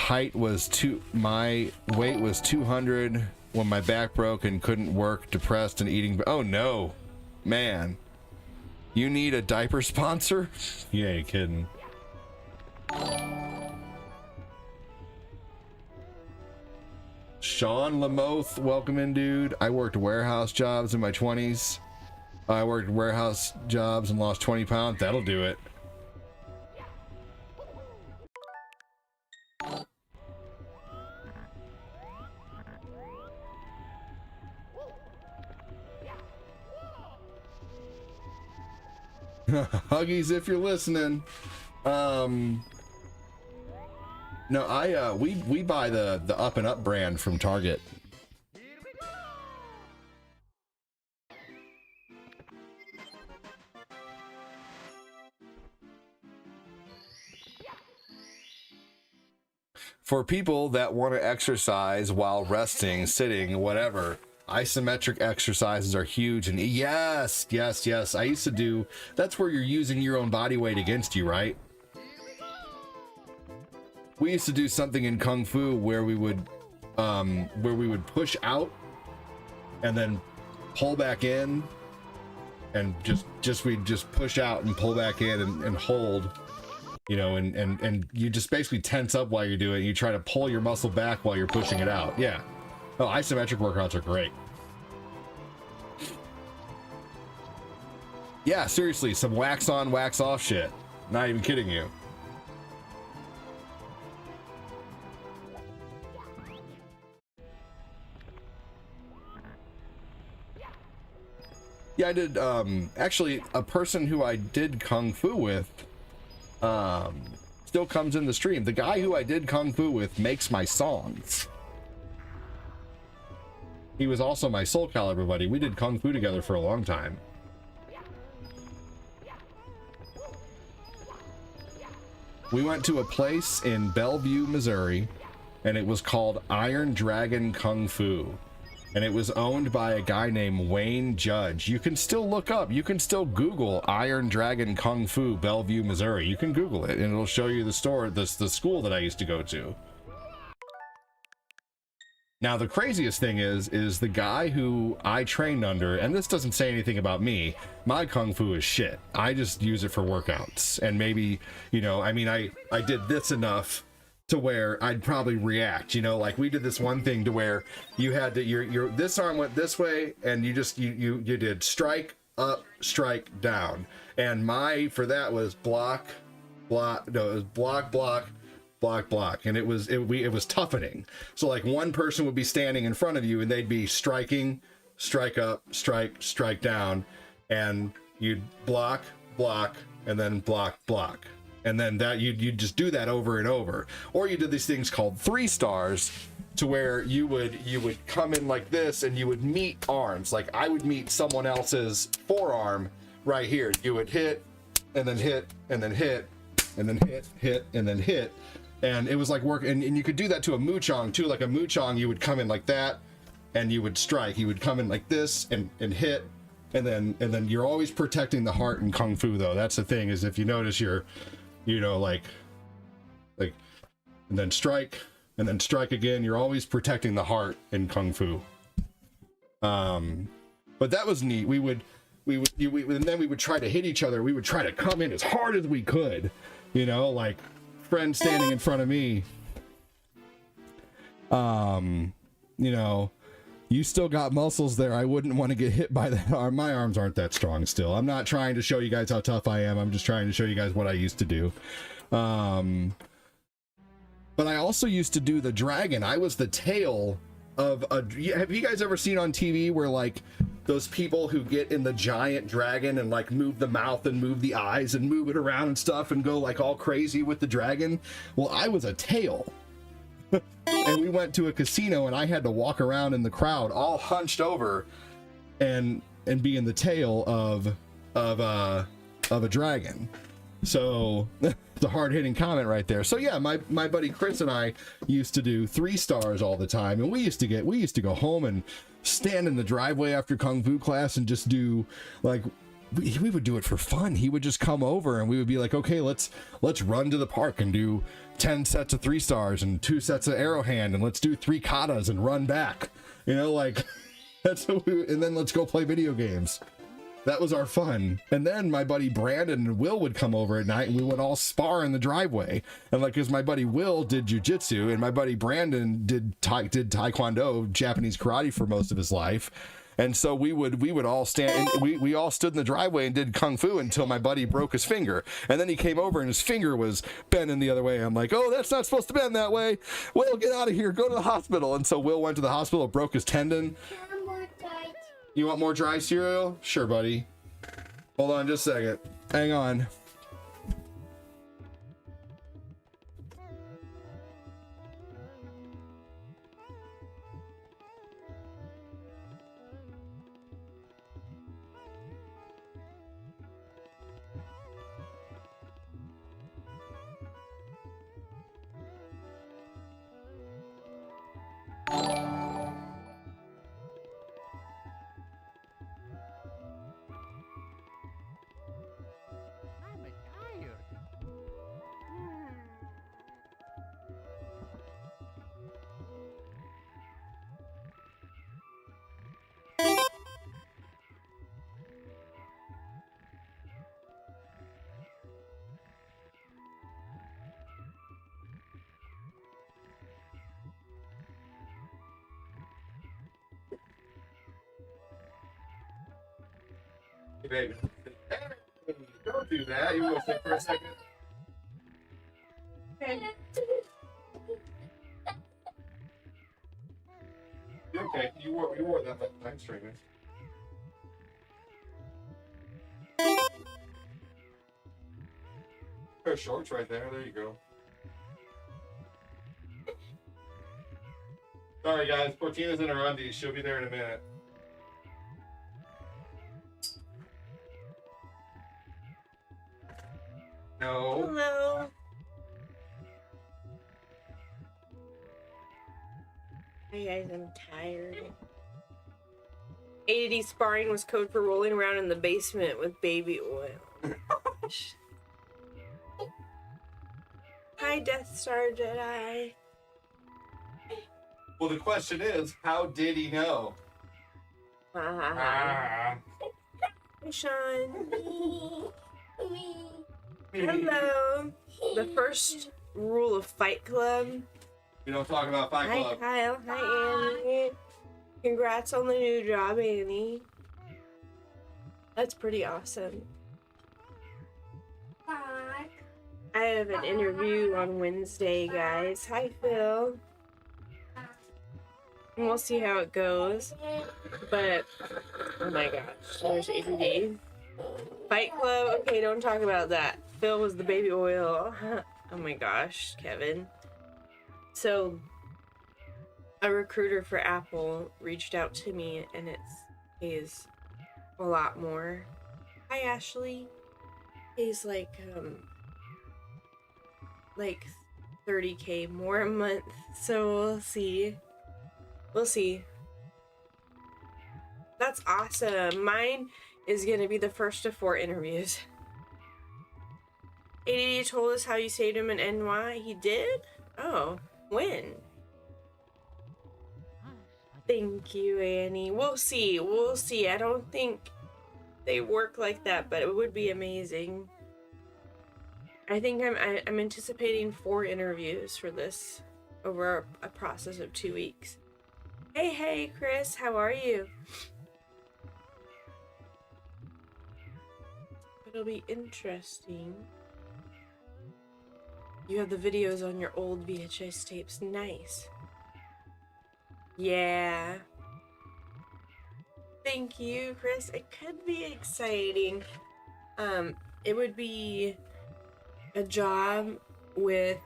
weight was 200 when my back broke and couldn't work, depressed and eating. Oh no, man. You need a diaper sponsor? You ain't kidding. Sean Lamoth, welcome in, dude. I worked warehouse jobs in my 20s. I worked warehouse jobs and lost 20 pounds. That'll do it. Huggies, if you're listening. No, we buy the Up and Up brand from Target. For people that want to exercise while resting, sitting, whatever, isometric exercises are huge. And yes, I used to do, that's where you're using your own body weight against you, right? We used to do something in Kung Fu where we would push out and then pull back in, and we'd just push out and pull back in and hold, you know, and you just basically tense up while you're doing it. You try to pull your muscle back while you're pushing it out. Yeah. Oh, isometric workouts are great. Yeah, seriously, some wax on, wax off shit. Not even kidding you. Yeah, I did, actually, a person who I did Kung Fu with, still comes in the stream. The guy who I did Kung Fu with makes my songs. He was also my Soul Calibur buddy. We did Kung Fu together for a long time. We went to a place in Bellevue, Missouri, and it was called Iron Dragon Kung Fu. And it was owned by a guy named Wayne Judge. You can still look up, you can still Google Iron Dragon Kung Fu, Bellevue, Missouri. You can Google it and it'll show you the store, the school that I used to go to. Now, the craziest thing is the guy who I trained under, and this doesn't say anything about me, my Kung Fu is shit. I just use it for workouts. And maybe, you know, I mean, I did this enough to where I'd probably react, you know, like we did this one thing to where you had to, your this arm went this way and you did strike up, strike down. And for that was block, block, no, it was block, block, block, block. And it was toughening. So like one person would be standing in front of you and they'd be striking, strike up, strike down, and you'd block, block, and then block, block. And then that you'd just do that over and over. Or you did these things called 3 stars, to where you would come in like this and you would meet arms. Like I would meet someone else's forearm right here. You would hit and then hit and then hit and then hit and then hit. And it was like work, and you could do that to a Muchong too. Like a Muchong, you would come in like that and you would strike. You would come in like this and hit. And then you're always protecting the heart in Kung Fu though. That's the thing, is if you notice you know, like, and then strike again. You're always protecting the heart in Kung Fu. But that was neat. We would and then we would try to hit each other. We would try to come in as hard as we could, you know, like friend standing in front of me. You know, you still got muscles there. I wouldn't want to get hit by that arm. My arms aren't that strong still. I'm not trying to show you guys how tough I am. I'm just trying to show you guys what I used to do. But I also used to do the dragon. I was the tail of a... Have you guys ever seen on TV where like those people who get in the giant dragon and like move the mouth and move the eyes and move it around and stuff and go like all crazy with the dragon? Well, I was a tail. And we went to a casino and I had to walk around in the crowd all hunched over and be in the tail of a dragon. So it's a hard-hitting comment right there. So yeah, my buddy Chris and I used to do 3 stars all the time, and we used to go home and stand in the driveway after kung fu class and just do like we would do it for fun. He would just come over and we would be like, okay, let's run to the park and do 10 sets of 3 stars and 2 sets of arrow hand, and let's do 3 katas and run back, you know, like that's what and then let's go play video games. That was our fun. And then my buddy Brandon and Will would come over at night and we would all spar in the driveway. And like, because my buddy Will did jujitsu and my buddy Brandon did taekwondo, Japanese karate for most of his life. And so we would all stand, and we all stood in the driveway and did kung fu until my buddy broke his finger. And then he came over and his finger was bending the other way. I'm like, oh, that's not supposed to bend that way. Will, get out of here. Go to the hospital. And so Will went to the hospital, broke his tendon. You want more dry cereal? Sure, buddy. Hold on just a second. Hang on. Hey, baby. Hey, don't do that. You will sit for a second. Okay. Okay, you wore that night streaming. Pair of shorts right there. There you go. Sorry guys, Portina's in her undies. She'll be there in a minute. No. Hello. Hey guys, I'm tired. ADD sparring was code for rolling around in the basement with baby oil. Hi, Death Star Jedi. Well, the question is, how did he know? Hi, Sean. Hello. The first rule of Fight Club. We don't talk about Fight Club. Hi, Kyle. Hi, Annie. Congrats on the new job, Annie. That's pretty awesome. Bye. I have an interview on Wednesday, guys. Hi, Phil. And we'll see how it goes. But, oh my gosh, there's ADD. Fight Club, okay, don't talk about that. Phil was the baby oil. Oh my gosh, Kevin. So, a recruiter for Apple reached out to me and it pays a lot more. Hi, Ashley. Pays like 30K more a month. So we'll see. We'll see. That's awesome. Mine is gonna be the first of 4 interviews. ADD told us how you saved him in NY. He did? Oh, when? Thank you, Annie. We'll see. We'll see. I don't think they work like that, but it would be amazing. I think I'm anticipating 4 interviews for this over a process of 2 weeks. Hey, Chris, how are you? It'll be interesting. You have the videos on your old VHS tapes. Nice. Yeah. Thank you, Chris. It could be exciting. It would be a job with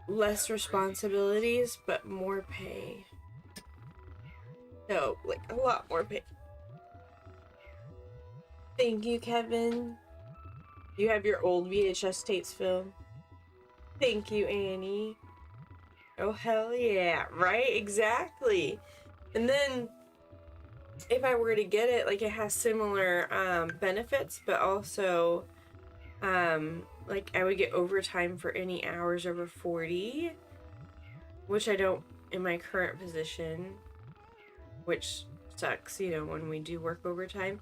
less responsibilities, but more pay. No, like a lot more pay. Thank you, Kevin. You have your old VHS tapes, Phil. Thank you, Annie. Oh, hell yeah. Right? Exactly. And then, if I were to get it, like, it has similar benefits, but also, like, I would get overtime for any hours over 40, which I don't in my current position, which sucks, you know, when we do work overtime.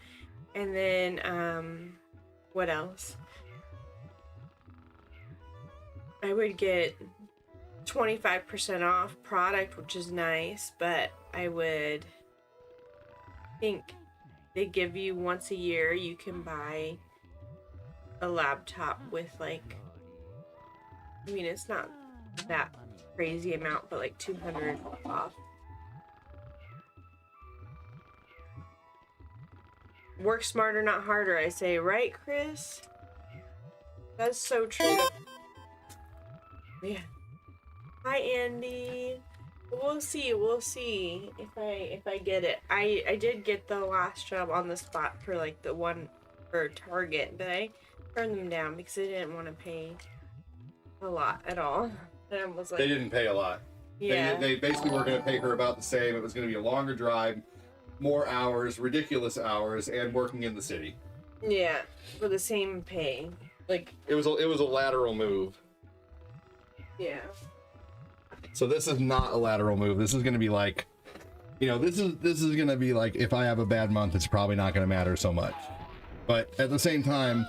And then, what else? I would get 25% off product, which is nice, but I would think they give you once a year, you can buy a laptop with, like, I mean, it's not that crazy amount, but like 200 off. Work smarter, not harder, I say, right, Chris? That's so true. Yeah. Hi, Andy. We'll see if I get it. I did get the last job on the spot for like the one for Target, but I turned them down because they didn't want to pay a lot at all. And I was like, They didn't pay a lot. Yeah. They basically were going to pay her about the same. It was going to be a longer drive, more hours, ridiculous hours, and working in the city. Yeah, for the same pay. Like, it was a lateral move. Yeah. So this is not a lateral move. This is going to be like, you know, this is going to be like, if I have a bad month, it's probably not going to matter so much. But at the same time,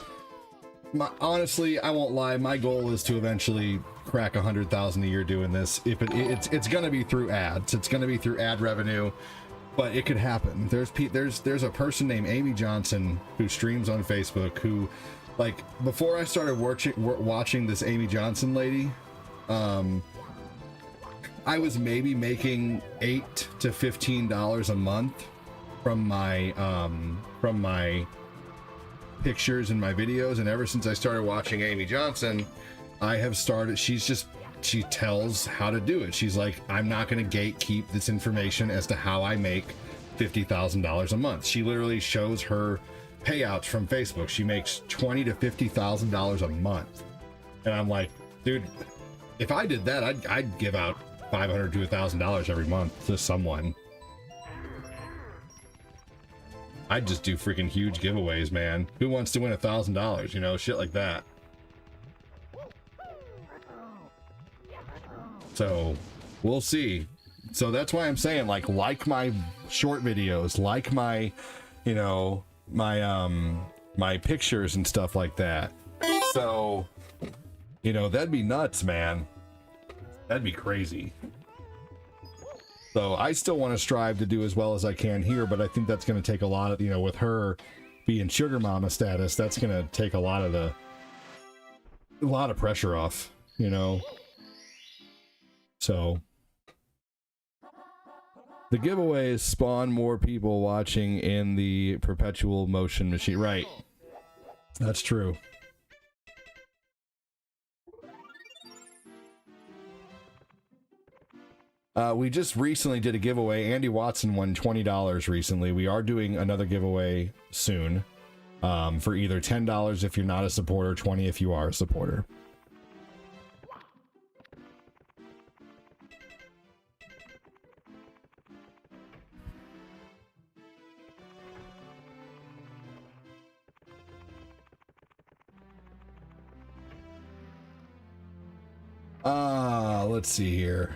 honestly, I won't lie. My goal is to eventually crack 100,000 a year doing this. If it's going to be through ads, it's going to be through ad revenue, but it could happen. There's a person named Amy Johnson who streams on Facebook who, like, before I started watching this Amy Johnson lady, I was maybe making $8 to $15 a month from my pictures and my videos, and ever since I started watching Amy Johnson, I have started. She tells how to do it. She's like, I'm not going to gatekeep this information as to how I make $50,000 a month. She literally shows her payouts from Facebook. She makes $20,000 to $50,000 a month, and I'm like, dude, if I did that, I'd give out $500 to $1,000 every month to someone. I'd just do freaking huge giveaways, man. Who wants to win $1,000? You know, shit like that. So we'll see. So that's why I'm saying, like my short videos, like my, you know, my pictures and stuff like that. So, you know, that'd be nuts, man. That'd be crazy. So I still want to strive to do as well as I can here, but I think that's going to take a lot of, you know, with her being sugar mama status, that's going to take a lot of pressure off, you know. So the giveaways spawn more people watching in the perpetual motion machine. Right. That's true. We just recently did a giveaway. Andy Watson won $20 recently. We are doing another giveaway soon, for either $10 if you're not a supporter, $20 if you are a supporter. Let's see here.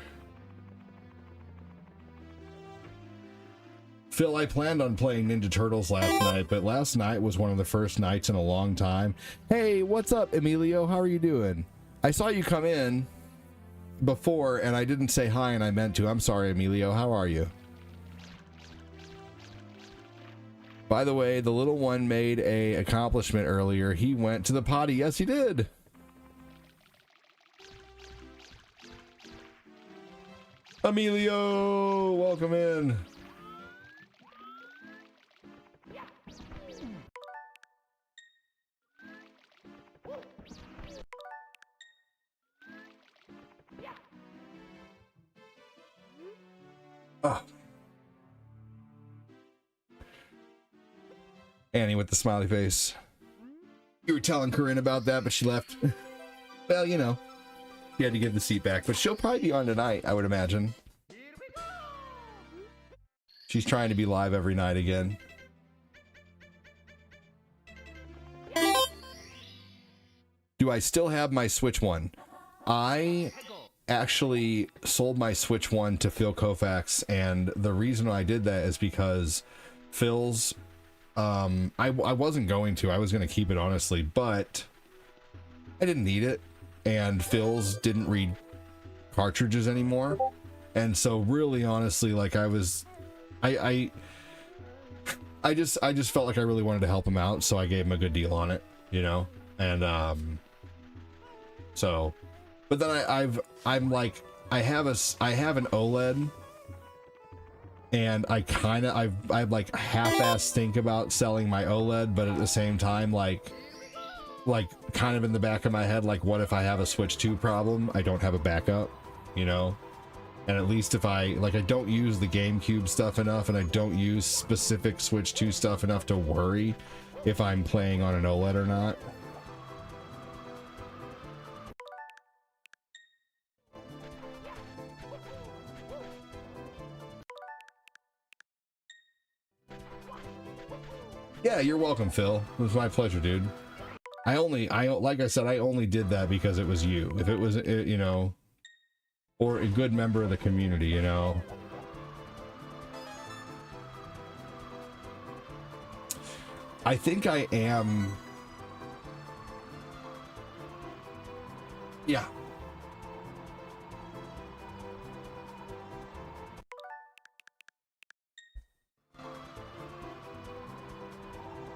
Phil, I planned on playing Ninja Turtles last night, but last night was one of the first nights in a long time. Hey, what's up, Emilio? How are you doing? I saw you come in before, and I didn't say hi, and I meant to. I'm sorry, Emilio. How are you? By the way, the little one made a accomplishment earlier. He went to the potty. Yes, he did. Emilio, welcome in. Oh. Annie with the smiley face. You were telling Corinne about that, but she left. Well, you know, she had to give the seat back, but she'll probably be on tonight, I would imagine. She's trying to be live every night again. Do I still have my Switch One? I actually sold my Switch One to Phil Koufax, and the reason I did that is because Phil's I wasn't going to. I was going to keep it, honestly, but I didn't need it, and Phil's didn't read cartridges anymore, and so really, honestly, like I just felt like I really wanted to help him out, so I gave him a good deal on it, you know, and so, but then I have an OLED. And I like half-ass think about selling my OLED, but at the same time, like kind of in the back of my head, like, what if I have a Switch 2 problem? I don't have a backup, you know? And at least if I don't use the GameCube stuff enough, and I don't use specific Switch 2 stuff enough to worry if I'm playing on an OLED or not. Yeah, you're welcome, Phil. It was my pleasure, dude. Like I said, I only did that because it was you. If it was, you know, or a good member of the community, you know. I think I am. Yeah.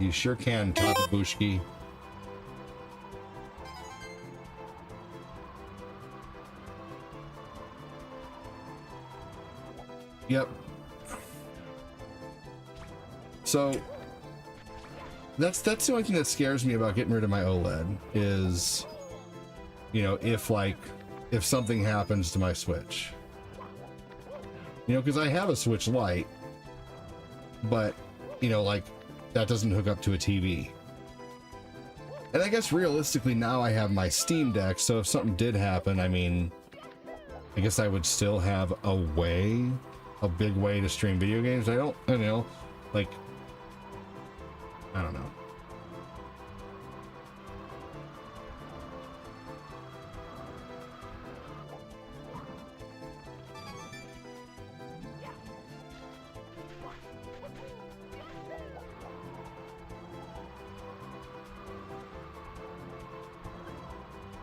You sure can, Tatabushki. Yep. So that's the only thing that scares me about getting rid of my OLED is, you know, if something happens to my Switch. You know, because I have a Switch Lite, but, you know, like, that doesn't hook up to a TV. And I guess realistically now I have my Steam Deck, so if something did happen, I mean, I guess I would still have a big way to stream video games. I don't know, like, I don't know.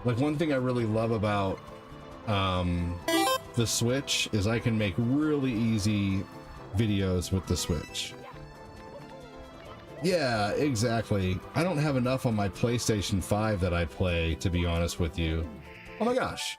Like, one thing I really love about the Switch is I can make really easy videos with the Switch. Yeah, exactly. I don't have enough on my PlayStation 5 that I play, to be honest with you. Oh my gosh.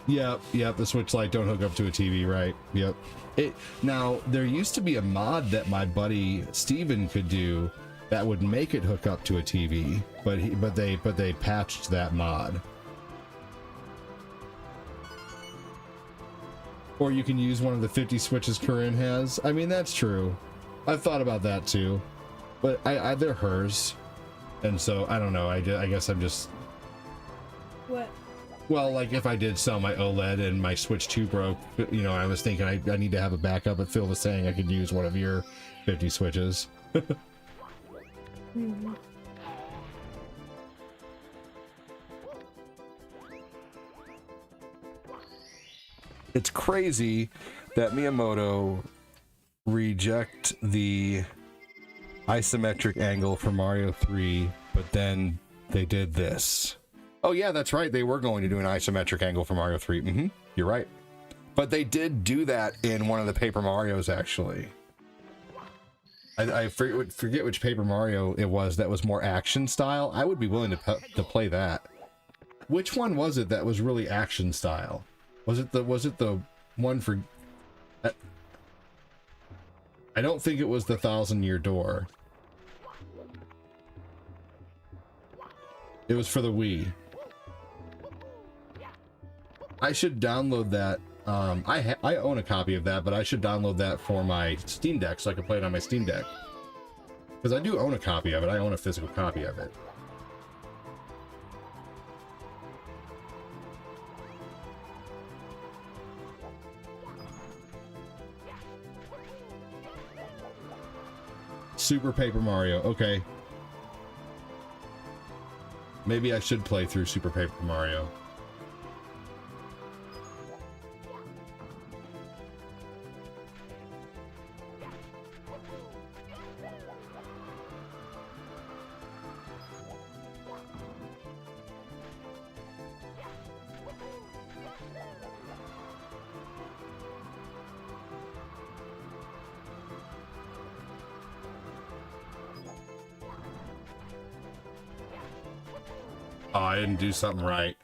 Yep, the Switch Lite don't hook up to a TV, right? Yep. Now, there used to be a mod that my buddy Steven could do that would make it hook up to a TV, but they patched that mod. Or you can use one of the 50 switches Corinne has. I mean, that's true. I've thought about that too, but they're hers, and so I don't know. I guess I'm just. What? Well, like if I did sell my OLED and my Switch 2 broke, you know, I was thinking I need to have a backup, but Phil was saying I could use one of your 50 Switches. It's crazy that Miyamoto reject the isometric angle for Mario 3, but then they did this. Oh yeah, that's right. They were going to do an isometric angle for Mario 3. You're right. But they did do that in one of the Paper Marios, actually. I forget which Paper Mario it was that was more action style. I would be willing to play that. Which one was it that was really action style? Was it the one for... I don't think it was the 1,000-Year Door. It was for the Wii. I should download that. I own a copy of that, but I should download that for my Steam Deck so I can play it on my Steam Deck. Because I do own a copy of it. I own a physical copy of it. Super Paper Mario. Okay. Maybe I should play through Super Paper Mario. Oh, I didn't do something right.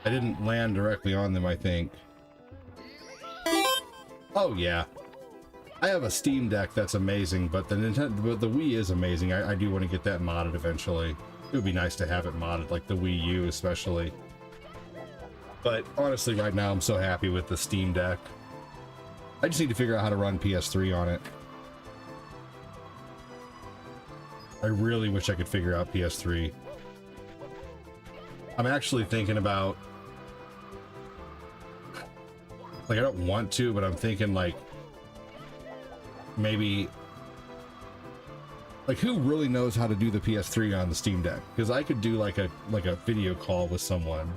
I didn't land directly on them, I think. Oh yeah. I have a Steam Deck that's amazing, but the Wii is amazing. I do want to get that modded eventually. It would be nice to have it modded, like the Wii U especially. But honestly, right now I'm so happy with the Steam Deck. I just need to figure out how to run PS3 on it. I really wish I could figure out PS3. I'm actually thinking about... Like, I don't want to, but I'm thinking, like... Maybe... Like, who really knows how to do the PS3 on the Steam Deck? Because I could do, like a video call with someone.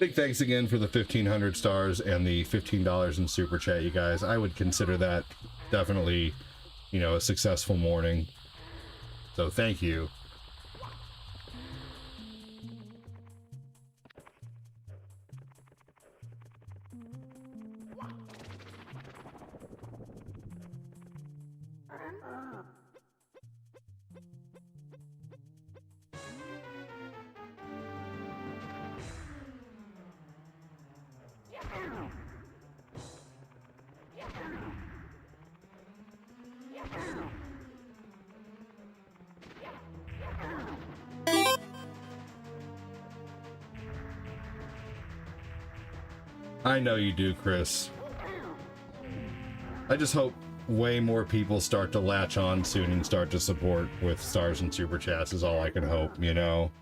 Big thanks again for the 1,500 stars and the $15 in Super Chat, you guys. I would consider that definitely, you know, a successful morning. So thank you. I know you do, Chris. I just hope way more people start to latch on soon and start to support with stars and super chats is all I can hope, you know?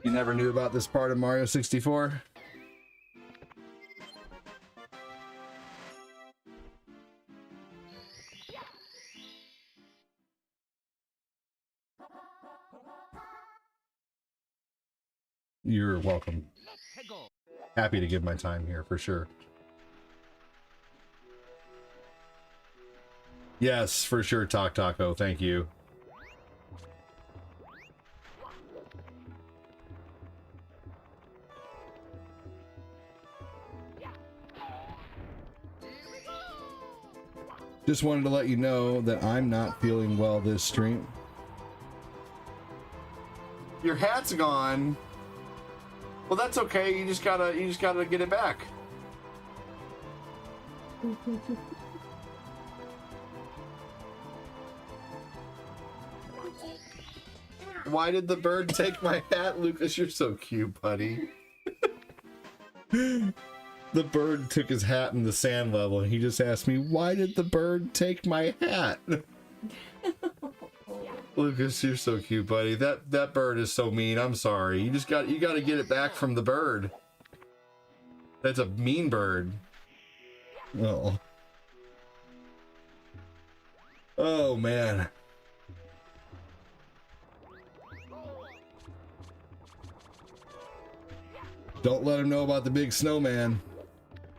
You never knew about this part of Mario 64? You're welcome. Happy to give my time here for sure. Yes, for sure, Talk Taco. Thank you. Just wanted to let you know that I'm not feeling well this stream. Your hat's gone. Well, that's okay. You just gotta get it back. Why did the bird take my hat, Lucas? You're so cute, buddy. The bird took his hat in the sand level, and he just asked me, "Why did the bird take my hat?" Lucas, you're so cute, buddy. That bird is so mean. I'm sorry. You got to get it back from the bird. That's a mean bird. Oh. Oh man. Don't let him know about the big snowman.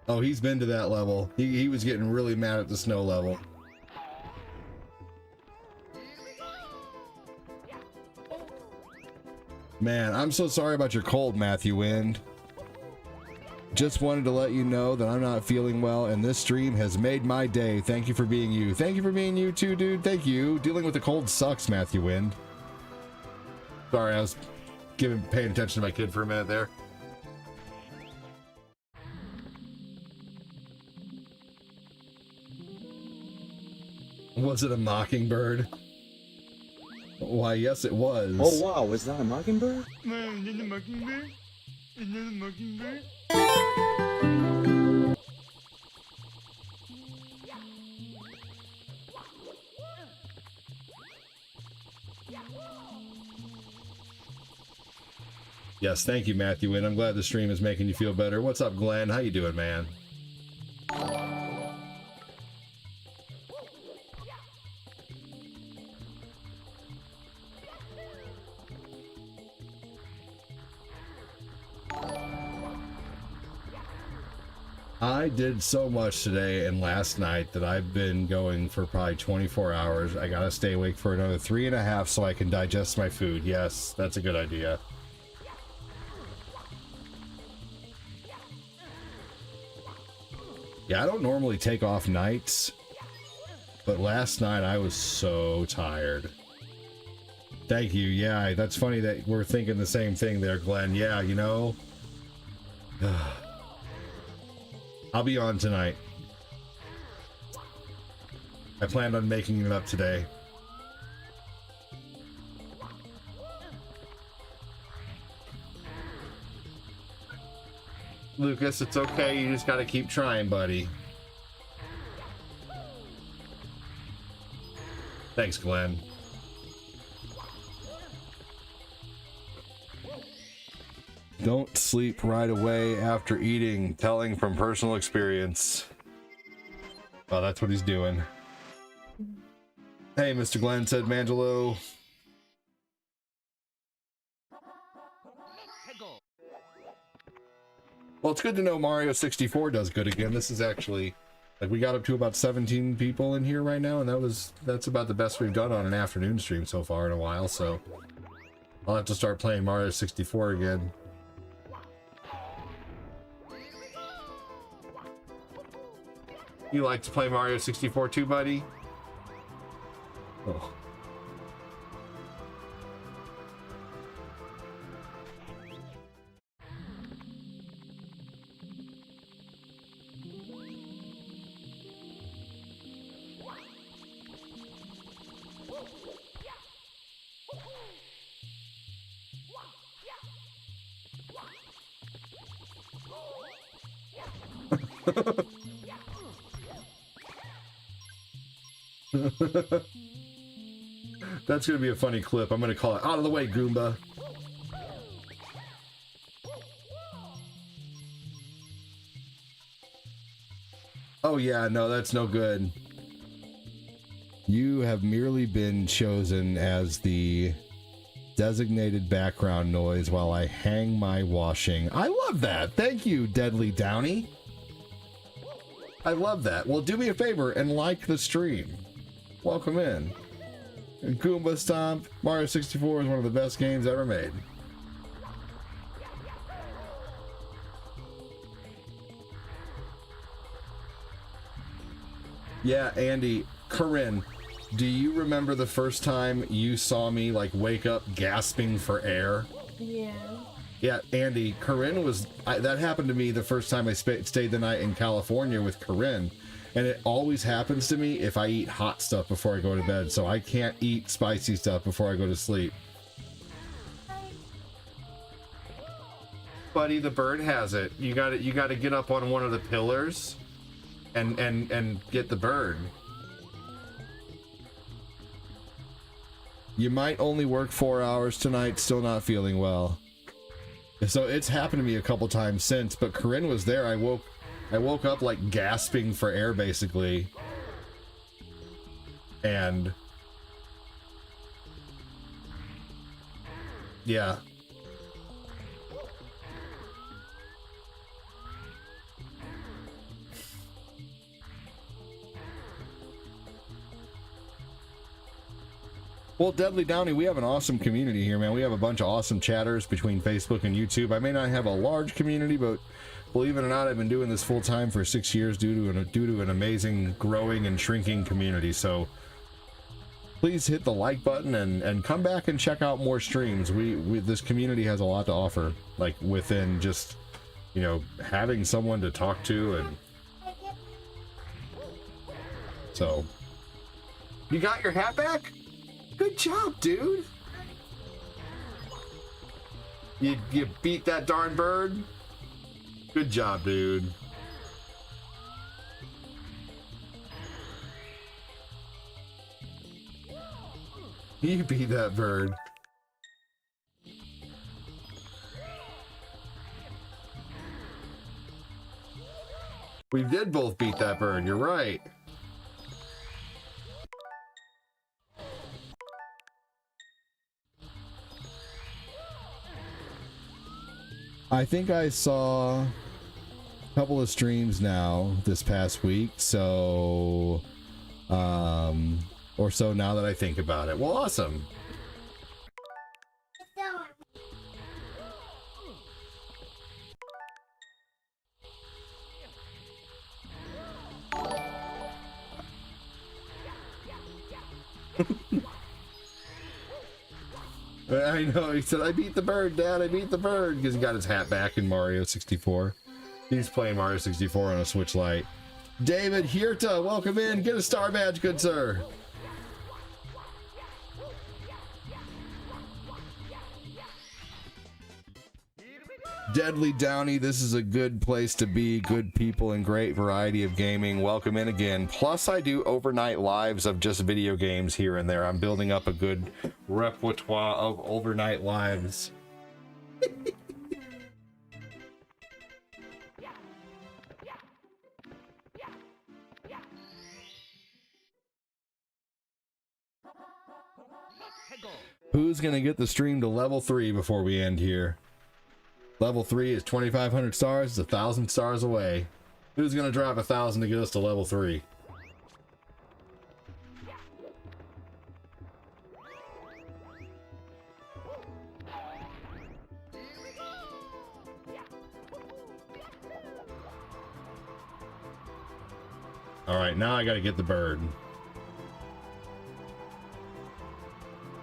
Oh, he's been to that level. He was getting really mad at the snow level. Man, I'm so sorry about your cold, Matthew Wind. Just wanted to let you know that I'm not feeling well, and this stream has made my day. Thank you for being you. Thank you for being you too, dude. Thank you. Dealing with the cold sucks, Matthew Wind. Sorry, I was paying attention to my kid for a minute there. Was it a mockingbird? Why, yes, it was. Oh, wow. Was that a mockingbird? Man, is that a mockingbird? Is that a mockingbird? Yes, thank you, Matthew, and I'm glad the stream is making you feel better. What's up, Glenn? How you doing, man? I did so much today and last night that I've been going for probably 24 hours. I gotta stay awake for another 3.5 so I can digest my food. Yes, that's a good idea. Yeah, I don't normally take off nights, but last night I was so tired. Thank you. Yeah, that's funny that we're thinking the same thing there, Glenn. Yeah, you know. I'll be on tonight. I planned on making it up today. Lucas, it's okay. You just gotta keep trying, buddy. Thanks, Glenn. Don't sleep right away after eating. Telling from personal experience. Oh, that's what he's doing. Hey, Mr. Glenn, said Mangelo. Well, it's good to know Mario 64 does good again. This is actually, like, we got up to about 17 people in here right now, and that's about the best we've done on an afternoon stream so far in a while, so I'll have to start playing Mario 64 again. You like to play Mario 64 too, buddy? Oh. That's gonna be a funny clip. I'm gonna call it out of the way, Goomba. Oh yeah, no, that's no good. You have merely been chosen as the designated background noise while I hang my washing. I love that. Thank you, Deadly Downey. I love that. Well, do me a favor and like the stream. Welcome in. Goomba Stomp. Mario 64 is one of the best games ever made. Yeah, Andy, Corinne, do you remember the first time you saw me like wake up gasping for air? Yeah. Yeah, Andy, Corinne that happened to me the first time I stayed the night in California with Corinne. And it always happens to me if I eat hot stuff before I go to bed. So I can't eat spicy stuff before I go to sleep. Buddy, the bird has it. You got to get up on one of the pillars and get the bird. You might only work 4 hours tonight, still not feeling well. So it's happened to me a couple times since, but Corinne was there. I woke up like gasping for air basically. And yeah. Well, Deadly Downey, we have an awesome community here, man. We have a bunch of awesome chatters between Facebook and YouTube. I may not have a large community, but believe it or not, I've been doing this full time for 6 years due to an amazing growing and shrinking community. So please hit the like button and come back and check out more streams. This community has a lot to offer, like within just, you know, having someone to talk to. And so you got your hat back? Good job, dude. You beat that darn bird? Good job, dude. You beat that bird. We did both beat that bird, you're right. I think I saw a couple of streams now this past week, so or so now that I think about it. Well, awesome. I know, he said, I beat the bird, Dad, I beat the bird, because he got his hat back in Mario 64. He's playing Mario 64 on a Switch Lite. David Hirta, welcome in, get a star badge, good sir. Deadly Downey, this is a good place to be, good people and great variety of gaming. Welcome in again. Plus, I do overnight lives of just video games here and there. I'm building up a good repertoire of overnight lives. Who's gonna get the stream to level 3 before we end here? Level 3 is 2,500 stars. It's 1,000 stars away. Who's gonna drop 1,000 to get us to level 3? All right, now I gotta get the bird.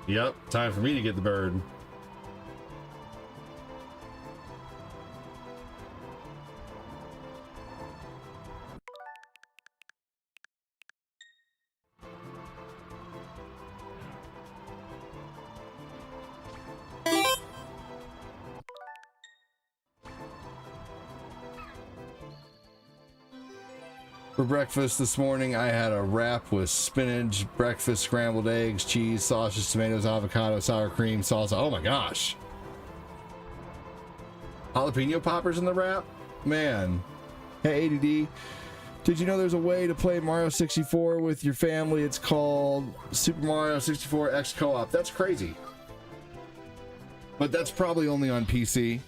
Yep, time for me to get the bird. For breakfast this morning, I had a wrap with spinach, breakfast, scrambled eggs, cheese, sausage, tomatoes, avocado, sour cream, salsa. Oh my gosh. Jalapeno poppers in the wrap? Man. Hey, ADD. Did you know there's a way to play Mario 64 with your family? It's called Super Mario 64 X Co-op. That's crazy. But that's probably only on PC.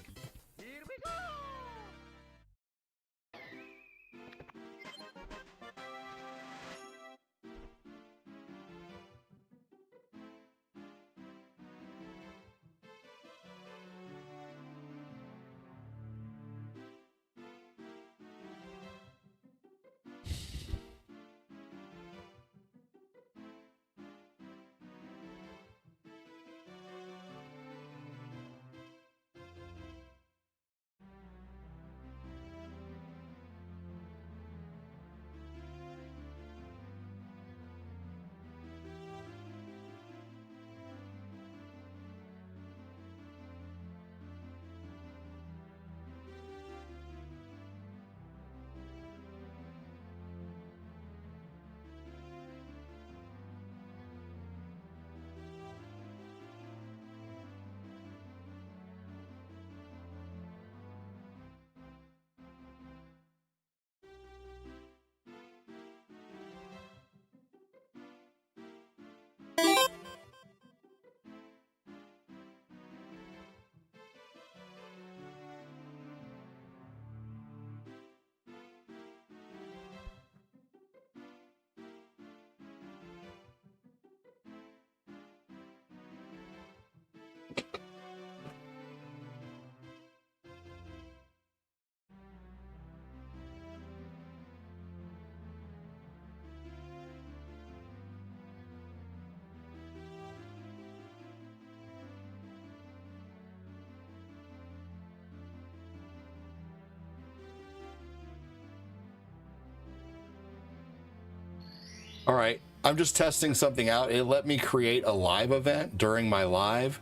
All right, I'm just testing something out. It let me create a live event during my live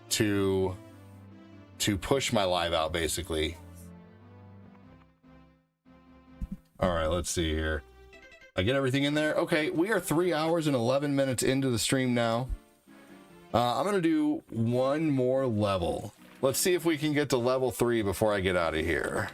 to push my live out, basically. All right, let's see here. I get everything in there. Okay, we are 3 hours and 11 minutes into the stream now. I'm gonna do one more level. Let's see if we can get to level 3 before I get out of here.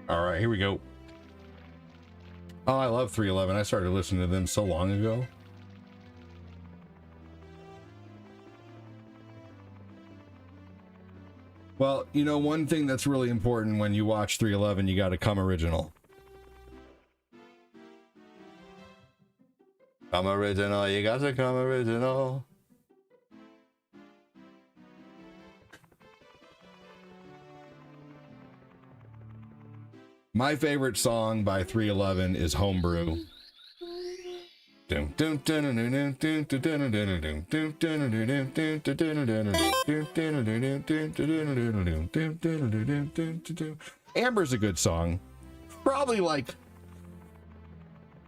All right, here we go. Oh, I love 311. I started listening to them so long ago. Well, you know, one thing that's really important when you watch 311, you got to come original. Come original, you got to come original. My favorite song by 311 is Homebrew. Amber's a good song. Probably like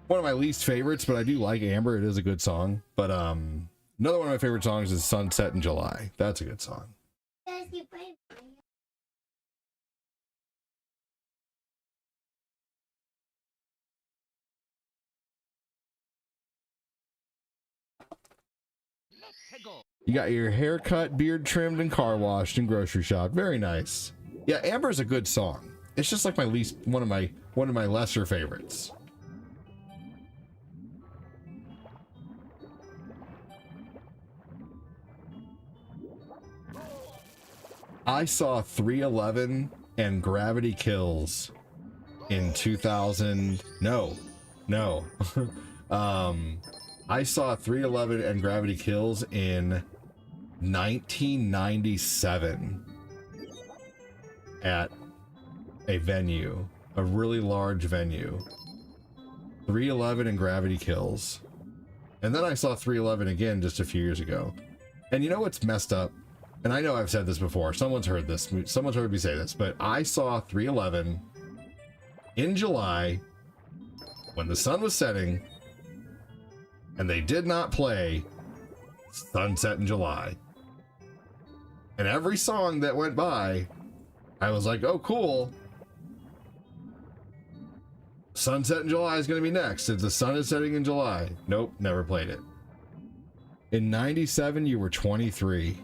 one of my least favorites, but I do like Amber. It is a good song. But another one of my favorite songs is Sunset in July. That's a good song. You got your hair cut, beard trimmed, and car washed and grocery shopped. Very nice. Yeah, Amber's a good song. It's just like one of my lesser favorites. I saw 311 and Gravity Kills in 2000. No. I saw 311 and Gravity Kills in 1997 at a venue, a really large venue. 311 and Gravity Kills. And then I saw 311 again just a few years ago. And you know what's messed up? And I know I've said this before. Someone's heard me say this, but I saw 311 in July when the sun was setting, and they did not play Sunset in July. And every song that went by, I was like, oh, cool. Sunset in July is going to be next. The sun is setting in July. Nope, never played it. In 97, you were 23.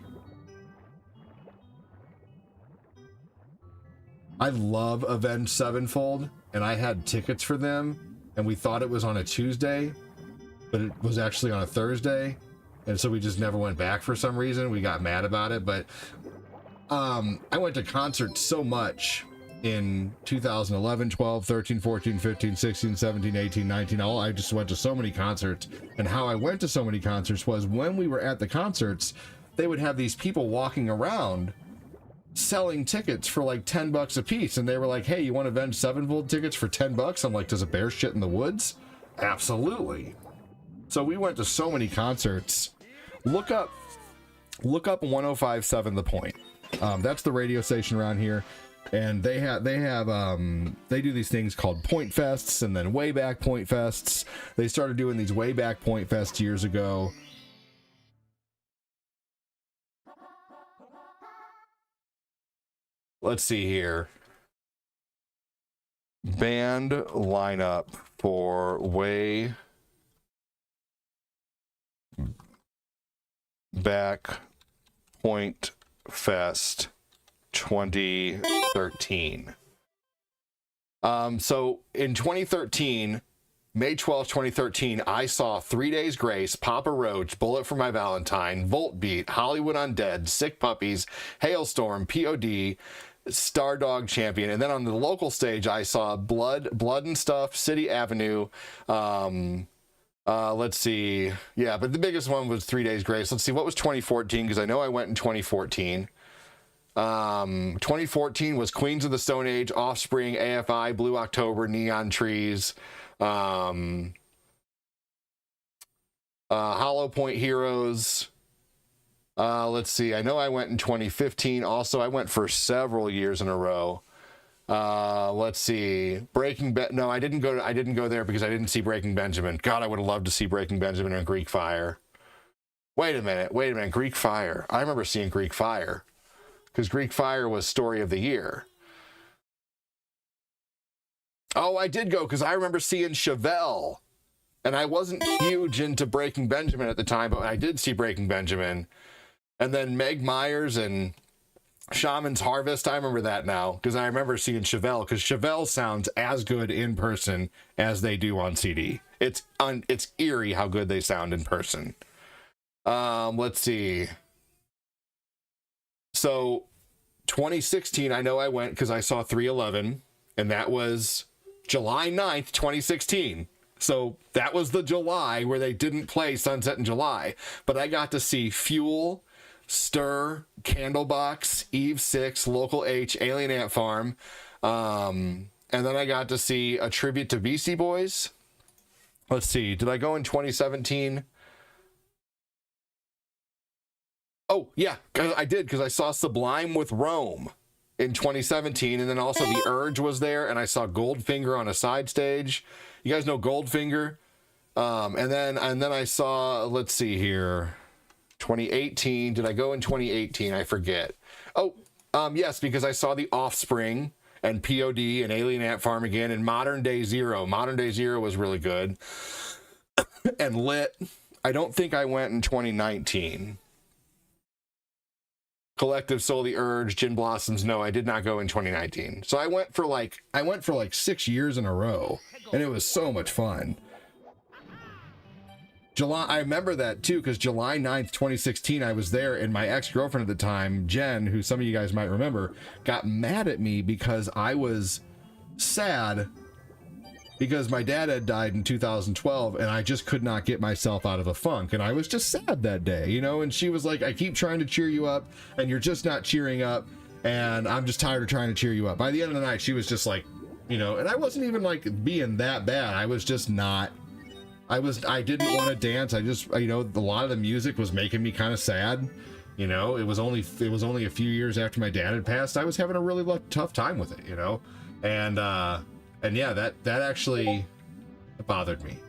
I love Avenged Sevenfold, and I had tickets for them, and we thought it was on a Tuesday, but it was actually on a Thursday, and so we just never went back for some reason. We got mad about it, but I went to concerts so much in 2011, 12, 13, 14, 15, 16, 17, 18, 19. I just went to so many concerts, and how I went to so many concerts was when we were at the concerts, they would have these people walking around selling tickets for like $10 a piece, and they were like, hey, you want Avenged Sevenfold tickets for $10? I'm like, does a bear shit in the woods? Absolutely. So we went to so many concerts. Look up 105.7 The Point. That's the radio station around here, and they do these things called Point Fests, and then Way Back Point Fests. They started doing these Way Back Point Fests years ago. Let's see here. Band lineup for Way Back Point Fest 2013. So in 2013, May 12th, 2013, I saw 3 Days Grace, Papa Roach, Bullet for My Valentine, Voltbeat, Hollywood Undead, Sick Puppies, Hailstorm, POD, Stardog champion. And then on the local stage, I saw Blood and Stuff, City Avenue. Let's see. Yeah, but the biggest one was 3 Days Grace. Let's see, what was 2014? Because I know I went in 2014. 2014 was Queens of the Stone Age, Offspring, AFI, Blue October, Neon Trees, Hollow Point Heroes. Let's see. I know I went in 2015. Also, I went for several years in a row. Let's see. No, I didn't go there because I didn't see Breaking Benjamin. God, I would have loved to see Breaking Benjamin and Greek Fire. Wait a minute. Greek Fire. I remember seeing Greek Fire because Greek Fire was Story of the Year. Oh, I did go because I remember seeing Chevelle. And I wasn't huge into Breaking Benjamin at the time, but I did see Breaking Benjamin. And then Meg Myers and Shaman's Harvest. I remember that now because I remember seeing Chevelle, because Chevelle sounds as good in person as they do on CD. It's eerie how good they sound in person. Let's see. So 2016, I know I went because I saw 311, and that was July 9th, 2016. So that was the July where they didn't play Sunset in July. But I got to see Fuel, Stir, Candlebox, Eve 6, Local H, Alien Ant Farm. And then I got to see a tribute to Beastie Boys. Let's see. Did I go in 2017? Oh, yeah. I did, because I saw Sublime with Rome in 2017. And then also The Urge was there. And I saw Goldfinger on a side stage. You guys know Goldfinger? And then I saw, let's see here, 2018. Did I go in 2018? I forget. Oh, yes, because I saw The Offspring and POD and Alien Ant Farm again, and Modern Day Zero. Modern Day Zero was really good. And Lit. I don't think I went in 2019. Collective Soul, The Urge, Gin Blossoms. No, I did not go in 2019. So I went for like 6 years in a row, and it was so much fun. I remember that too, because July 9th, 2016, I was there, and my ex-girlfriend at the time, Jen, who some of you guys might remember, got mad at me because I was sad because my dad had died in 2012, and I just could not get myself out of a funk, and I was just sad that day, you know. And she was like, I keep trying to cheer you up, and you're just not cheering up, and I'm just tired of trying to cheer you up. By the end of the night, she was just like, you know, and I wasn't even like being that bad. I was just not, I didn't want to dance. I just, you know, a lot of the music was making me kind of sad. You know, it was only a few years after my dad had passed. I was having a really tough time with it, you know, and yeah, that actually bothered me.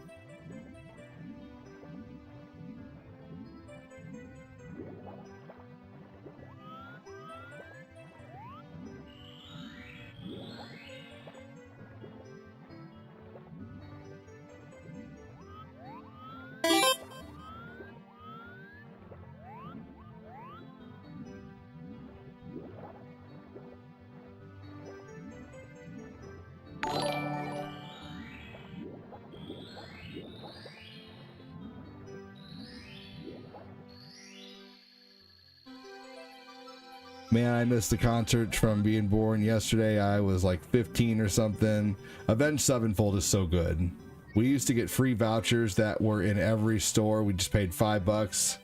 Man, I missed the concert from being born yesterday. I was like 15 or something. Avenged Sevenfold is so good. We used to get free vouchers that were in every store. We just paid $5.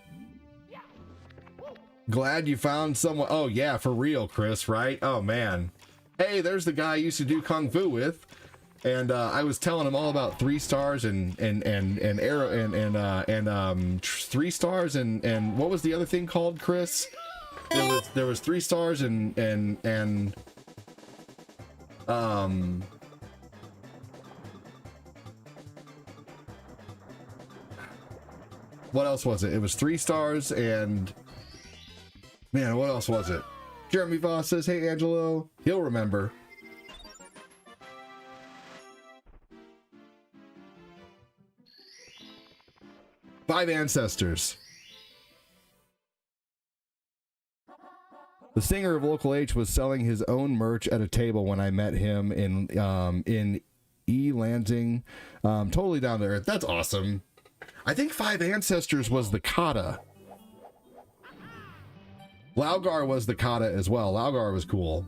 Glad you found someone. Oh yeah, for real, Chris, right? Oh man. Hey, there's the guy I used to do Kung Fu with. And I was telling him all about 3 stars and arrow and 3 stars and what was the other thing called, Chris? There was 3 stars and what else was it? It was 3 stars and man, what else was it? Jeremy Voss says, hey Angelo, he'll remember. Five Ancestors. The singer of Local H was selling his own merch at a table when I met him in E. Lansing. Totally down to earth. That's awesome. I think Five Ancestors was the kata. Laugar was the kata as well. Laugar was cool.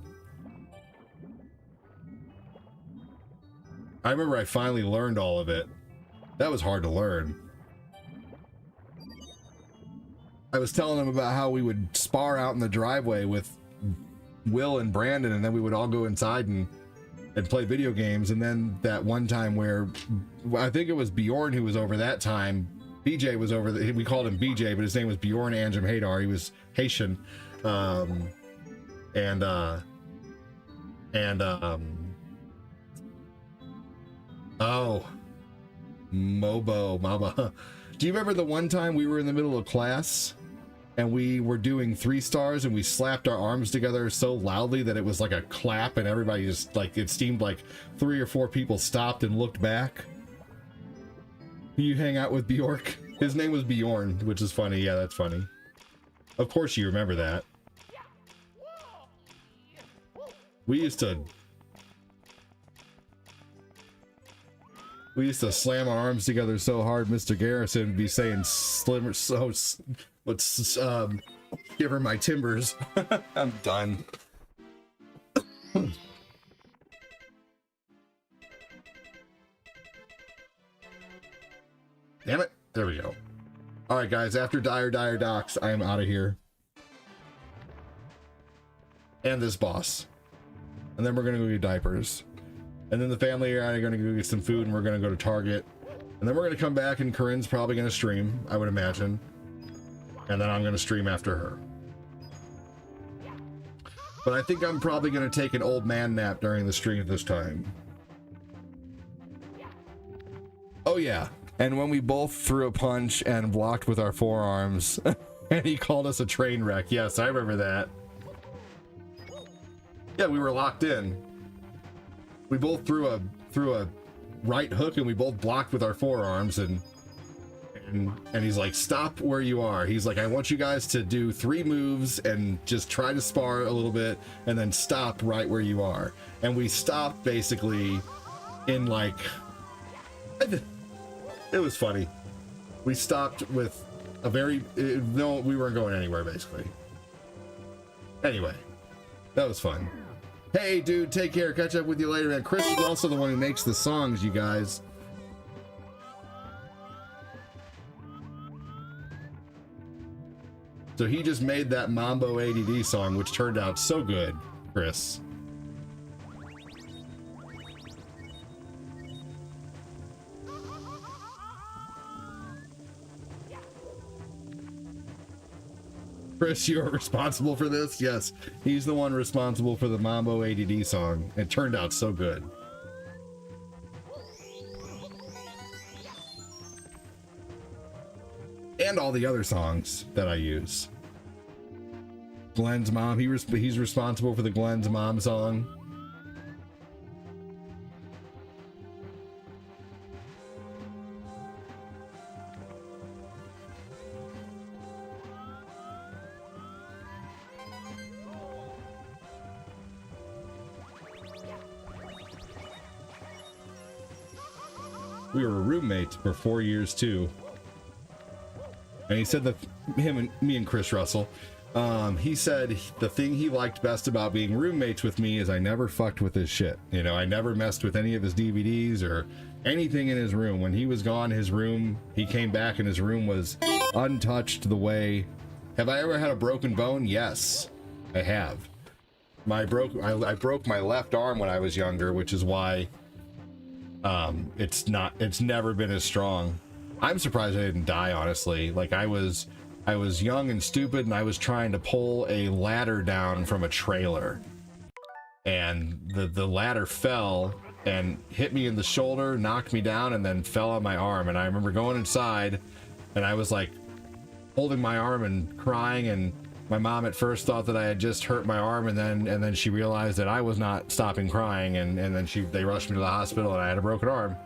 I remember I finally learned all of it. That was hard to learn. I was telling him about how we would spar out in the driveway with Will and Brandon, and then we would all go inside and play video games. And then that one time where I think it was Bjorn who was over that time. BJ was over. We called him BJ, but his name was Bjorn Anjem Hadar. He was Haitian. Oh, Maba. Do you remember the one time we were in the middle of class and we were doing 3 stars and we slapped our arms together so loudly that it was like a clap, and everybody just, like, it seemed like 3 or 4 people stopped and looked back? You hang out with Bjork? His name was Bjorn, which is funny. Yeah, that's funny. Of course you remember that. We used to slam our arms together so hard, Mr. Garrison would be saying slimmer, so let's give her my timbers. I'm done. Damn it. There we go. All right, guys, after Dire Docks, I am out of here. And this boss. And then we're going to go get diapers. And then the family and I are going to go get some food, and we're going to go to Target. And then we're going to come back, and Corinne's probably going to stream, I would imagine. And then I'm going to stream after her. But I think I'm probably going to take an old man nap during the stream this time. Oh, yeah. And when we both threw a punch and blocked with our forearms, and he called us a train wreck. Yes, I remember that. Yeah, we were locked in. We both threw a right hook, and we both blocked with our forearms, and he's like, stop where you are. He's like, I want you guys to do 3 moves and just try to spar a little bit and then stop right where you are. And we stopped basically in like, it was funny. We stopped with a very, no, we weren't going anywhere basically. Anyway, that was fun. Hey dude, take care. Catch up with you later, man. Chris is also the one who makes the songs, you guys. So he just made that Mambo ADD song, which turned out so good, Chris. Chris, you are responsible for this? Yes, he's the one responsible for the Mambo ADD song. It turned out so good. And all the other songs that I use. Glenn's mom, he's responsible for the Glenn's mom song. We were roommates for 4 years too. And he said that me and Chris Russell, he said the thing he liked best about being roommates with me is I never fucked with his shit. You know, I never messed with any of his DVDs or anything in his room. When he was gone, his room, he came back and his room was untouched the way. Have I ever had a broken bone? Yes, I have. I broke my left arm when I was younger, which is why it's never been as strong. I'm surprised I didn't die, honestly. Like I was young and stupid, and I was trying to pull a ladder down from a trailer, and the ladder fell and hit me in the shoulder, knocked me down, and then fell on my arm. And I remember going inside, and I was like holding my arm and crying, and my mom at first thought that I had just hurt my arm, and then she realized that I was not stopping crying, and then they rushed me to the hospital, and I had a broken arm.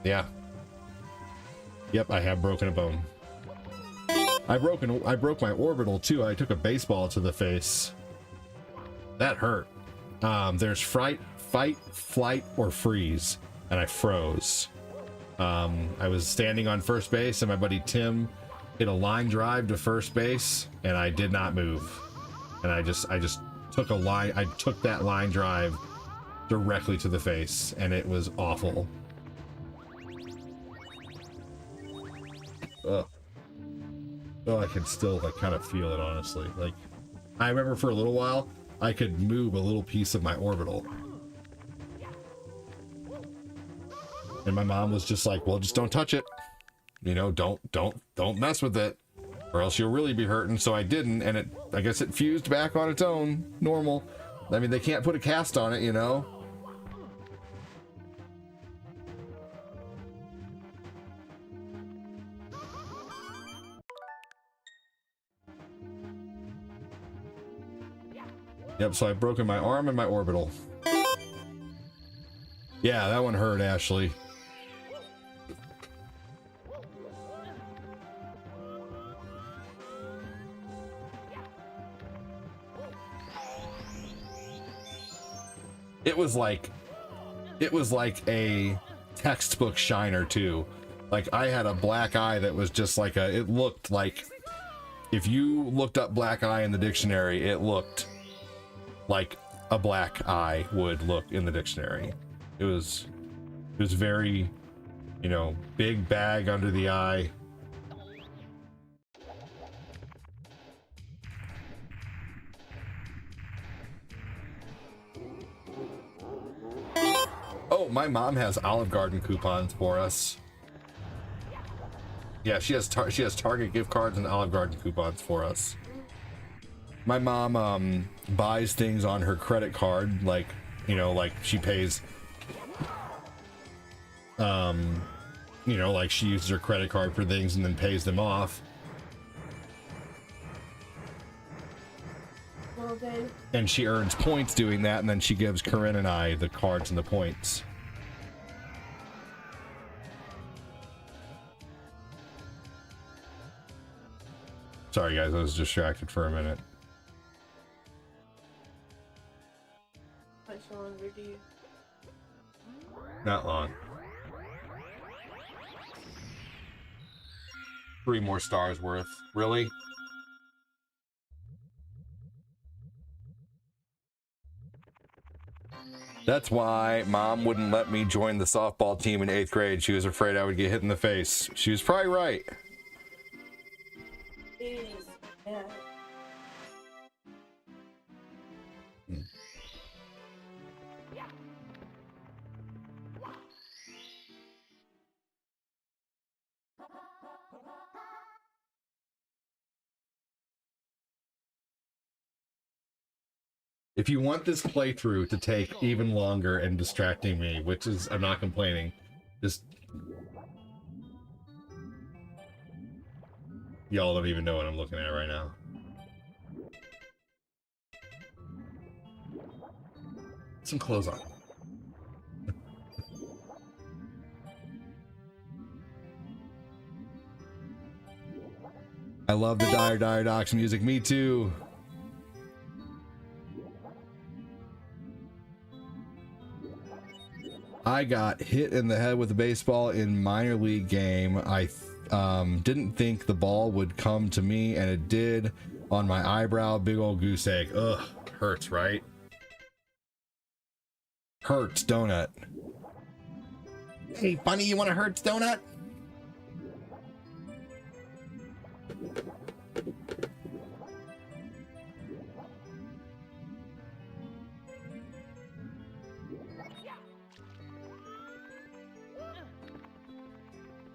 Yeah. Yep, I have broken a bone. I broke my orbital too. I took a baseball to the face. That hurt. There's fight, flight, or freeze, and I froze. I was standing on first base, and my buddy Tim hit a line drive to first base, and I did not move. And I just took a line. I took that line drive directly to the face, and it was awful. Ugh. Oh, I can still like kind of feel it, honestly. Like, I remember for a little while, I could move a little piece of my orbital. And my mom was just like, well, just don't touch it. You know, don't mess with it, or else you'll really be hurting. So I didn't, and I guess it fused back on its own, normal. I mean, they can't put a cast on it, you know? Yep, so I've broken my arm and my orbital. Yeah, that one hurt, Ashley. It was like a textbook shiner too. Like, I had a black eye that was just like it looked like, if you looked up black eye in the dictionary, it looked like a black eye would look in the dictionary. It was very, you know, big bag under the eye. Oh, my mom has Olive Garden coupons for us. Yeah, she has Target gift cards and Olive Garden coupons for us. My mom buys things on her credit card, like, you know, like she pays, you know, like she uses her credit card for things and then pays them off. Well then. And she earns points doing that, and then she gives Corinne and I the cards and the points. Sorry guys, I was distracted for a minute. How much longer do you? Not long. 3 more stars worth. Really? That's why Mom wouldn't let me join the softball team in 8th grade. She was afraid I would get hit in the face. She was probably right. Jeez, yeah. If you want this playthrough to take even longer and distracting me, which is, I'm not complaining, just... Y'all don't even know what I'm looking at right now. Some clothes on. I love the Dire Dire Docks music, me too. I got hit in the head with a baseball in minor league game. I didn't think the ball would come to me, and it did on my eyebrow. Big old goose egg. Ugh, hurts, right? Hurts, donut. Hey, Bunny, you want a Hurts donut?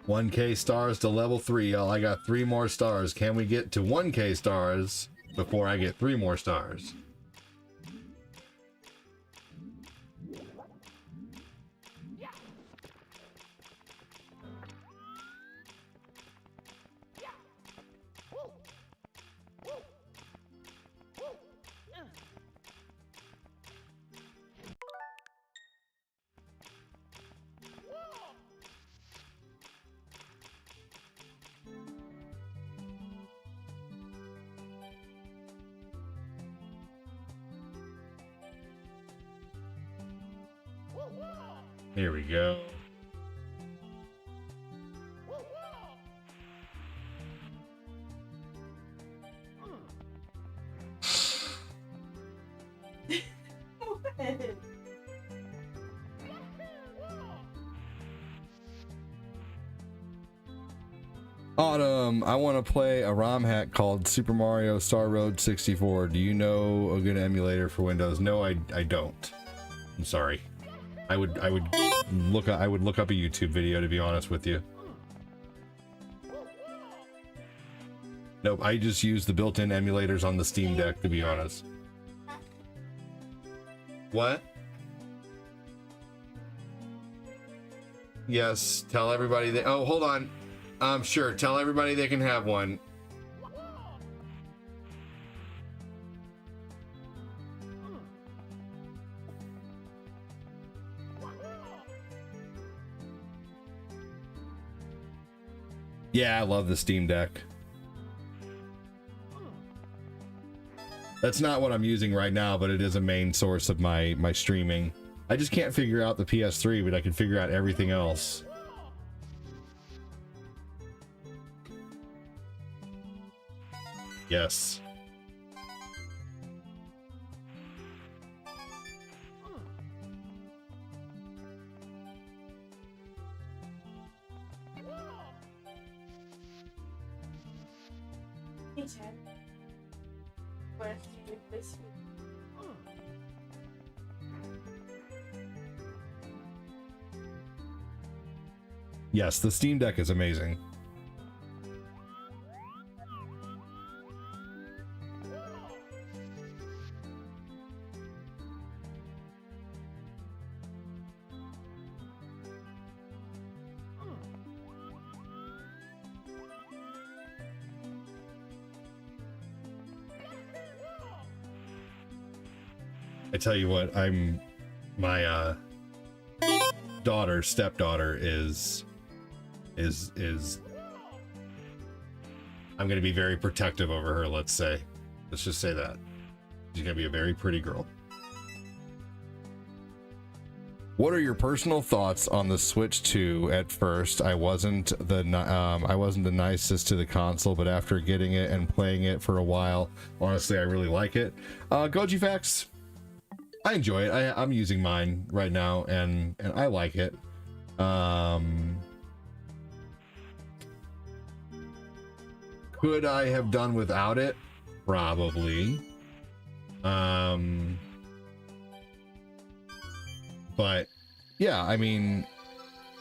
$1K stars to level 3, y'all. I got 3 more stars. Can we get to 1K stars before I get 3 more stars? Here we go. Autumn, I want to play a ROM hack called Super Mario Star Road 64. Do you know a good emulator for Windows? No, I don't. I'm sorry. I would look up a YouTube video, to be honest with you. Nope, I just use the built-in emulators on the Steam Deck, to be honest. What? Yes, tell everybody that. Oh, hold on. Sure, tell everybody they can have one. Yeah, I love the Steam Deck. That's not what I'm using right now, but it is a main source of my streaming. I just can't figure out the PS3, but I can figure out everything else. Yes. Hey, Chad. Wanna see this? Yes, the Steam Deck is amazing. I tell you what, my stepdaughter is I'm gonna be very protective over her, let's say. Let's just say that. She's gonna be a very pretty girl. What are your personal thoughts on the Switch 2? At first, I wasn't the nicest to the console, but after getting it and playing it for a while, honestly, I really like it. Goji Facts, I enjoy it. I'm using mine right now, and I like it. Could I have done without it? Probably. But yeah, I mean,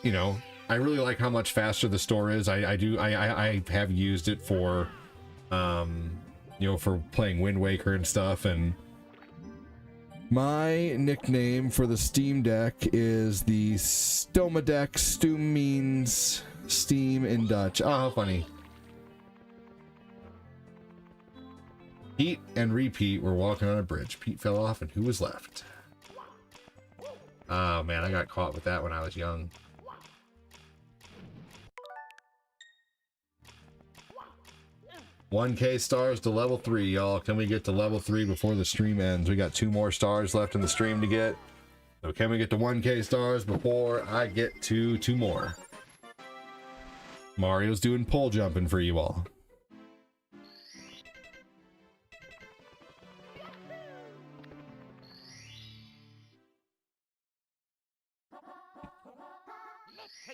you know, I really like how much faster the store is. I have used it for, you know, for playing Wind Waker and stuff. And my nickname for the Steam Deck is the Stomadeck. Stoom means steam in Dutch. Oh, how funny. Pete and Repeat were walking on a bridge. Pete fell off, and who was left? Oh man, I got caught with that when I was young. $1K stars to level 3, y'all. Can we get to level 3 before the stream ends? We got 2 more stars left in the stream to get. So can we get to 1K stars before I get to 2 more? Mario's doing pole jumping for you all.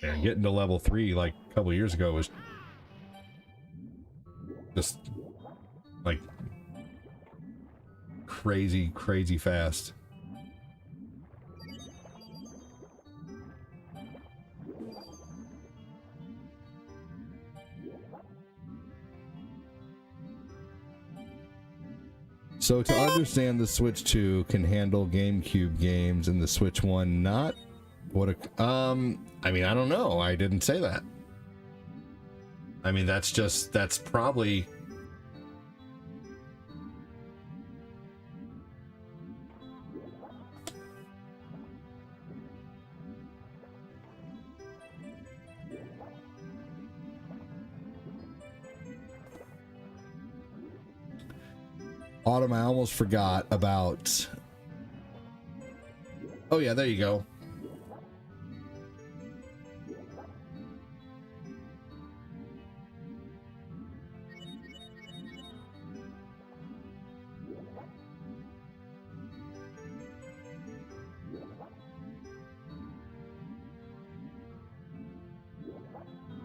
And getting to level 3 like a couple years ago was just like crazy fast. So to understand the Switch 2 can handle GameCube games and the Switch 1 not, what a I mean, I don't know. I didn't say that. I mean, that's probably Autumn. I almost forgot about. Oh yeah, there you go.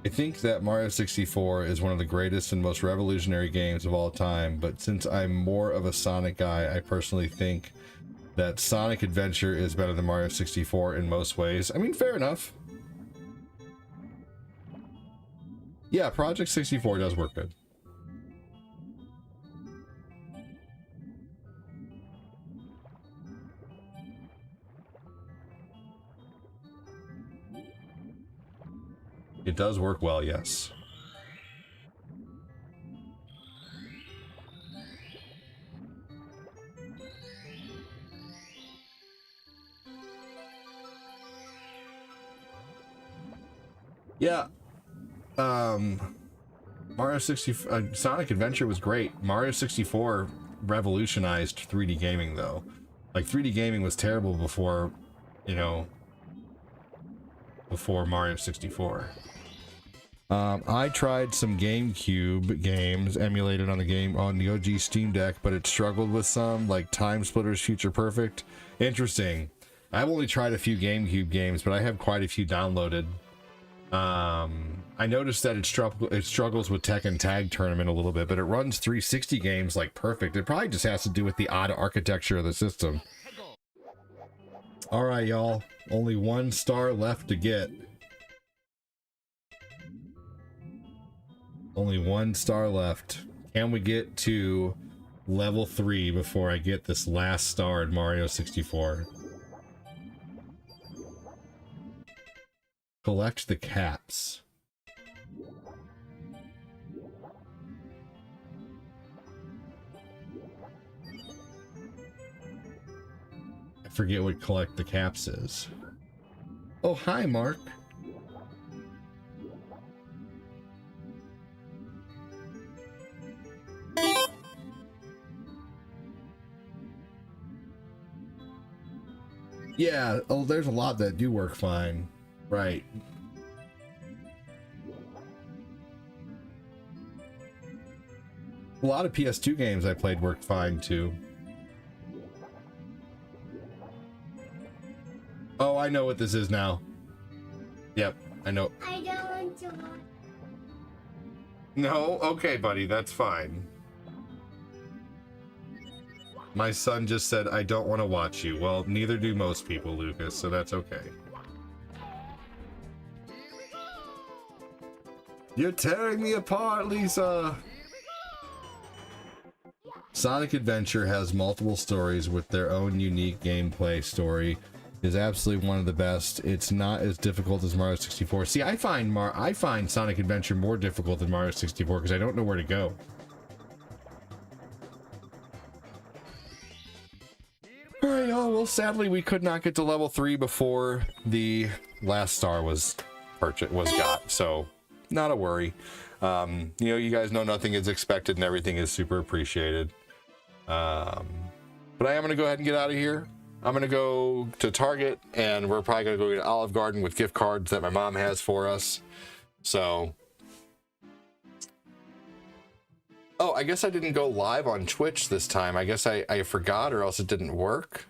I think that Mario 64 is one of the greatest and most revolutionary games of all time, but since I'm more of a Sonic guy, I personally think that Sonic Adventure is better than Mario 64 in most ways. I mean, fair enough. Yeah, Project 64 does work good. It does work well, yes. Yeah. Mario 64, Sonic Adventure was great. Mario 64 revolutionized 3D gaming, though. Like, 3D gaming was terrible before, you know, before Mario 64. I tried some GameCube games emulated on the OG Steam Deck, but it struggled with some, like Time Splitters Future Perfect. Interesting. I've only tried a few GameCube games, but I have quite a few downloaded. I noticed that it struggles with Tekken Tag Tournament a little bit, but it runs 360 games like perfect. It probably just has to do with the odd architecture of the system. All right, y'all. Only 1 star left to get. Only 1 star left. Can we get to level 3 before I get this last star in Mario 64? Collect the caps. I forget what collect the caps is. Oh, hi, Mark. Yeah, oh, there's a lot that do work fine. Right. A lot of PS2 games I played worked fine too. Oh, I know what this is now. Yep, I know. I don't want to watch. No, okay, buddy, that's fine. My son just said, I don't want to watch you. Well, neither do most people, Lucas, so that's okay. You're tearing me apart, Lisa! Sonic Adventure has multiple stories with their own unique gameplay story. It is absolutely one of the best. It's not as difficult as Mario 64. See, I find Sonic Adventure more difficult than Mario 64 because I don't know where to go. Alright, y'all. Well, sadly, we could not get to level 3 before the last star was got, so not a worry. You know, you guys know nothing is expected and everything is super appreciated. But I am going to go ahead and get out of here. I'm going to go to Target, and we're probably going to go get Olive Garden with gift cards that my mom has for us. So, oh, I guess I didn't go live on Twitch this time. I guess I forgot, or else it didn't work.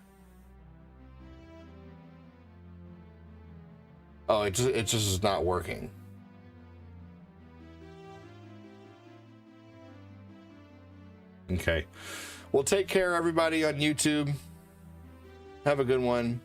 Oh, it just is not working. Okay. Well, take care, everybody on YouTube. Have a good one.